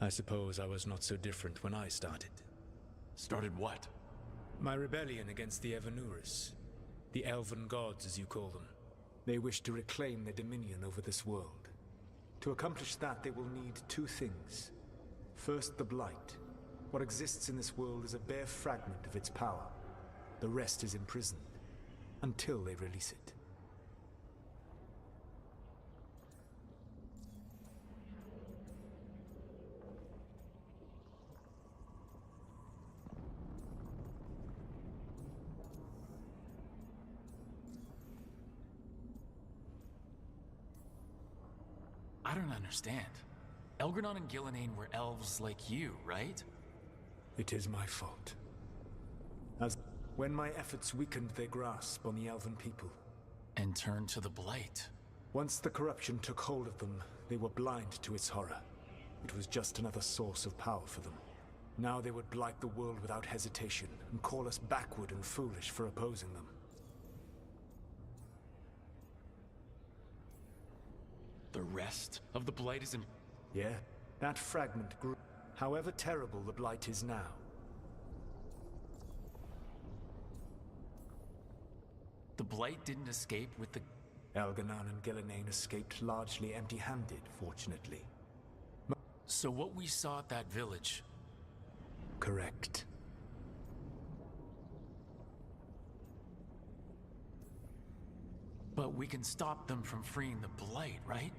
I suppose I was not so different when I started. Started what? My rebellion against the Evanuris. The Elven Gods, as you call them. They wish to reclaim their dominion over this world. To accomplish that, they will need two things. First, the Blight. What exists in this world is a bare fragment of its power. The rest is imprisoned, until they release it. I don't understand. Elgranon and Gillenane were elves like you, right? It is my fault. When my efforts weakened their grasp on the Elven people. And turned to the Blight. Once the corruption took hold of them, they were blind to its horror. It was just another source of power for them. Now they would blight the world without hesitation, and call us backward and foolish for opposing them. The rest of the Blight is in... Yeah, that fragment grew. However terrible the Blight is now. The Blight didn't escape with the... Elganon and Gillenane escaped largely empty-handed, fortunately. So what we saw at that village... Correct. But we can stop them from freeing the Blight, right?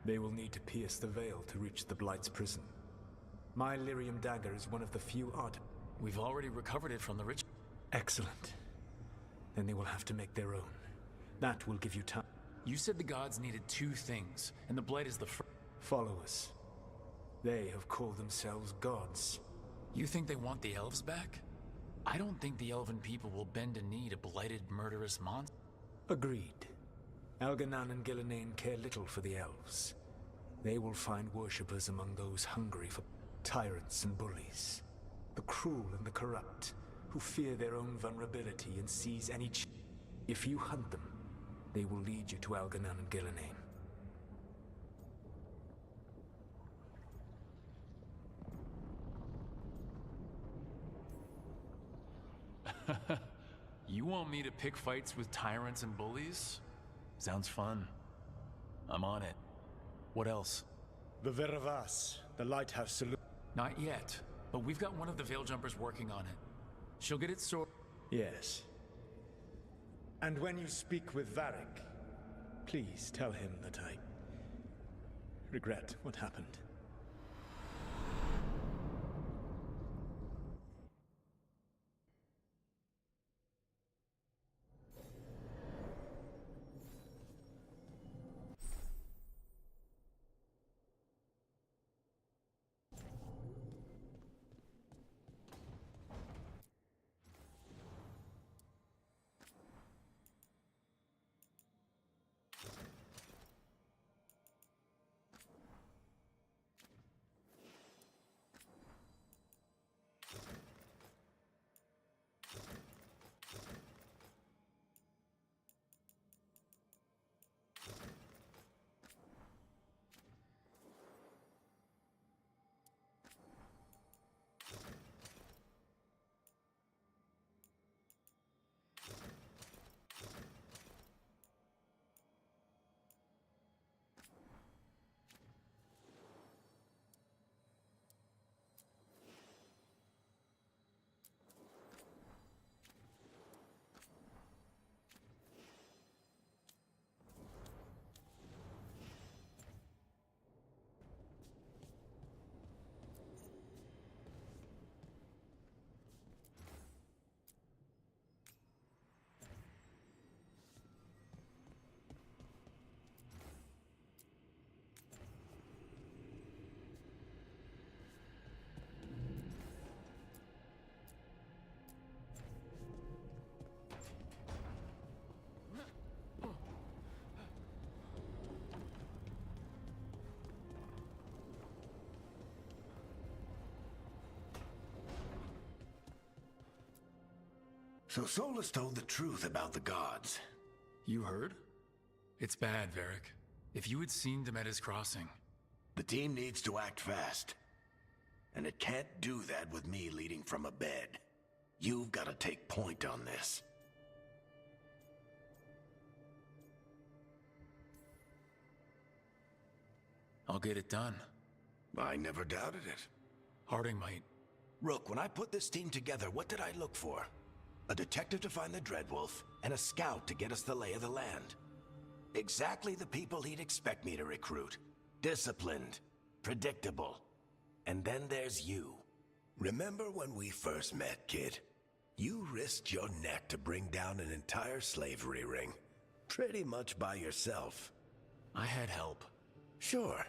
They will need to pierce the veil to reach the Blight's prison. My Lyrium dagger is one of the few art... We've already recovered it from the rich... Excellent. Then they will have to make their own. That will give you time. You said the gods needed two things, and the Blight is the first. Follow us. They have called themselves gods. You think they want the elves back? I don't think the elven people will bend a knee to blighted, murderous monsters. Agreed. Elganon and Gillenane care little for the elves. They will find worshippers among those hungry for tyrants and bullies. The cruel and the corrupt, who fear their own vulnerability and seize any If you hunt them, they will lead you to Elganon and Gillenane. You want me to pick fights with tyrants and bullies? Sounds fun. I'm on it. What else? The Veravas, the Lighthouse saloon. Not yet, but we've got one of the Veil Jumpers working on it. She'll get its sword. Yes. And when you speak with Varric, please tell him that I regret what happened. So Solas told the truth about the gods. You heard? It's bad, Varric. If you had seen Deeta's crossing... The team needs to act fast. And it can't do that with me leading from a bed. You've got to take point on this. I'll get it done. I never doubted it. Harding might. Rook, when I put this team together, what did I look for? A detective to find the Dreadwolf, and a scout to get us the lay of the land. Exactly the people he'd expect me to recruit. Disciplined, predictable. And then there's you. Remember when we first met, kid? You risked your neck to bring down an entire slavery ring. Pretty much by yourself. I had help. Sure.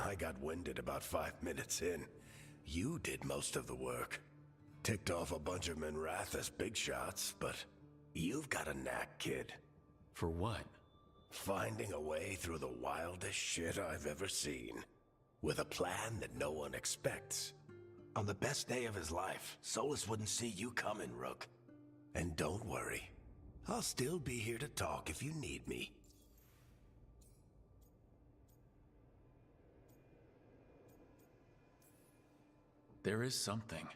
I got winded about 5 minutes in. You did most of the work. Ticked off a bunch of Minrathous big shots, but you've got a knack, kid. For what? Finding a way through the wildest shit I've ever seen. With a plan that no one expects. On the best day of his life, Solas wouldn't see you coming, Rook. And don't worry. I'll still be here to talk if you need me. There is something.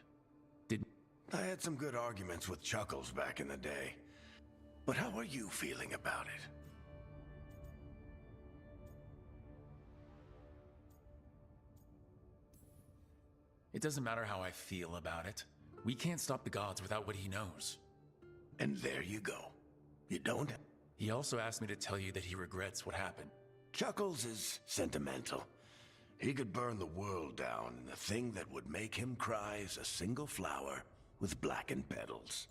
I had some good arguments with Chuckles back in the day. But how are you feeling about it? It doesn't matter how I feel about it. We can't stop the gods without what he knows. And there you go. You don't? He also asked me to tell you that he regrets what happened. Chuckles is sentimental. He could burn the world down, and the thing that would make him cry is a single flower with blackened petals.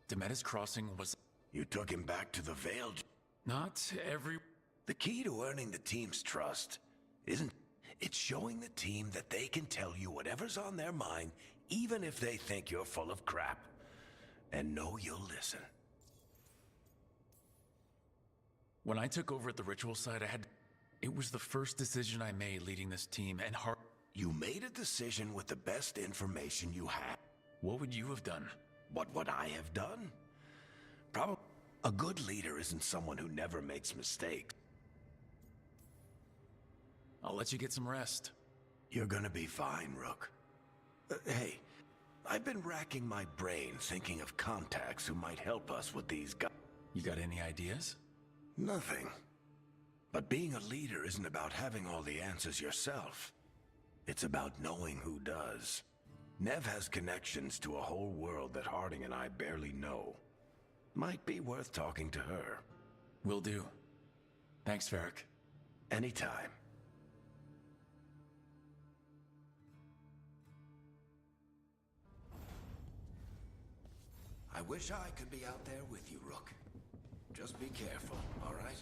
Deeta's crossing was... You took him back to the Veiled... Not every... The key to earning the team's trust isn't... It's showing the team that they can tell you whatever's on their mind, even if they think you're full of crap. And know you'll listen. When I took over at the ritual site, it was the first decision I made leading this team, and You made a decision with the best information you had. What would you have done? What would I have done? Probably. A good leader isn't someone who never makes mistakes. I'll let you get some rest. You're gonna be fine, Rook. Hey, I've been racking my brain thinking of contacts who might help us with these guys. You got any ideas? Nothing. But being a leader isn't about having all the answers yourself. It's about knowing who does. Nev has connections to a whole world that Harding and I barely know. Might be worth talking to her. Will do. Thanks, Varric. Anytime. I wish I could be out there with you, Rook. Just be careful, all right?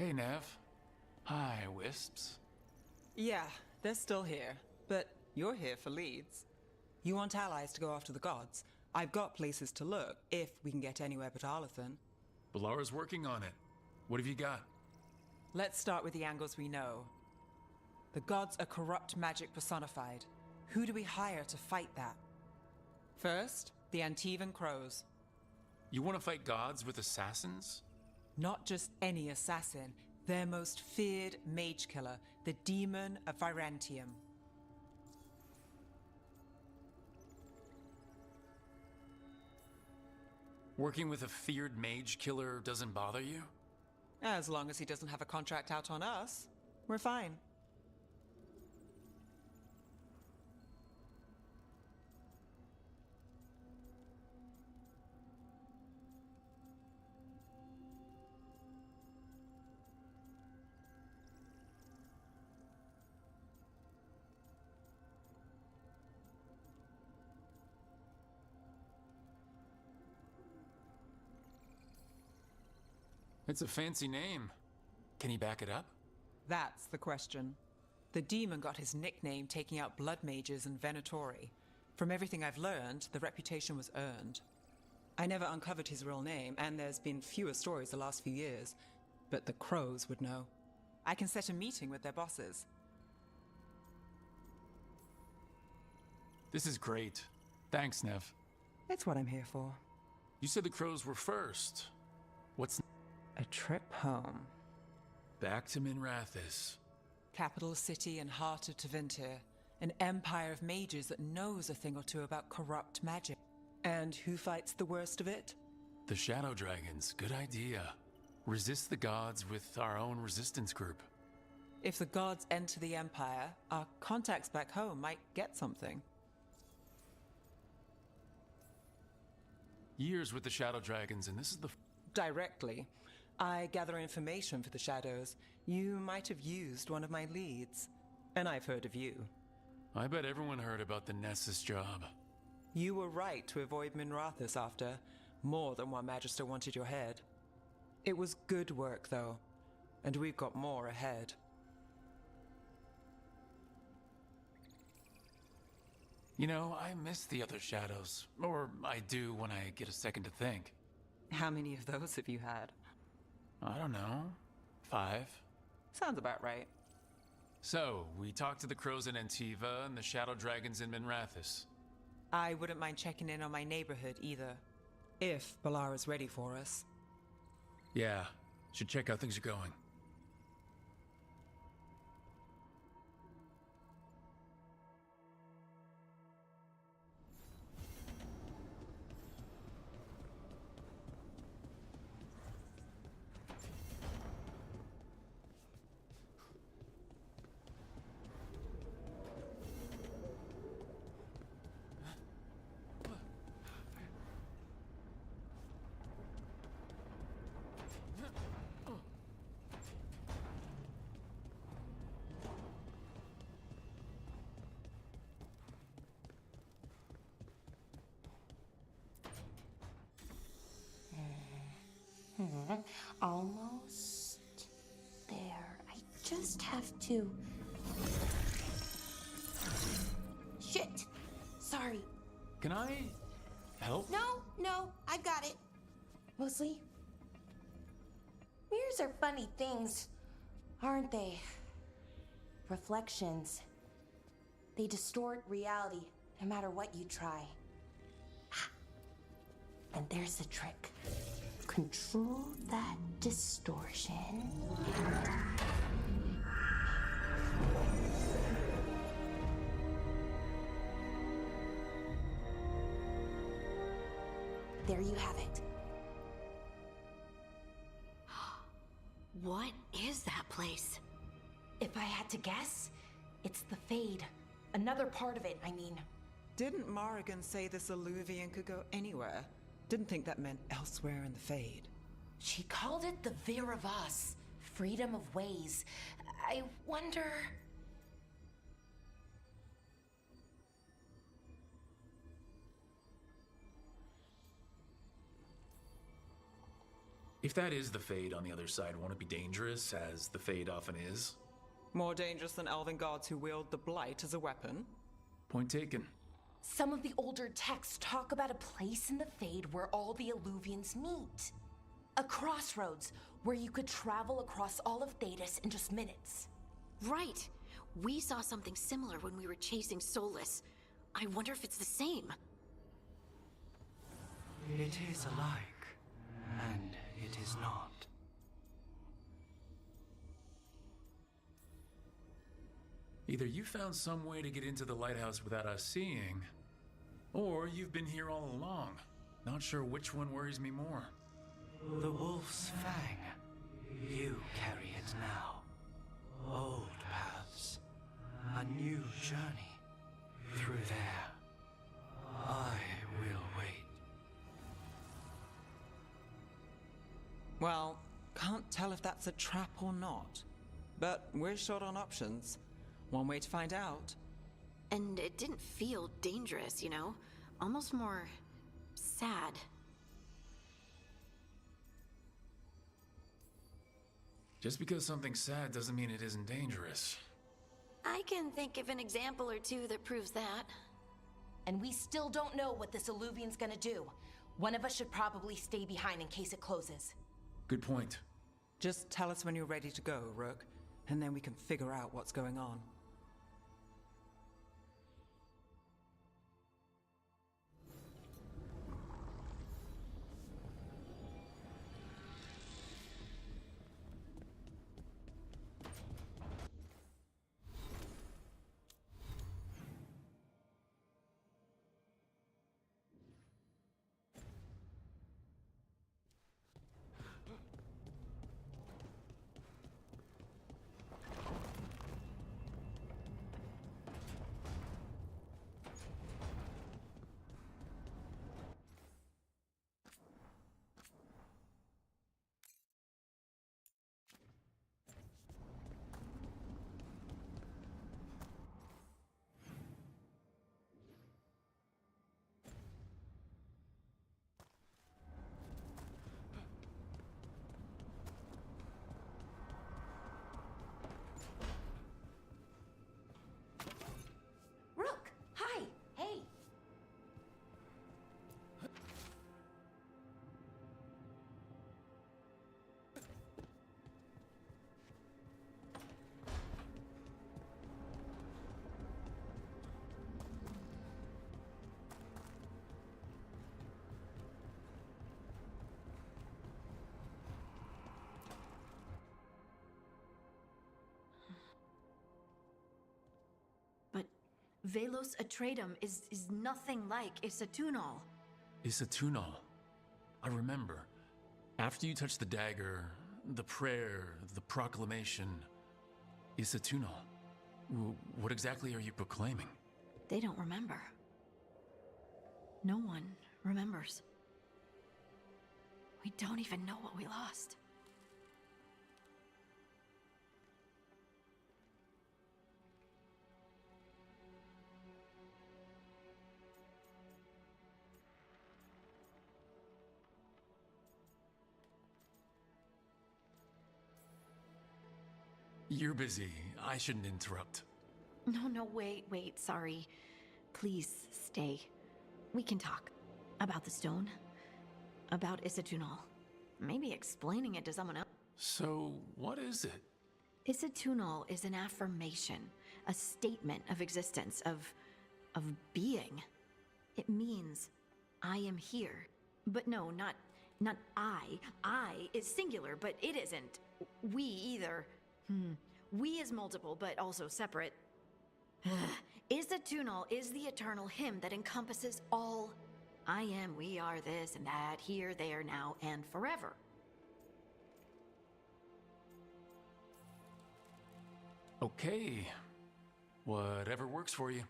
Hey, Nev. Hi, Wisps. Yeah, they're still here, but you're here for leads. You want allies to go after the gods? I've got places to look, if we can get anywhere but Arlathan. Balara's working on it. What have you got? Let's start with the angles we know. The gods are corrupt magic personified. Who do we hire to fight that? First, the Antivan Crows. You want to fight gods with assassins? Not just any assassin, their most feared mage killer, the Demon of Virantium. Working with a feared mage killer doesn't bother you? As long as he doesn't have a contract out on us, we're fine. It's a fancy name. Can he back it up? That's the question. The demon got his nickname taking out blood mages and Venatori. From everything I've learned, the reputation was earned. I never uncovered his real name, and there's been fewer stories the last few years, but the Crows would know. I can set a meeting with their bosses. This is great. Thanks, Nev. It's what I'm here for. You said the Crows were first. What's... A trip home. Back to Minrathous. Capital city and heart of Tevinter. An empire of mages that knows a thing or two about corrupt magic. And who fights the worst of it? The Shadow Dragons. Good idea. Resist the gods with our own resistance group. If the gods enter the empire, our contacts back home might get something. Years with the Shadow Dragons, and this is the... Directly. I gather information for the Shadows. You might have used one of my leads. And I've heard of you. I bet everyone heard about the Nessus job. You were right to avoid Minrathous after. More than one Magister wanted your head. It was good work, though. And we've got more ahead. You know, I miss the other Shadows. Or I do when I get a second to think. How many of those have you had? I don't know. 5. Sounds about right. So, we talked to the Crows in Antiva and the Shadow Dragons in Minrathous. I wouldn't mind checking in on my neighborhood either. If Balara's ready for us. Yeah, should check how things are going. Almost there. I just have to... Shit! Sorry. Can I help? No, I've got it. Mostly. Mirrors are funny things, aren't they? Reflections. They distort reality, no matter what you try. And there's the trick. Control that distortion. There you have it. What is that place? If I had to guess, it's the Fade. Another part of it, I mean. Didn't Morrigan say this Illuvian could go anywhere? Didn't think that meant elsewhere in the Fade. She called it the Vir of Us, freedom of ways. I wonder... If that is the Fade on the other side, won't it be dangerous, as the Fade often is? More dangerous than elven guards who wield the Blight as a weapon? Point taken. Some of the older texts talk about a place in the Fade where all the Illuvians meet. A crossroads where you could travel across all of Thedas in just minutes. Right. We saw something similar when we were chasing Solas. I wonder if it's the same. It is alike, and it is not. Either you found some way to get into the Lighthouse without us seeing, or you've been here all along. Not sure which one worries me more. The Wolf's Fang. You carry it now. Old paths. A new journey. Through there. I will wait. Well, can't tell if that's a trap or not. But we're short on options. One way to find out. And it didn't feel dangerous, you know? Almost more sad. Just because something's sad doesn't mean it isn't dangerous. I can think of an example or two that proves that. And we still don't know what this Illuvian's gonna do. One of us should probably stay behind in case it closes. Good point. Just tell us when you're ready to go, Rook, and then we can figure out what's going on. Rook! Hi! Hey! But Velos Atreidim is nothing like Isatunal. Isatunal. I remember. After you touched the dagger, the prayer, the proclamation. Isatunal. What exactly are you proclaiming? They don't remember. No one remembers. We don't even know what we lost. You're busy. I shouldn't interrupt. No, wait, sorry. Please stay. We can talk. About the stone. About Isatunal. Maybe explaining it to someone else. So, what is it? Isatunal is an affirmation, a statement of existence, of being. It means, I am here. But no, not I. I is singular, but it isn't. We either. We is multiple, but also separate. Isatunal is the eternal hymn that encompasses all. I am, we are, this and that, here, there, now, and forever. Okay. Whatever works for you.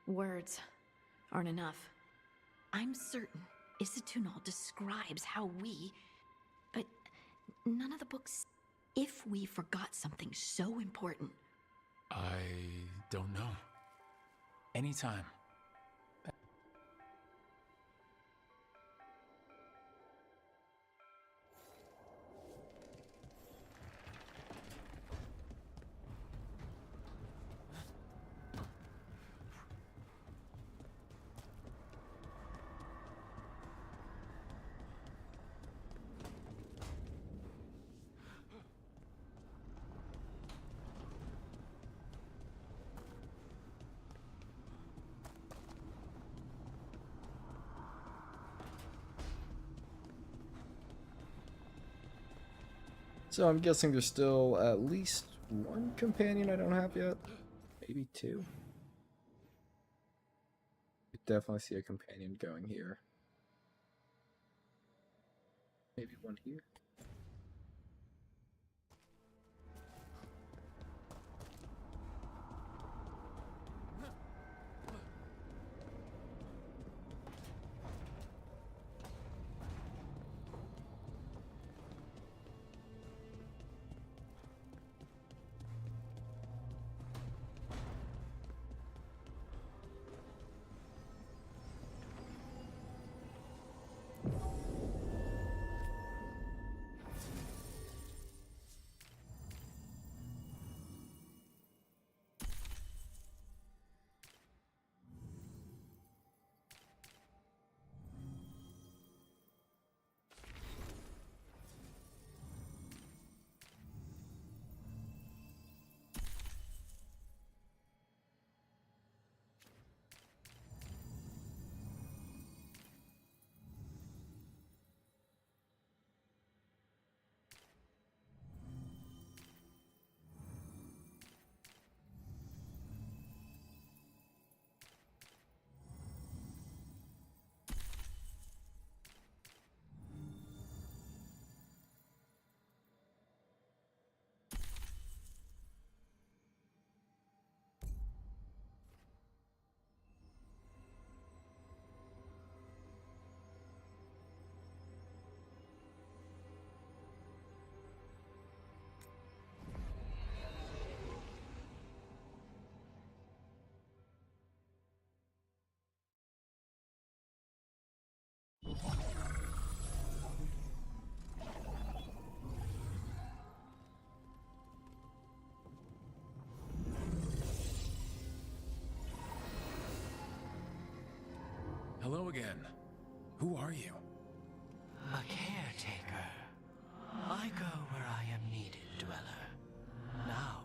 Words aren't enough. I'm certain Isatunal describes how we, but none of the books. If we forgot something so important. I don't know. Anytime. So I'm guessing there's still at least one companion I don't have yet. Maybe two. I definitely see a companion going here. Maybe one here. Hello again. Who are you? A caretaker. I go where I am needed, Dweller. Now,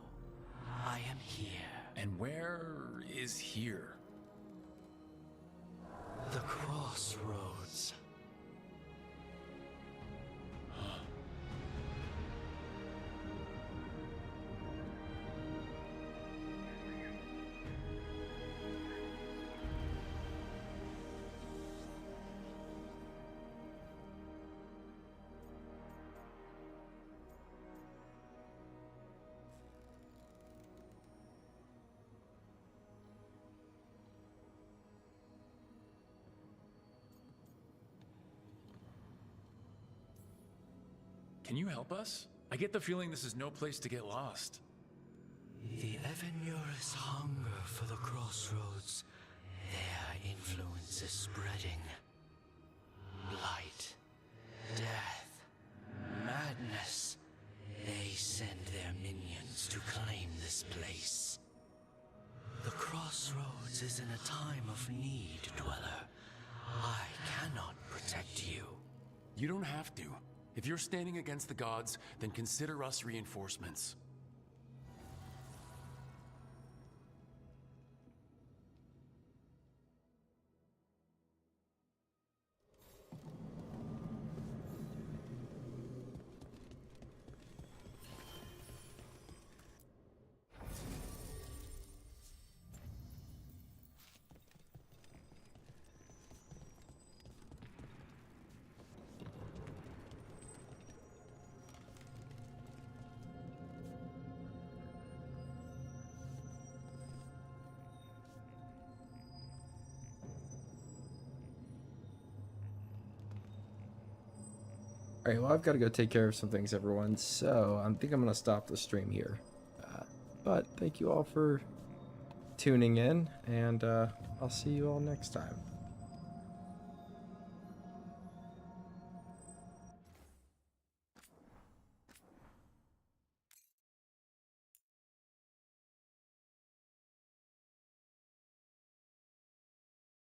I am here. And where is here? The crossroads. Can you help us? I get the feeling this is no place to get lost. The Evanurus hunger for the crossroads. Their influence is spreading. Blight, death, madness. They send their minions to claim this place. The crossroads is in a time of need, Dweller. I cannot protect you. You don't have to. If you're standing against the gods, then consider us reinforcements. Alright, well, I've got to go take care of some things, everyone, so I think I'm going to stop the stream here. But thank you all for tuning in, and I'll see you all next time.